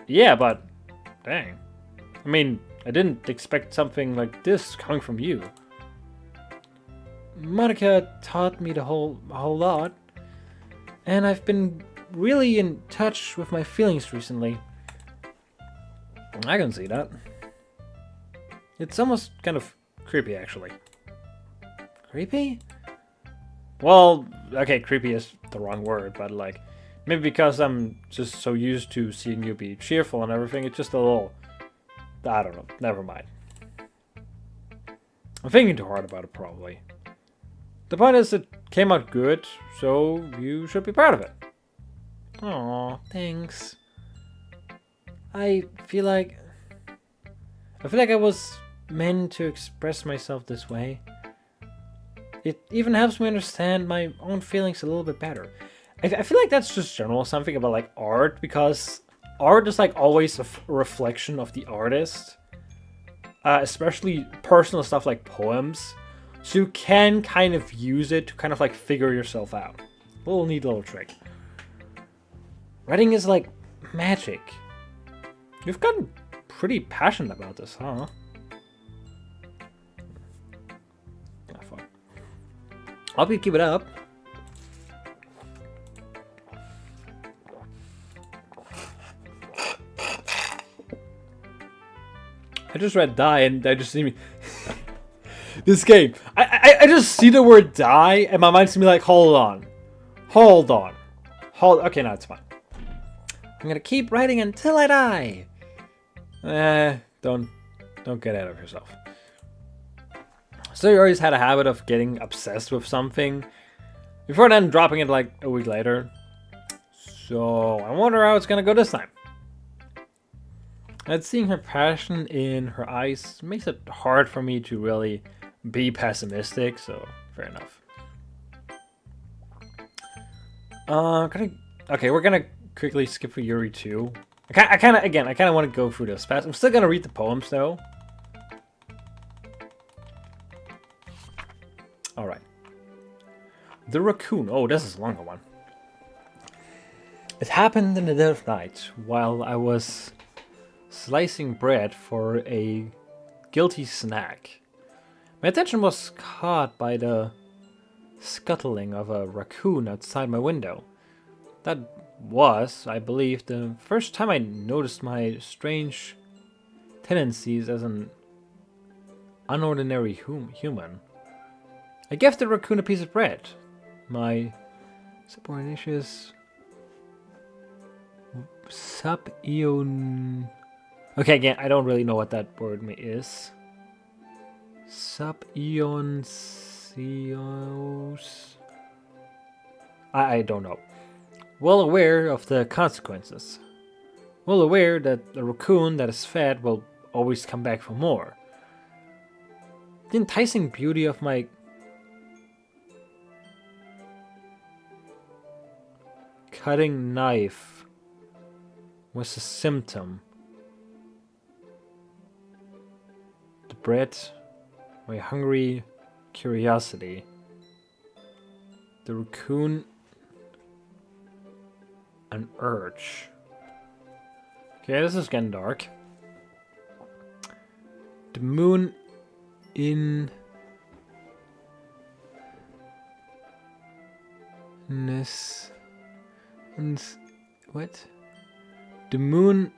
Yeah, but... Dang. I mean, I didn't expect something like this coming from you. Monica taught me a whole lot. And I've been really in touch with my feelings recently. I can see that. It's almost kind of creepy, actually. Creepy? Well, okay, creepy is the wrong word, but like, maybe because I'm just so used to seeing you be cheerful and everything, it's just a little, I don't know, never mind. I'm thinking too hard about it, probably. The point is, it came out good, so you should be proud of it. Aw, thanks. I feel like I was meant to express myself this way. It even helps me understand my own feelings a little bit better. I feel like that's just general something about like art, because art is like always a reflection of the artist. Especially personal stuff like poems. So you can kind of use it to kind of like figure yourself out. Neat little trick. Writing is like magic. You've gotten pretty passionate about this, huh? Hope you keep it up. I just read die and I just see me. This game. I just see the word die and my mind's gonna be like, hold on. Okay, no, it's fine. I'm gonna keep writing until I die. Don't get out of yourself. So you always had a habit of getting obsessed with something, before then dropping it like a week later. So I wonder how it's gonna go this time. And seeing her passion in her eyes makes it hard for me to really be pessimistic, so fair enough. Okay, we're gonna quickly skip for Yuri 2. I kind of want to go through this fast. I'm still gonna read the poems though. Alright. The Raccoon. Oh, this is a longer one. It happened in the dead of night, while I was slicing bread for a guilty snack. My attention was caught by the scuttling of a raccoon outside my window. That was, I believe, the first time I noticed my strange tendencies as an unordinary human. I gave the raccoon a piece of bread. My subordinaceous sub-eon... Okay, again, I don't really know what that word is. Sub-eons. I don't know. Well aware of the consequences. Well aware that the raccoon that is fed will always come back for more. The enticing beauty of my cutting knife was a symptom. The bread, my hungry curiosity. The raccoon, an urge. Okay, this is getting dark. The moon in this. What? The moon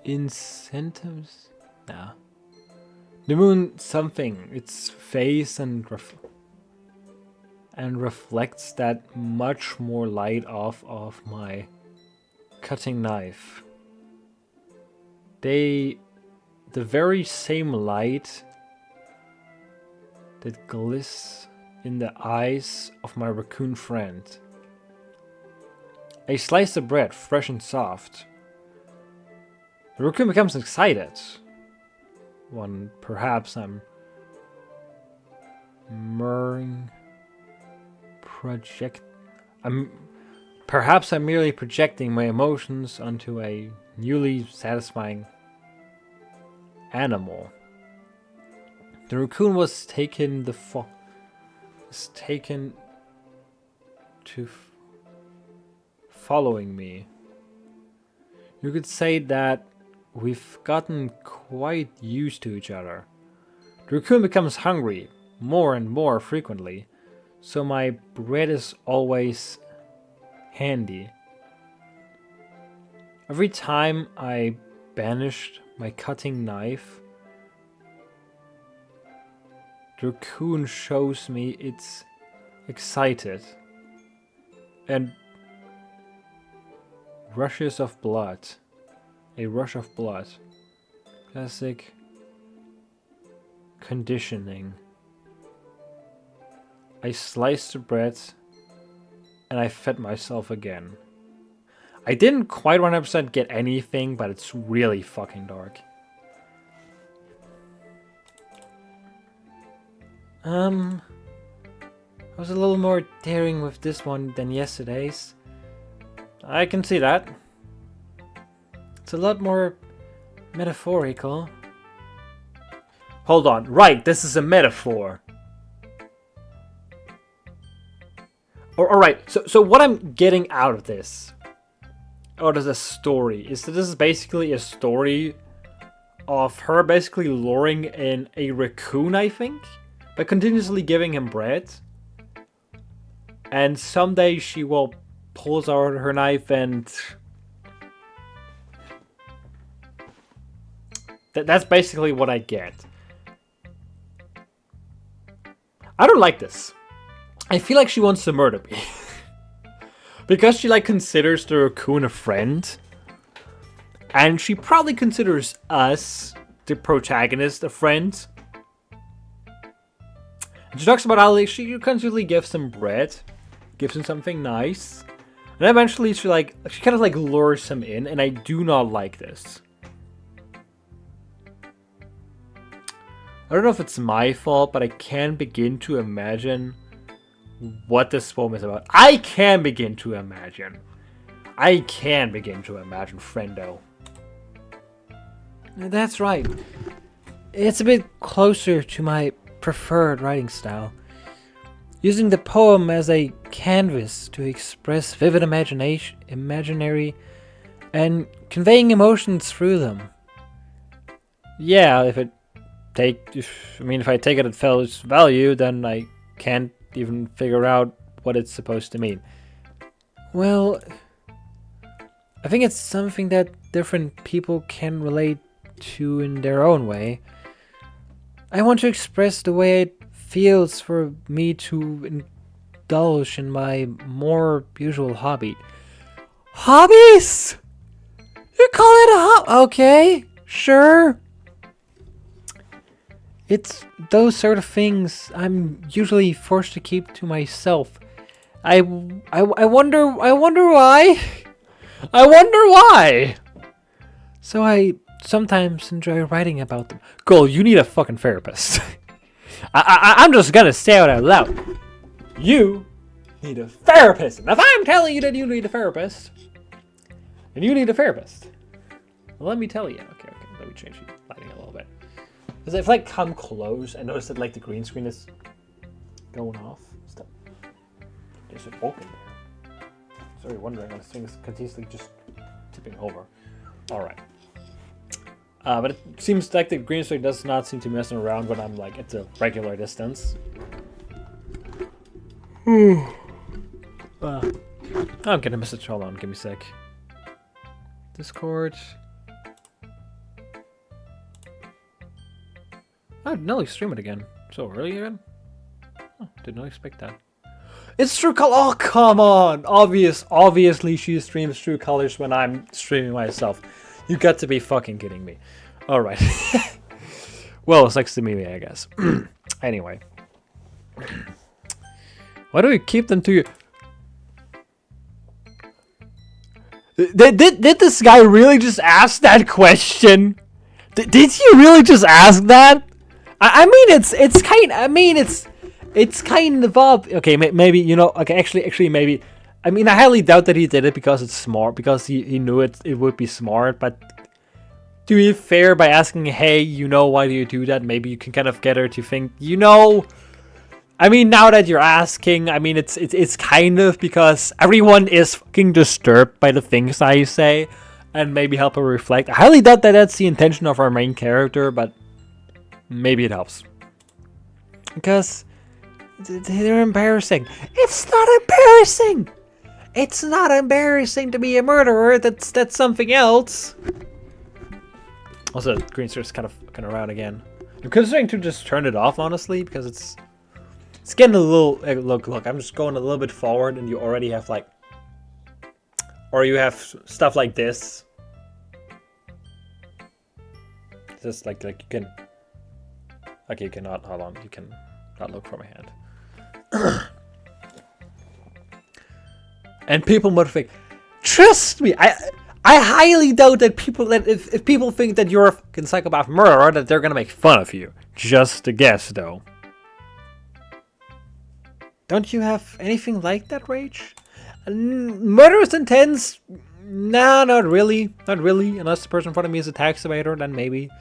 incentives? Nah. The moon something. Its face and reflects that much more light off of my cutting knife. The very same light that glists in the eyes of my raccoon friend. I slice the bread, fresh and soft. The raccoon becomes excited. When perhaps I'm perhaps I'm merely projecting my emotions onto a newly satisfying animal. The raccoon was taken to following me. You could say that we've gotten quite used to each other. The raccoon becomes hungry more and more frequently, so my bread is always handy. Every time I banished my cutting knife, the raccoon shows me it's excited and rushes of blood. A rush of blood. Classic conditioning. I sliced the bread and I fed myself again. I didn't quite 100% get anything, but it's really fucking dark. I was a little more daring with this one than yesterday's. I can see that. It's a lot more metaphorical. Hold on, right, this is a metaphor. Alright, so what I'm getting out of this, out of the story, is that this is basically a story of her basically luring in a raccoon, I think, by continuously giving him bread. And someday she will pull out her knife and... That's basically what I get. I don't like this. I feel like she wants to murder me. Because she like considers the raccoon a friend. And she probably considers us, the protagonist, a friend. And she talks about how like, she constantly gives him bread. Gives him something nice. And eventually she kind of like lures him in. And I do not like this. I don't know if it's my fault, but I can begin to imagine what this poem is about. I can begin to imagine, friendo. That's right. It's a bit closer to my preferred writing style. Using the poem as a canvas to express vivid imaginary, and conveying emotions through them. Yeah, if I take it at face value, then I can't even figure out what it's supposed to mean. Well, I think it's something that different people can relate to in their own way. I want to express the way it feels for me to indulge in my more usual hobby. Hobbies? You call it a hobby? Okay, sure. It's those sort of things I'm usually forced to keep to myself. I wonder why. I wonder why. So I sometimes enjoy writing about them. Girl, you need a fucking therapist. I'm just gonna say it out loud. You need a therapist. And if I'm telling you that you need a therapist, then you need a therapist. Well, let me tell you. Okay. Let me change the lighting a little bit. Because if I come close, I notice that like the green screen is going off. Stop. There's an open there. Sorry, wondering. This thing is continuously just tipping over. All right. But it seems like the green screen does not seem to be messing around when I'm like at a regular distance. I'm getting a message. Hold on, give me a sec. Discord. Oh, Nelly stream it again. So early again? Oh, did not expect that. It's True Color. Oh, come on! Obviously, she streams True Colors when I'm streaming myself. You got to be fucking kidding me. All right. Well, it's next to me, I guess. Anyway, why do we keep them to you? Did this guy really just ask that question? Did you really just ask that? I mean, it's kind of obvious. Okay, maybe, you know, okay, actually, maybe. I mean, I highly doubt that he did it because it's smart, because he knew it would be smart, but to be fair, by asking, hey, you know, why do you do that? Maybe you can kind of get her to think, you know, I mean, now that you're asking, I mean, it's kind of because everyone is fucking disturbed by the things I say, and maybe help her reflect. I highly doubt that that's the intention of our main character, but maybe it helps. Because they're embarrassing. It's not embarrassing! It's not embarrassing to be a murderer. That's something else. Also, green screen's kind of around again. I'm considering to just turn it off, honestly, because it's getting a little. Look. I'm just going a little bit forward, and you already have like, or you have stuff like this. Just like you can. Okay, you cannot. Hold on. You can not look for my hand. And people might think, trust me, I highly doubt that if people think that you're a fucking psychopath murderer, that they're gonna make fun of you. Just a guess, though. Don't you have anything like that, Rage? Murderous intents? Nah, not really. Not really. Unless the person in front of me is a tax evader, then maybe.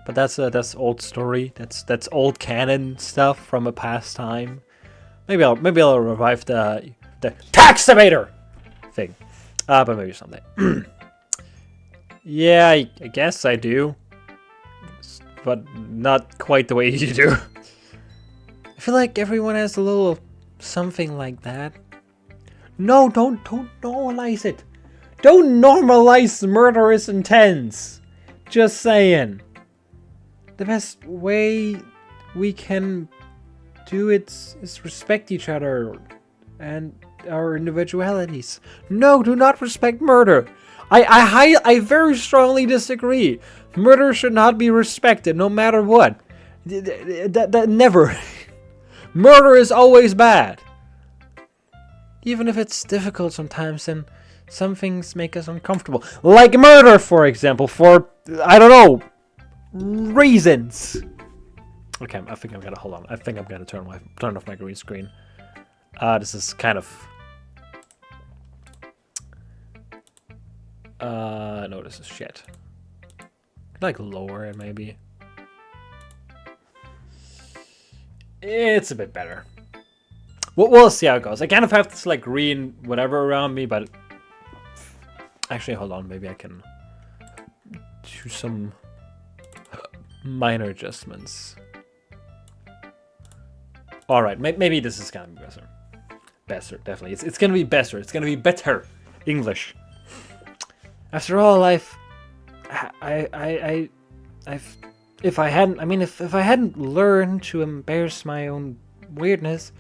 But that's old story. That's old canon stuff from a past time. Maybe I'll revive the tax evader thing. But maybe someday. Yeah, I guess I do. But not quite the way you do. I feel like everyone has a little something like that. No, don't normalize it. Don't normalize murderous intents. Just saying. The best way we can do it is respect each other and our individualities. No, do not respect murder. I very strongly disagree. Murder should not be respected, no matter what. That never. Murder is always bad. Even if it's difficult sometimes, and some things make us uncomfortable. Like murder, for example, for, I don't know, reasons. Okay, I think I'm gonna, hold on. I think I'm gonna turn off my green screen. This is kind of... no, this is shit. Like lower it maybe. It's a bit better. We'll see how it goes. I kind of have this like green whatever around me, but actually, hold on. Maybe I can do some minor adjustments. All right, maybe this is gonna be better. Better, definitely. It's gonna be better. It's gonna be better. English. After all, if I hadn't learned to embrace my own weirdness,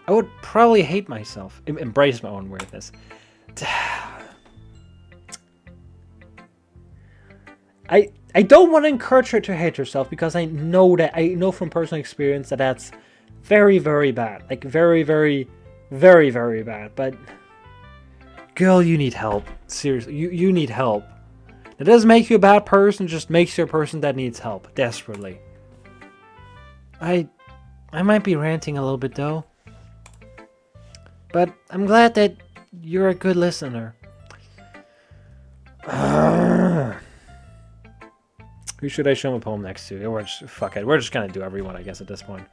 I would probably hate myself. Embrace my own weirdness. I don't want to encourage her to hate herself because I know from personal experience that that's very, very bad. Like very, very, very, very bad. But girl, you need help. Seriously, you need help. It doesn't make you a bad person, it just makes you a person that needs help desperately. I might be ranting a little bit though. But I'm glad that you're a good listener. Who should I show my poem next to? Fuck it. We're just gonna do everyone, I guess, at this point.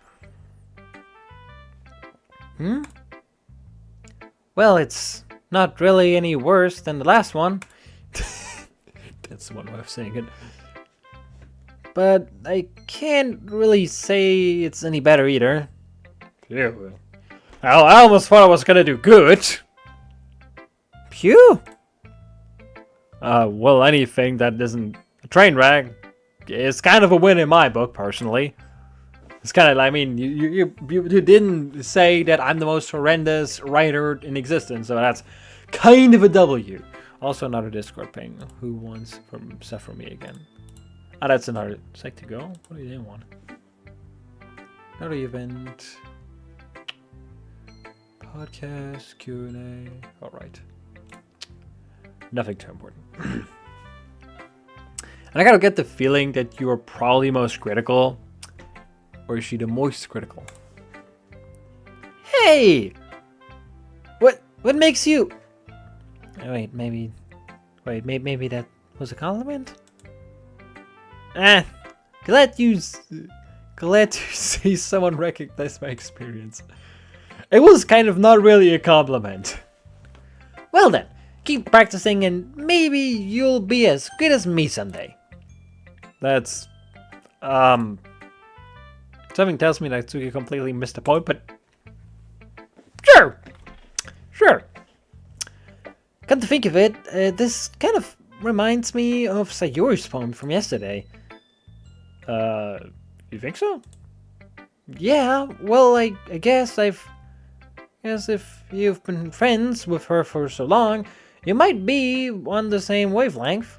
Well, it's not really any worse than the last one. That's one way of saying it. But I can't really say it's any better either. Yeah, well. I almost thought I was gonna do good. Phew! Well, anything that isn't a train wreck is kind of a win in my book, personally. It's kind of, I mean, you didn't say that I'm the most horrendous writer in existence, so that's kind of a W. Also, another Discord ping. Who wants stuff from me again? Ah, that's another. Psych to go? What do you want? Another event. Podcast, Q&A. Alright. Nothing too important. And I gotta get the feeling that you are probably most critical. Or is she the most critical? Hey! What makes you... Wait, maybe that was a compliment? Glad to see someone recognize my experience. It was kind of not really a compliment. Well then, keep practicing and maybe you'll be as good as me someday. That's, something tells me that Tsuki completely missed the point, but sure. Come to think of it, this kind of reminds me of Sayori's poem from yesterday. You think so? Yeah, well, I guess if you've been friends with her for so long, you might be on the same wavelength.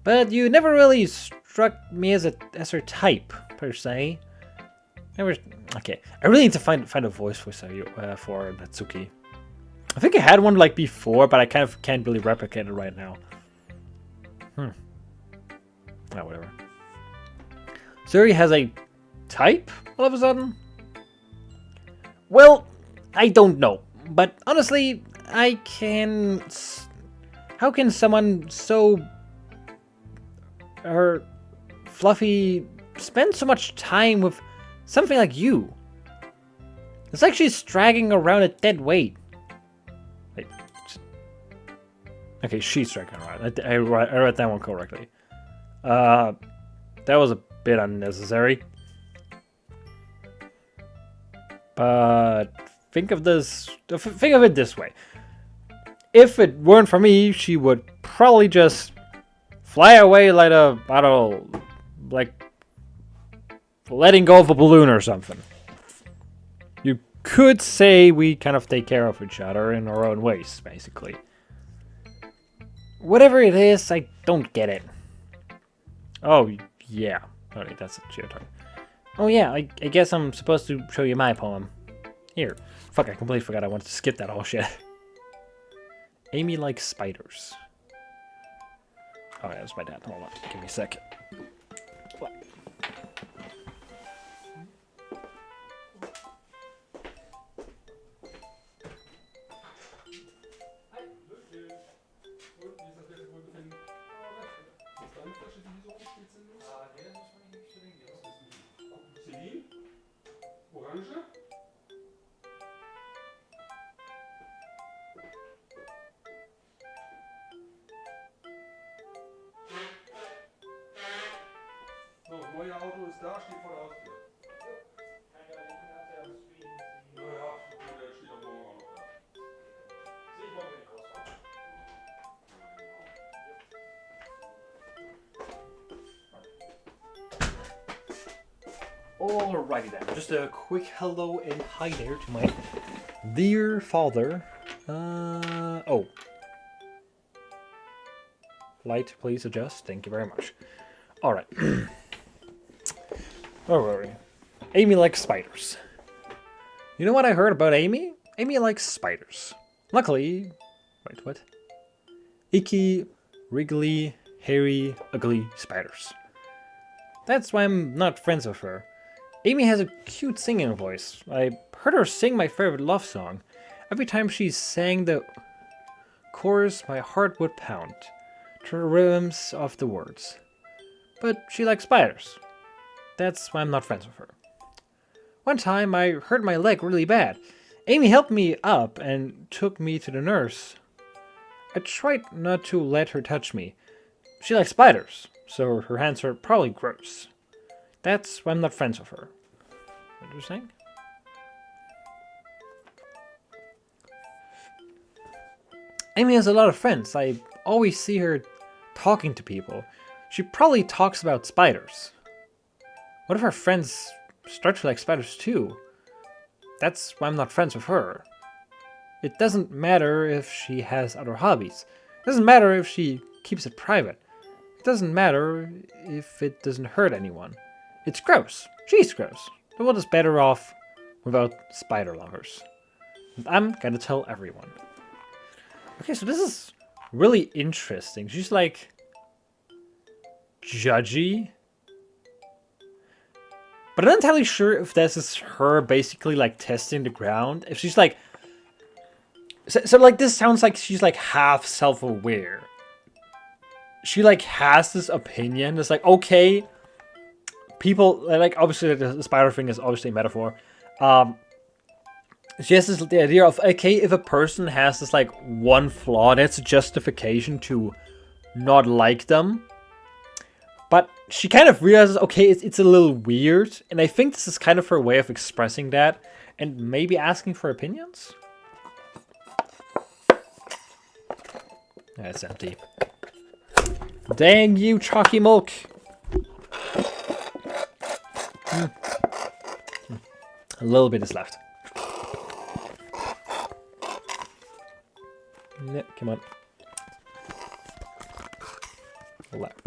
But you never really struck me as her type, per se. Okay, I really need to find a voice for Natsuki. I think I had one like before, but I kind of can't really replicate it right now. Oh, whatever. Suri has a type all of a sudden? Well, I don't know, but honestly, how can someone so fluffy spend so much time with something like you? It's like she's dragging around a dead weight. Wait. Okay, she's dragging around. I read that one correctly. That was a bit unnecessary. But think of it this way. If it weren't for me, she would probably just fly away like like letting go of a balloon or something. You could say we kind of take care of each other in our own ways, basically. Whatever it is, I don't get it. Oh, yeah. Alright, that's a geotime. Oh yeah, I guess I'm supposed to show you my poem. Here. Fuck, I completely forgot I wanted to skip that whole shit. Amy likes spiders. Oh yeah, that's my dad. Hold on, give me a second. What? Orange? So, das neue Auto ist da, steht vor der Haustür. Ja, der steht am Morgen auch noch da. Sehe ich mal, wenn ich rausfahre. Alrighty then, just a quick hello and hi there to my dear father. Oh. Light, please adjust. Thank you very much. All right. Where were we? Amy likes spiders. You know what I heard about Amy? Amy likes spiders. Luckily, wait, what? Icky, wriggly, hairy, ugly spiders. That's why I'm not friends with her. Amy has a cute singing voice. I heard her sing my favorite love song. Every time she sang the chorus, my heart would pound to the rhythms of the words. But she likes spiders. That's why I'm not friends with her. One time I hurt my leg really bad. Amy helped me up and took me to the nurse. I tried not to let her touch me. She likes spiders, so her hands are probably gross. That's why I'm not friends with her. What are you saying? Amy has a lot of friends. I always see her talking to people. She probably talks about spiders. What if her friends start to like spiders too? That's why I'm not friends with her. It doesn't matter if she has other hobbies. It doesn't matter if she keeps it private. It doesn't matter if it doesn't hurt anyone. It's gross. She's gross. The world is better off without spider lovers. And I'm gonna tell everyone. Okay, so this is really interesting. She's like judgy. But I'm not entirely sure if this is her basically like testing the ground. If she's like... So like this sounds like she's like half self-aware. She like has this opinion. It's like, okay, people like obviously the spider thing is obviously a metaphor. She has the idea of, okay, if a person has this like one flaw, that's a justification to not like them. But she kind of realizes, okay, it's a little weird. And I think this is kind of her way of expressing that. And maybe asking for opinions? That's empty. Dang you, chalky milk. A little bit is left. Yeah, come on. Left.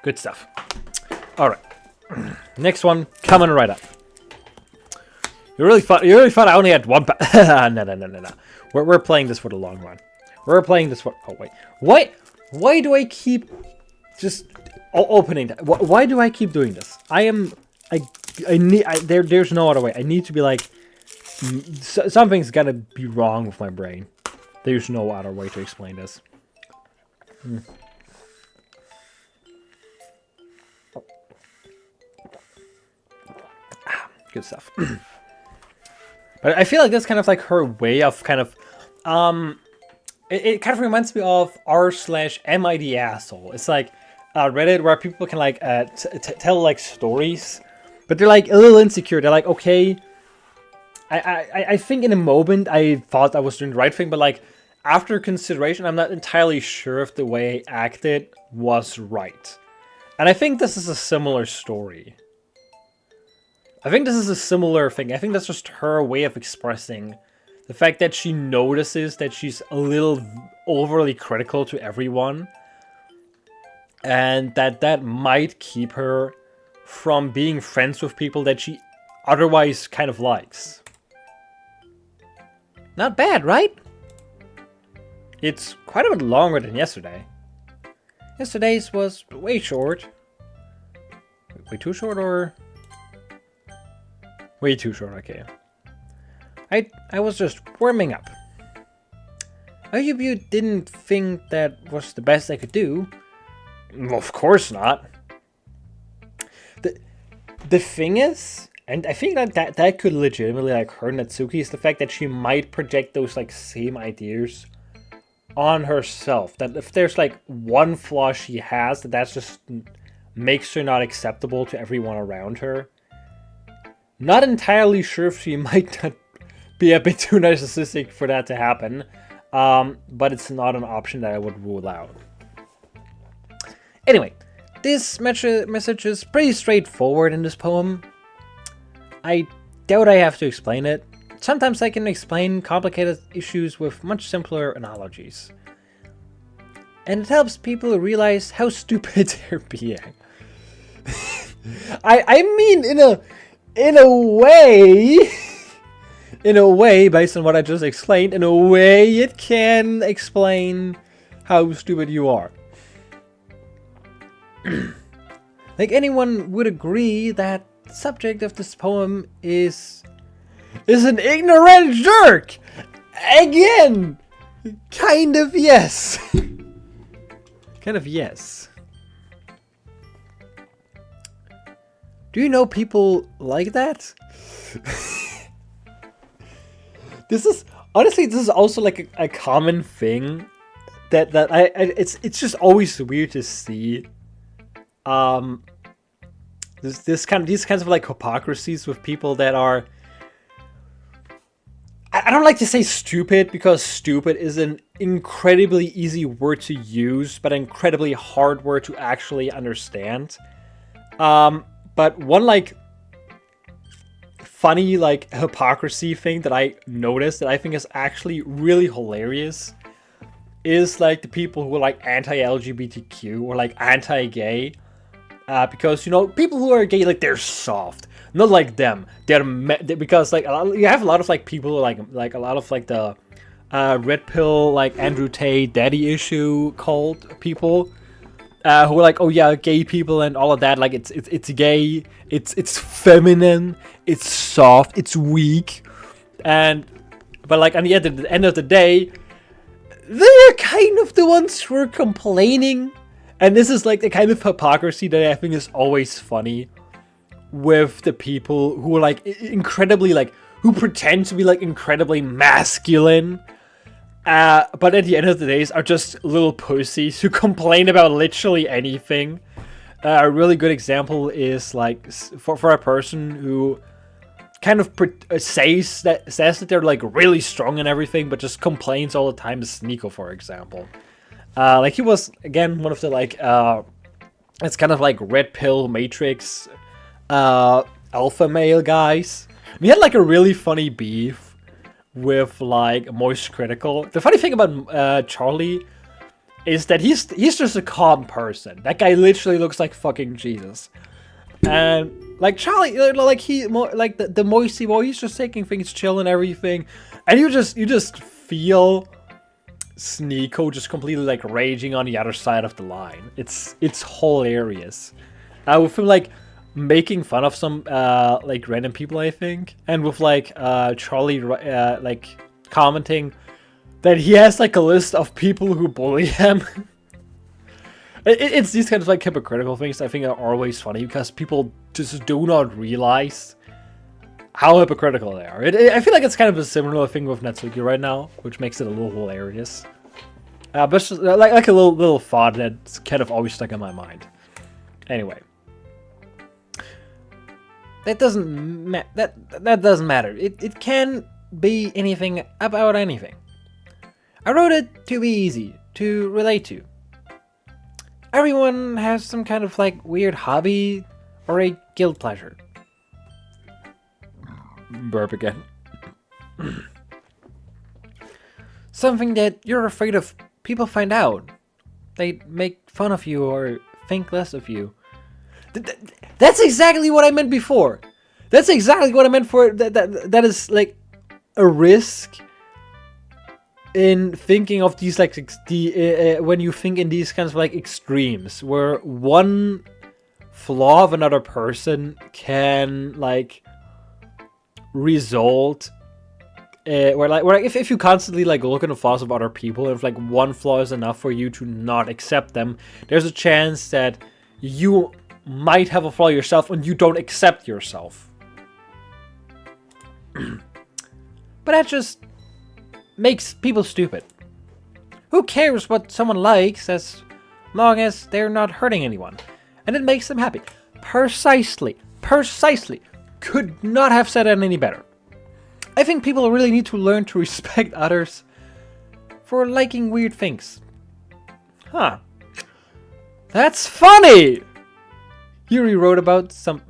Good stuff. All right. Next one coming right up. You really thought I only had one. No. We're playing this for the long run. We're playing this for. Oh wait. Why do I keep just opening that? Why do I keep doing this? There's no other way. I need to be like something's gotta be wrong with my brain. There's no other way to explain this. Good stuff. But I feel like that's kind of like her way of kind of, it kind of reminds me of r/MID asshole. It's like Reddit where people can like tell like stories, but they're like a little insecure. They're like, okay, I think in a moment I thought I was doing the right thing, but like after consideration, I'm not entirely sure if the way I acted was right. And I think this is a similar story. I think this is a similar thing. I think that's just her way of expressing the fact that she notices that she's a little overly critical to everyone. And that might keep her from being friends with people that she otherwise kind of likes. Not bad, right? It's quite a bit longer than yesterday. Yesterday's was way short. Way too short or... Way too short, okay. I was just warming up. I hope you didn't think that was the best I could do. Well, of course not. The thing is, and I think that could legitimately like hurt Natsuki, is the fact that she might project those like same ideas on herself. That if there's like one flaw she has, that just makes her not acceptable to everyone around her. Not entirely sure if she might not be a bit too narcissistic for that to happen, but it's not an option that I would rule out. Anyway, this message is pretty straightforward in this poem. I doubt I have to explain it. sometimes I can explain complicated issues with much simpler analogies. And it helps people realize how stupid they're being. I mean, in a way, in a way, based on what I just explained, in a way it can explain how stupid you are. Like, anyone would agree that the subject of this poem is an ignorant jerk! Again! Kind of yes. Kind of yes. Do you know people like that? This is also like a common thing that it's just always weird to see. These kinds of like hypocrisies with people that are. I don't like to say stupid because stupid is an incredibly easy word to use, but an incredibly hard word to actually understand. But one like funny like hypocrisy thing that I noticed that I think is actually really hilarious is like the people who are like anti-LGBTQ or like anti-gay, because you know people who are gay, like, they're soft, not like them. Because like you have a lot of like people who like a lot of like the red pill like Andrew Tate daddy issue cult people. Who are like, oh yeah, gay people and all of that, like it's gay, it's feminine, it's soft, it's weak, but like at the end of the day, they're kind of the ones who are complaining, and this is like the kind of hypocrisy that I think is always funny with the people who are like incredibly like who pretend to be like incredibly masculine. But at the end of the day, are just little pussies who complain about literally anything. A really good example is like for a person who kind of says that they're like really strong and everything, but just complains all the time. Is Nico, for example. Like he was again one of the like it's kind of like red pill matrix alpha male guys. We had like a really funny beef with like Moist Critical. The funny thing about Charlie is that he's just a calm person. That guy literally looks like fucking Jesus. And like Charlie, like he like the Moisty boy, he's just taking things chill and everything. And you just feel Sneeko just completely like raging on the other side of the line. It's hilarious. With him like making fun of some like random people, I think, and with like Charlie like commenting that he has like a list of people who bully him. It's these kinds of like hypocritical things I think are always funny because people just do not realize how hypocritical they are. I feel like it's kind of a similar thing with Natsuki right now, which makes it a little hilarious. But just, like a little thought that's kind of always stuck in my mind. Anyway. That doesn't matter. It can be anything about anything. I wrote it to be easy to relate to. Everyone has some kind of like weird hobby or a guilt pleasure. Burp again. Something that you're afraid of people find out. They make fun of you or think less of you. That's exactly what I meant before. That's exactly what I meant for that is like a risk in thinking of these like when you think in these kinds of like extremes where one flaw of another person can like result where if you constantly like look at the flaws of other people, and if like one flaw is enough for you to not accept them, there's a chance that you might have a flaw yourself and you don't accept yourself. But that just makes people stupid. Who cares what someone likes as long as they're not hurting anyone? And it makes them happy. Precisely. Could not have said it any better. I think people really need to learn to respect others for liking weird things. Huh. That's funny! Yuri wrote about some...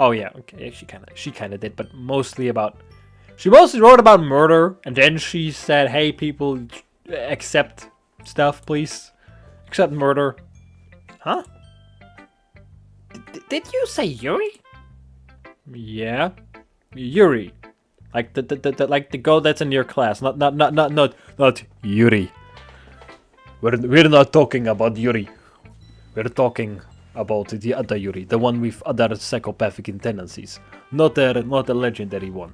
Oh yeah, okay, she kind of did, but mostly about. She mostly wrote about murder, and then she said, "Hey, people, accept stuff, please. Accept murder." Huh? Did you say Yuri? Yeah, Yuri, like the girl that's in your class, not Yuri. We're not talking about Yuri. We're talking about the other Yuri, the one with other psychopathic tendencies, not the legendary one.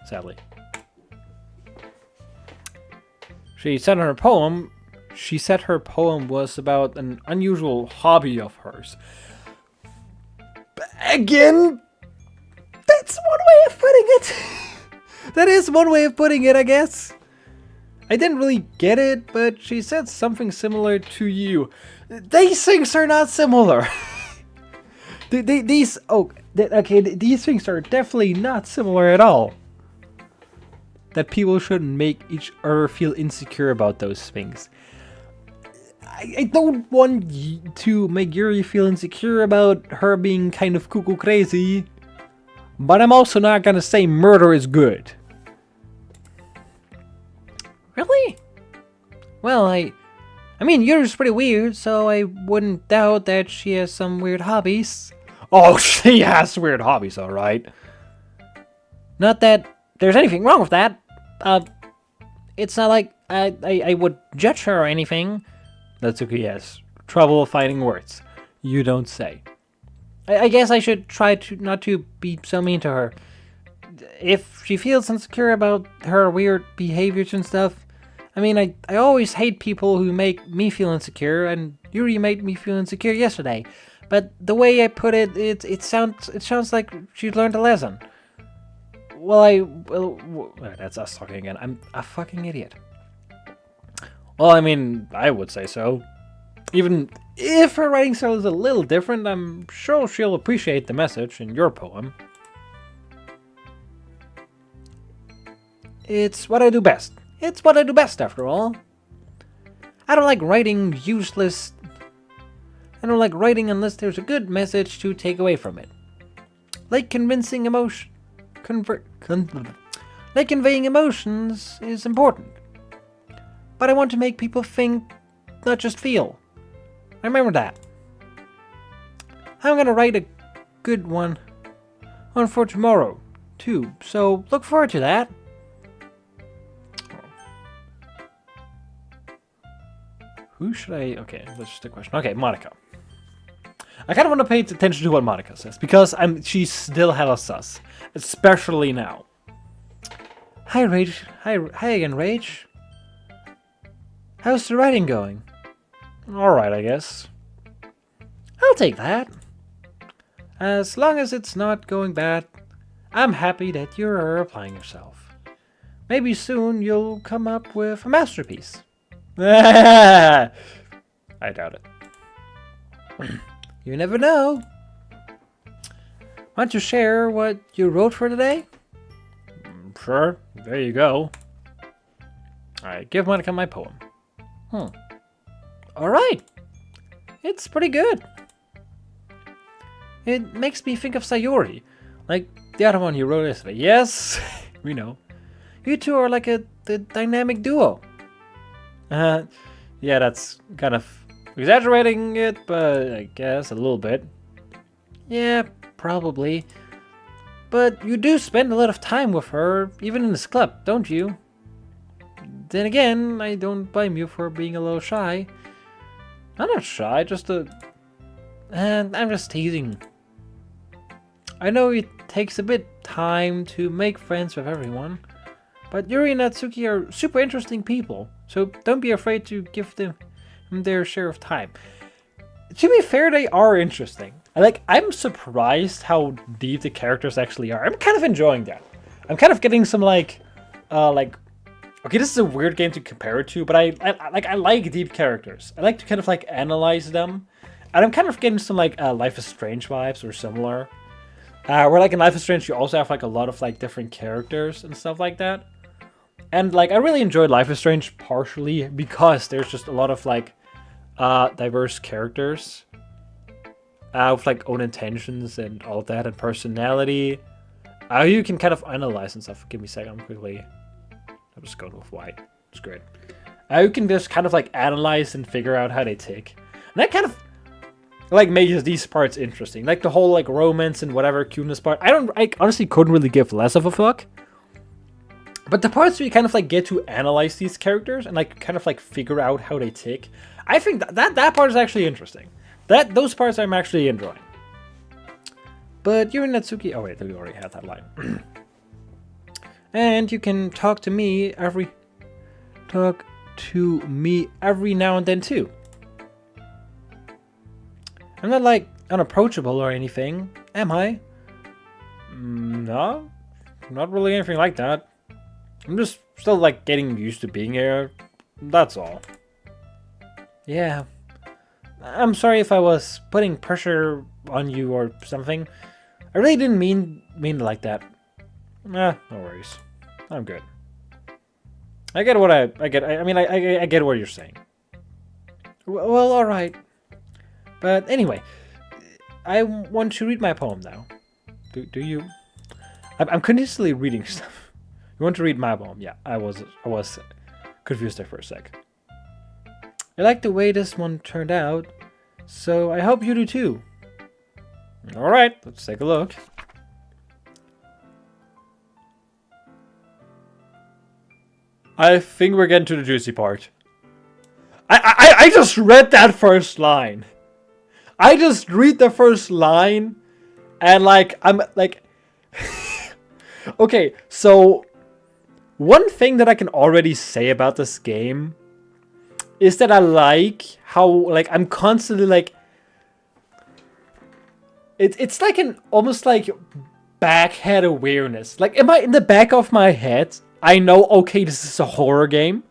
Sadly, she said her poem was about an unusual hobby of hers. Again, that's one way of putting it. That is one way of putting it, I guess. I didn't really get it, but she said something similar to you. These things are not similar. These things are definitely not similar at all. That people shouldn't make each other feel insecure about those things. I don't want to make Yuri feel insecure about her being kind of cuckoo crazy, but I'm also not gonna say murder is good. Really? Well, I mean, Yuri's pretty weird, so I wouldn't doubt that she has some weird hobbies. Oh, she has weird hobbies, alright. Not that there's anything wrong with that. It's not like I would judge her or anything. That's okay, yes. Trouble finding words. You don't say. I guess I should try to not to be so mean to her. If she feels insecure about her weird behaviors and stuff, I mean, I always hate people who make me feel insecure, and Yuri made me feel insecure yesterday. But the way I put it, it sounds like she learned a lesson. That's us talking again. I'm a fucking idiot. Well, I mean, I would say so. Even if her writing style is a little different, I'm sure she'll appreciate the message in your poem. It's what I do best. It's what I do best, after all. I don't like writing useless. I don't like writing unless there's a good message to take away from it. Like convincing emotion. Like conveying emotions is important. But I want to make people think, not just feel. Remember that. I'm gonna write a good one for tomorrow, too, so look forward to that. Who should I... Okay, that's just a question. Okay, Monica. I kind of want to pay attention to what Monica says, because she's still hella sus. Especially now. Hi, Rage. Hi again, Rage. How's the writing going? Alright, I guess. I'll take that. As long as it's not going bad, I'm happy that you're applying yourself. Maybe soon you'll come up with a masterpiece. I doubt it. You never know. Want to share what you wrote for today? Sure, there you go. Alright, give Monica my poem. Alright. It's pretty good. It makes me think of Sayori. Like the other one you wrote yesterday. Yes, we know. You two are like the dynamic duo. Yeah, that's kind of exaggerating it, but I guess a little bit. Yeah, probably. But you do spend a lot of time with her, even in this club, don't you? Then again, I don't blame you for being a little shy. I'm not shy, I'm just teasing. I know it takes a bit time to make friends with everyone, but Yuri and Natsuki are super interesting people, so don't be afraid to give them their share of time. To be fair, they are interesting. I'm surprised how deep the characters actually are. I'm kind of enjoying that. I'm kind of getting some okay, this is a weird game to compare it to, but I like deep characters. I like to kind of analyze them, and I'm kind of getting some Life is Strange vibes or similar. Where in Life is Strange you also have a lot of different characters and stuff like that. And I really enjoyed Life is Strange partially because there's just a lot of diverse characters. with like own intentions and all that and personality. You can kind of analyze and stuff. Give me a second, quickly. I'm just going with white. It's great. You can just kind of like analyze and figure out how they tick. And that kind of like makes these parts interesting. Like the whole like romance and whatever cuteness part. I honestly couldn't really give less of a fuck. But the parts where you kind of like get to analyze these characters and like kind of like figure out how they tick, I think that part is actually interesting. Those parts I'm actually enjoying. But you're Natsuki. Oh wait, we already had that line. And you can talk to me every now and then too. I'm not like unapproachable or anything, am I? No, not really anything like that. I'm just still like getting used to being here. That's all. Yeah. I'm sorry if I was putting pressure on you or something. I really didn't mean it like that. No worries. I'm good. I get what I get. I mean, I get what you're saying. Well, all right. But anyway, I want to read my poem now. Do you? I'm continuously reading stuff. You want to read my poem? Yeah, I was confused there for a sec. I like the way this one turned out, so I hope you do too. All right, let's take a look. I think we're getting to the juicy part. I just read that first line. I just read the first line, and like I'm like, okay, so. One thing that I can already say about this game is that I like how like I'm constantly like it's like an almost like backhead awareness. Like in the back of my head, I know okay, this is a horror game.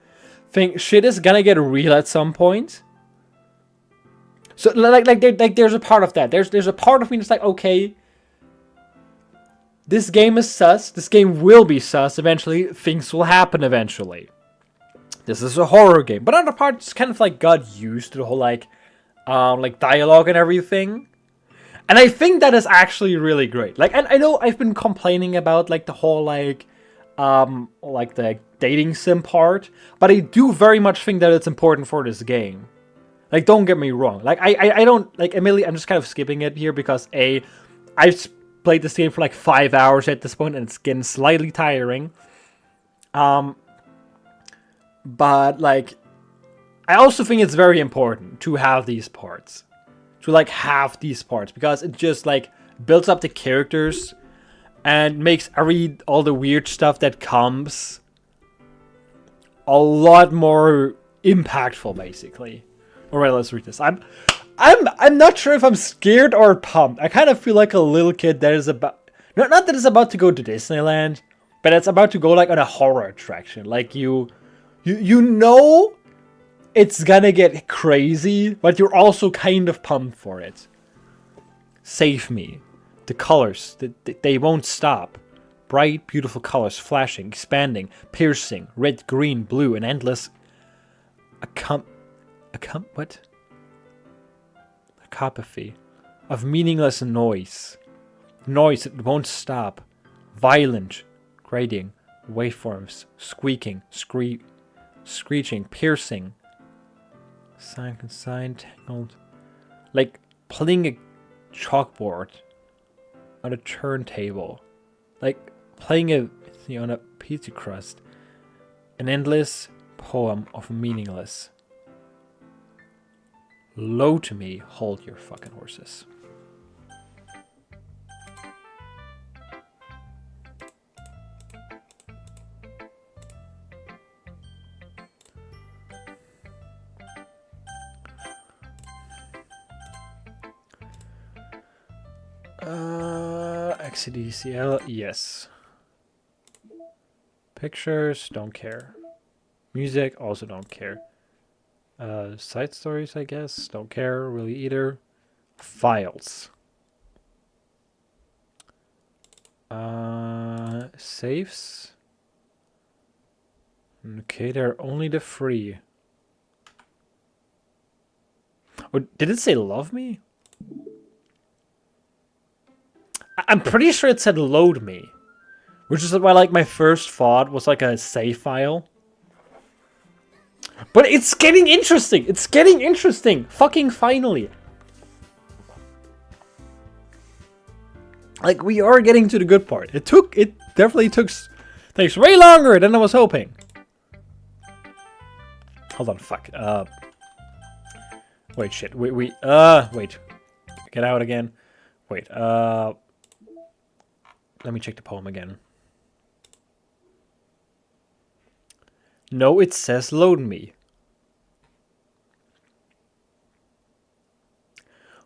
Think shit is gonna get real at some point. So like there's a part of that. There's a part of me that's like okay. This game is sus. This game will be sus eventually. Things will happen eventually. This is a horror game. But other parts kind of like got used to the whole like dialogue and everything. And I think that is actually really great. Like, and I know I've been complaining about like the whole like the dating sim part, but I do very much think that it's important for this game. Like, don't get me wrong. Like, I don't like admittedly. I'm just kind of skipping it here because I've played this game for like 5 hours at this point, and it's getting slightly tiring. But like, I also think it's very important to have these parts, because it just like builds up the characters and makes all the weird stuff that comes a lot more impactful, basically. Alright, let's read this. I'm not sure if I'm scared or pumped. I kind of feel like a little kid that is about not that it's about to go to Disneyland, but it's about to go like on a horror attraction. Like you know it's gonna get crazy, but you're also kind of pumped for it. Save me. The colors, they won't stop. Bright, beautiful colors flashing, expanding, piercing, red, green, blue, and endless what? Acopathy of meaningless noise. Noise that won't stop. Violent, grating, waveforms, squeaking, screeching, piercing. Sign, tangled. Like playing a chalkboard on a turntable. Like playing on a pizza crust. An endless poem of meaningless. Low to me, hold your fucking horses. XCDCL, yes. Pictures, don't care. Music, also don't care. Side stories, I guess. Don't care really either. Files. Saves. Okay, they're only the free. Oh, did it say love me? I'm pretty sure it said load me. Which is why, like, my first thought was like a save file. But it's getting interesting. It's getting interesting. Fucking finally. Like, we are getting to the good part. It definitely takes way longer than I was hoping. Hold on, fuck. Wait, shit. Wait. Get out again. Wait, let me check the poem again. No, it says load me.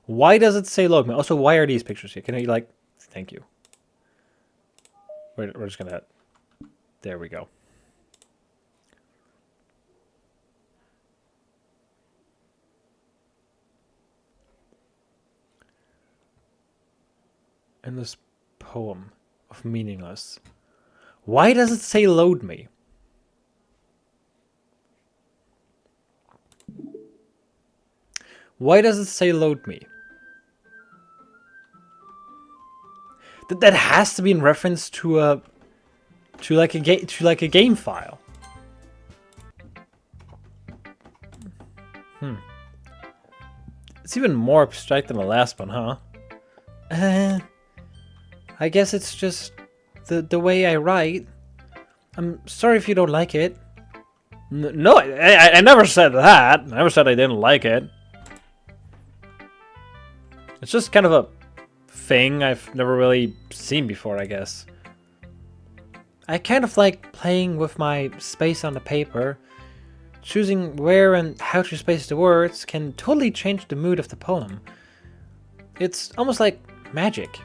Why does it say load me? Also, why are these pictures here? Can I, like... Thank you. We're just gonna... There we go. And this poem of meaningless. Why does it say load me? Why does it say load me? That has to be in reference to a game file. It's even more abstract than the last one, huh? I guess it's just the way I write. I'm sorry if you don't like it. No, I never said that. I never said I didn't like it. It's just kind of a thing I've never really seen before, I guess. I kind of like playing with my space on the paper. Choosing where and how to space the words can totally change the mood of the poem. It's almost like magic.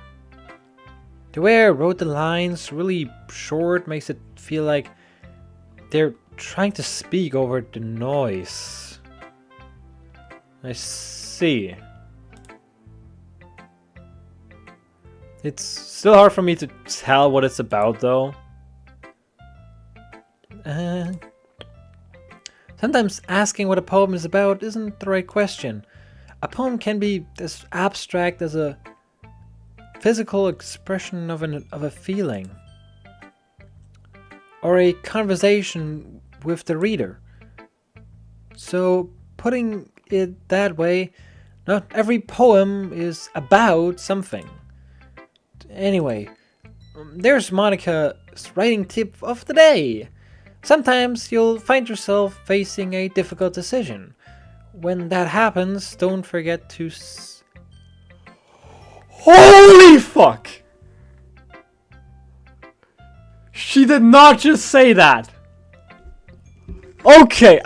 The way I wrote the lines really short makes it feel like they're trying to speak over the noise. I see. It's still hard for me to tell what it's about, though. Sometimes asking what a poem is about isn't the right question. A poem can be as abstract as a physical expression of a feeling, or a conversation with the reader. So, putting it that way, not every poem is about something. Anyway, there's Monica's writing tip of the day. Sometimes you'll find yourself facing a difficult decision. When that happens, don't forget to... Holy fuck! She did not just say that! Okay,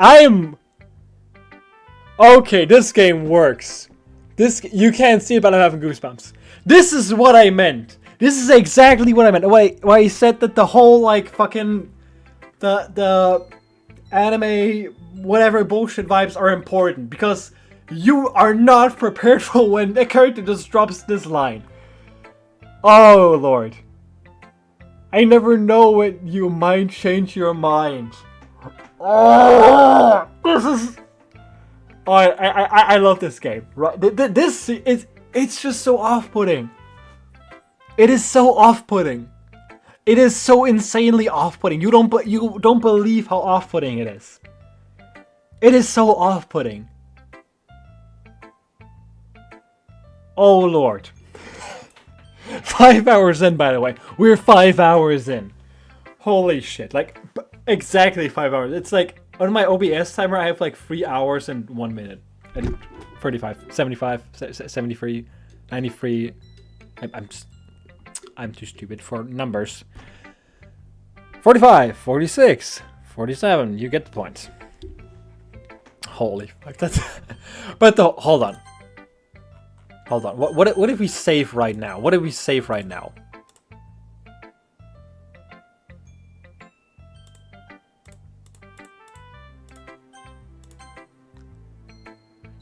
Okay, this game works. You can't see it, but I'm having goosebumps. This is what I meant. This is exactly what I meant. Why I said that the whole, like, fucking... The anime, whatever bullshit vibes are important. Because you are not prepared for when a character just drops this line. Oh, Lord. I never know when you might change your mind. Oh, this is... Oh, I love this game. Right? This is... It's just so off-putting. It is so off-putting. It is so insanely off-putting. You don't believe how off-putting it is. It is so off-putting. Oh, Lord. 5 hours in, by the way. We're 5 hours in. Holy shit. Like, exactly 5 hours. It's like, on my OBS timer, I have like 3 hours and 1 minute. And 35, 75, 73, 93. I'm too stupid for numbers. 45, 46, 47. You get the point. Holy fuck. That's... But hold on. Hold on. What if we save right now? What if we save right now?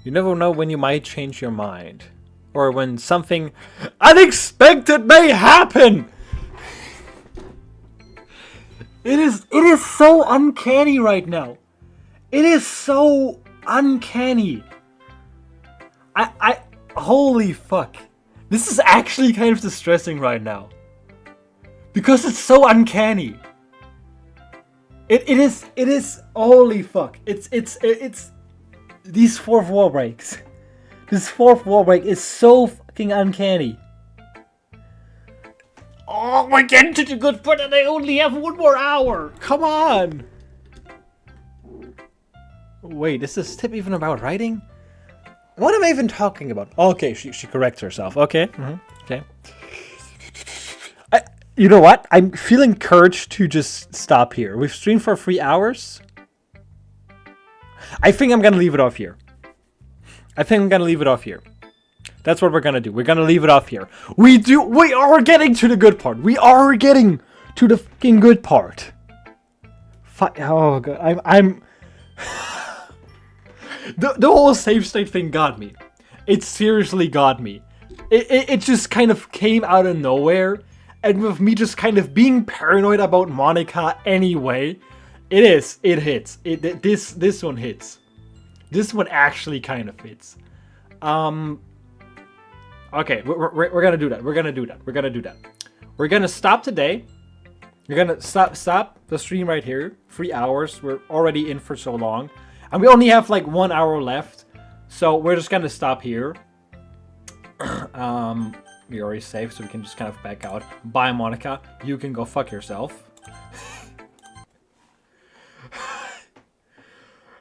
You never know when you might change your mind. Or when something unexpected may happen! It is so uncanny right now. It is so uncanny. Holy fuck. This is actually kind of distressing right now. Because it's so uncanny. It is holy fuck. It's these fourth wall breaks. This fourth wall break is so fucking uncanny. Oh, we're getting to the good part and I only have 1 more hour. Come on. Wait, is this tip even about writing? What am I even talking about? Okay, she corrects herself. Okay. Okay. You know what? I'm feeling encouraged to just stop here. We've streamed for 3 hours. I think I'm gonna leave it off here. That's what we're gonna do. We're gonna leave it off here. We are getting to the good part. We are getting to the fucking good part. Oh god, I'm. The whole save state thing got me. It seriously got me. It just kind of came out of nowhere. And with me just kind of being paranoid about Monica anyway, it hits. This one hits. This one actually kind of hits. Okay, we're gonna do that. We're gonna stop today. We're gonna stop the stream right here. 3 hours. We're already in for so long. And we only have like 1 hour left. So we're just gonna stop here. We already saved, so we can just kind of back out. Bye, Monica. You can go fuck yourself.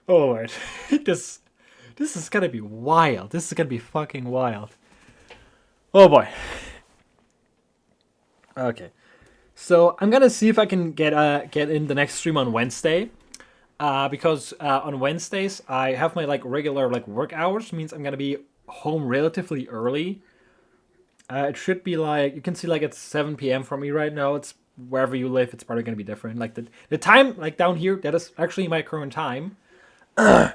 Oh, Lord. This is gonna be wild. This is gonna be fucking wild. Oh, boy. Okay. So, I'm gonna see if I can get in the next stream on Wednesday. Because on Wednesdays, I have my, like, regular, like, work hours. Means I'm gonna be home relatively early. It should be like, you can see like it's 7 p.m. for me right now. It's wherever you live, it's probably going to be different. Like the time, like down here, that is actually my current time. The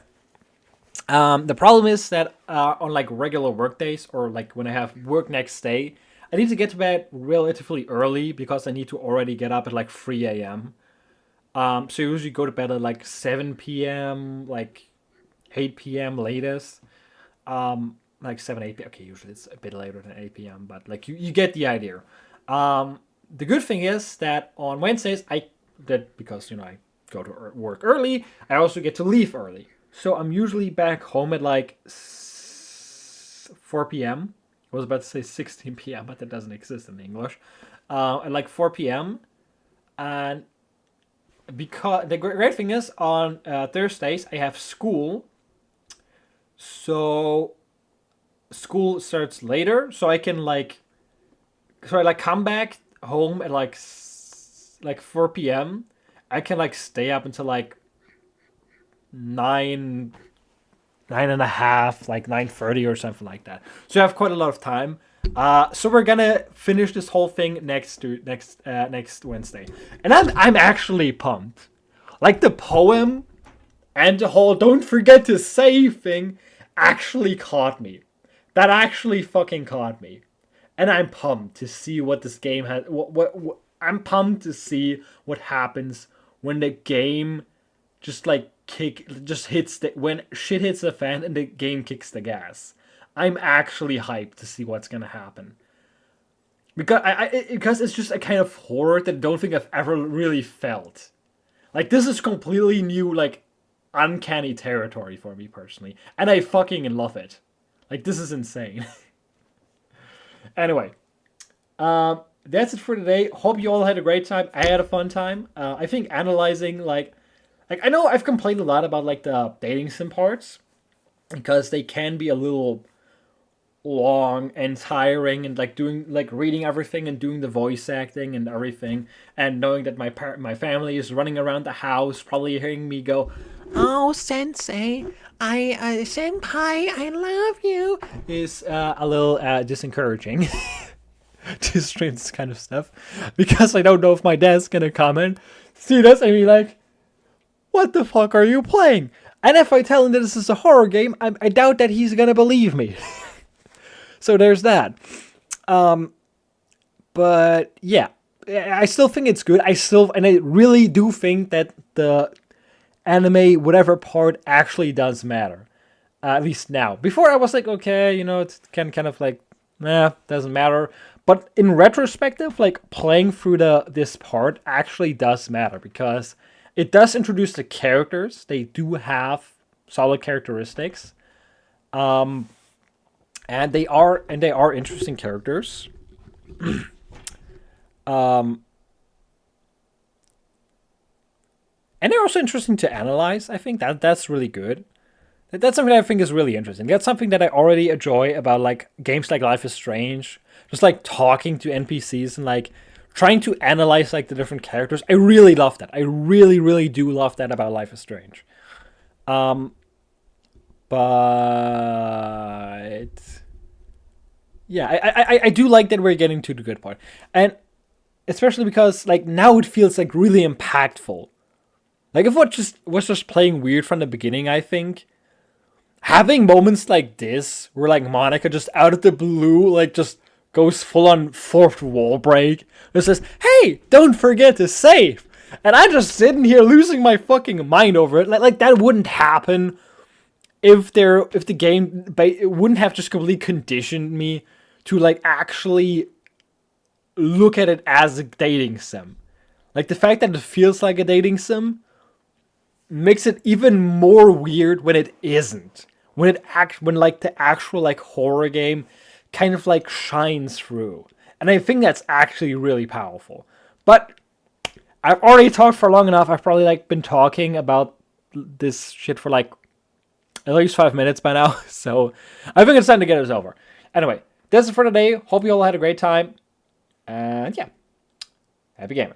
problem is that on like regular work days or like when I have work next day, I need to get to bed relatively early because I need to already get up at like 3 a.m. So I usually go to bed at like 7 p.m., like 8 p.m. latest. Like 7, 8 p.m. Okay, usually it's a bit later than 8 p.m., but like you get the idea. The good thing is that on Wednesdays, because, you know, I go to work early, I also get to leave early. So I'm usually back home at like 4 p.m. I was about to say 16 p.m., but that doesn't exist in English. At like 4 p.m. And because the great thing is on Thursdays, I have school. So school starts later, so I can like come back home at like 4 p.m. I can like stay up until like 9 and a half, like 9:30 or something like that. So I have quite a lot of time. So we're gonna finish this whole thing next Wednesday, and I'm actually pumped. Like the poem and the whole "don't forget to save" thing actually caught me. That actually fucking caught me, and I'm pumped to see what this game has. I'm pumped to see what happens when the game just hits when shit hits the fan and the game kicks the gas. I'm actually hyped to see what's gonna happen because it's just a kind of horror that I don't think I've ever really felt. Like this is completely new, like uncanny territory for me personally, and I fucking love it. Like, this is insane. Anyway, that's it for today. Hope you all had a great time. I had a fun time. I think analyzing, like I know I've complained a lot about, like, the dating sim parts, because they can be a little long and tiring, and, like, reading everything and doing the voice acting and everything, and knowing that my family is running around the house, probably hearing me go, "Oh, sensei, senpai, I love you," is a little discouraging to stream this kind of stuff, because I don't know if my dad's gonna comment, see this, and be like, "What the fuck are you playing?" And if I tell him that this is a horror game, I doubt that he's gonna believe me. So there's that. But yeah, I still think it's good. And I really do think that the anime, whatever part, actually does matter. At least now. Before I was like, okay, you know, it can kind of like nah, doesn't matter. But in retrospective, like playing through this part actually does matter because it does introduce the characters. They do have solid characteristics. Um, and they are interesting characters. Um, and they're also interesting to analyze. I think that's really good. That's something I think is really interesting. That's something that I already enjoy about like games like Life is Strange. Just like talking to NPCs and like trying to analyze like the different characters. I really love that. I really, really do love that about Life is Strange. Um, but yeah, I do like that we're getting to the good part, and especially because like now it feels like really impactful. Like if it just was just playing weird from the beginning, I think having moments like this where like Monica just out of the blue like just goes full on fourth wall break and says, "Hey, don't forget to save," and I'm just sitting here losing my fucking mind over it. Like that wouldn't happen if the game it wouldn't have just completely conditioned me to like actually look at it as a dating sim. Like the fact that it feels like a dating sim makes it even more weird when it isn't. When like the actual like horror game kind of like shines through. And I think that's actually really powerful. But I've already talked for long enough. I've probably like been talking about this shit for like at least 5 minutes by now. So I think it's time to get this over. Anyway, that's it for today. Hope you all had a great time. And yeah, happy gaming.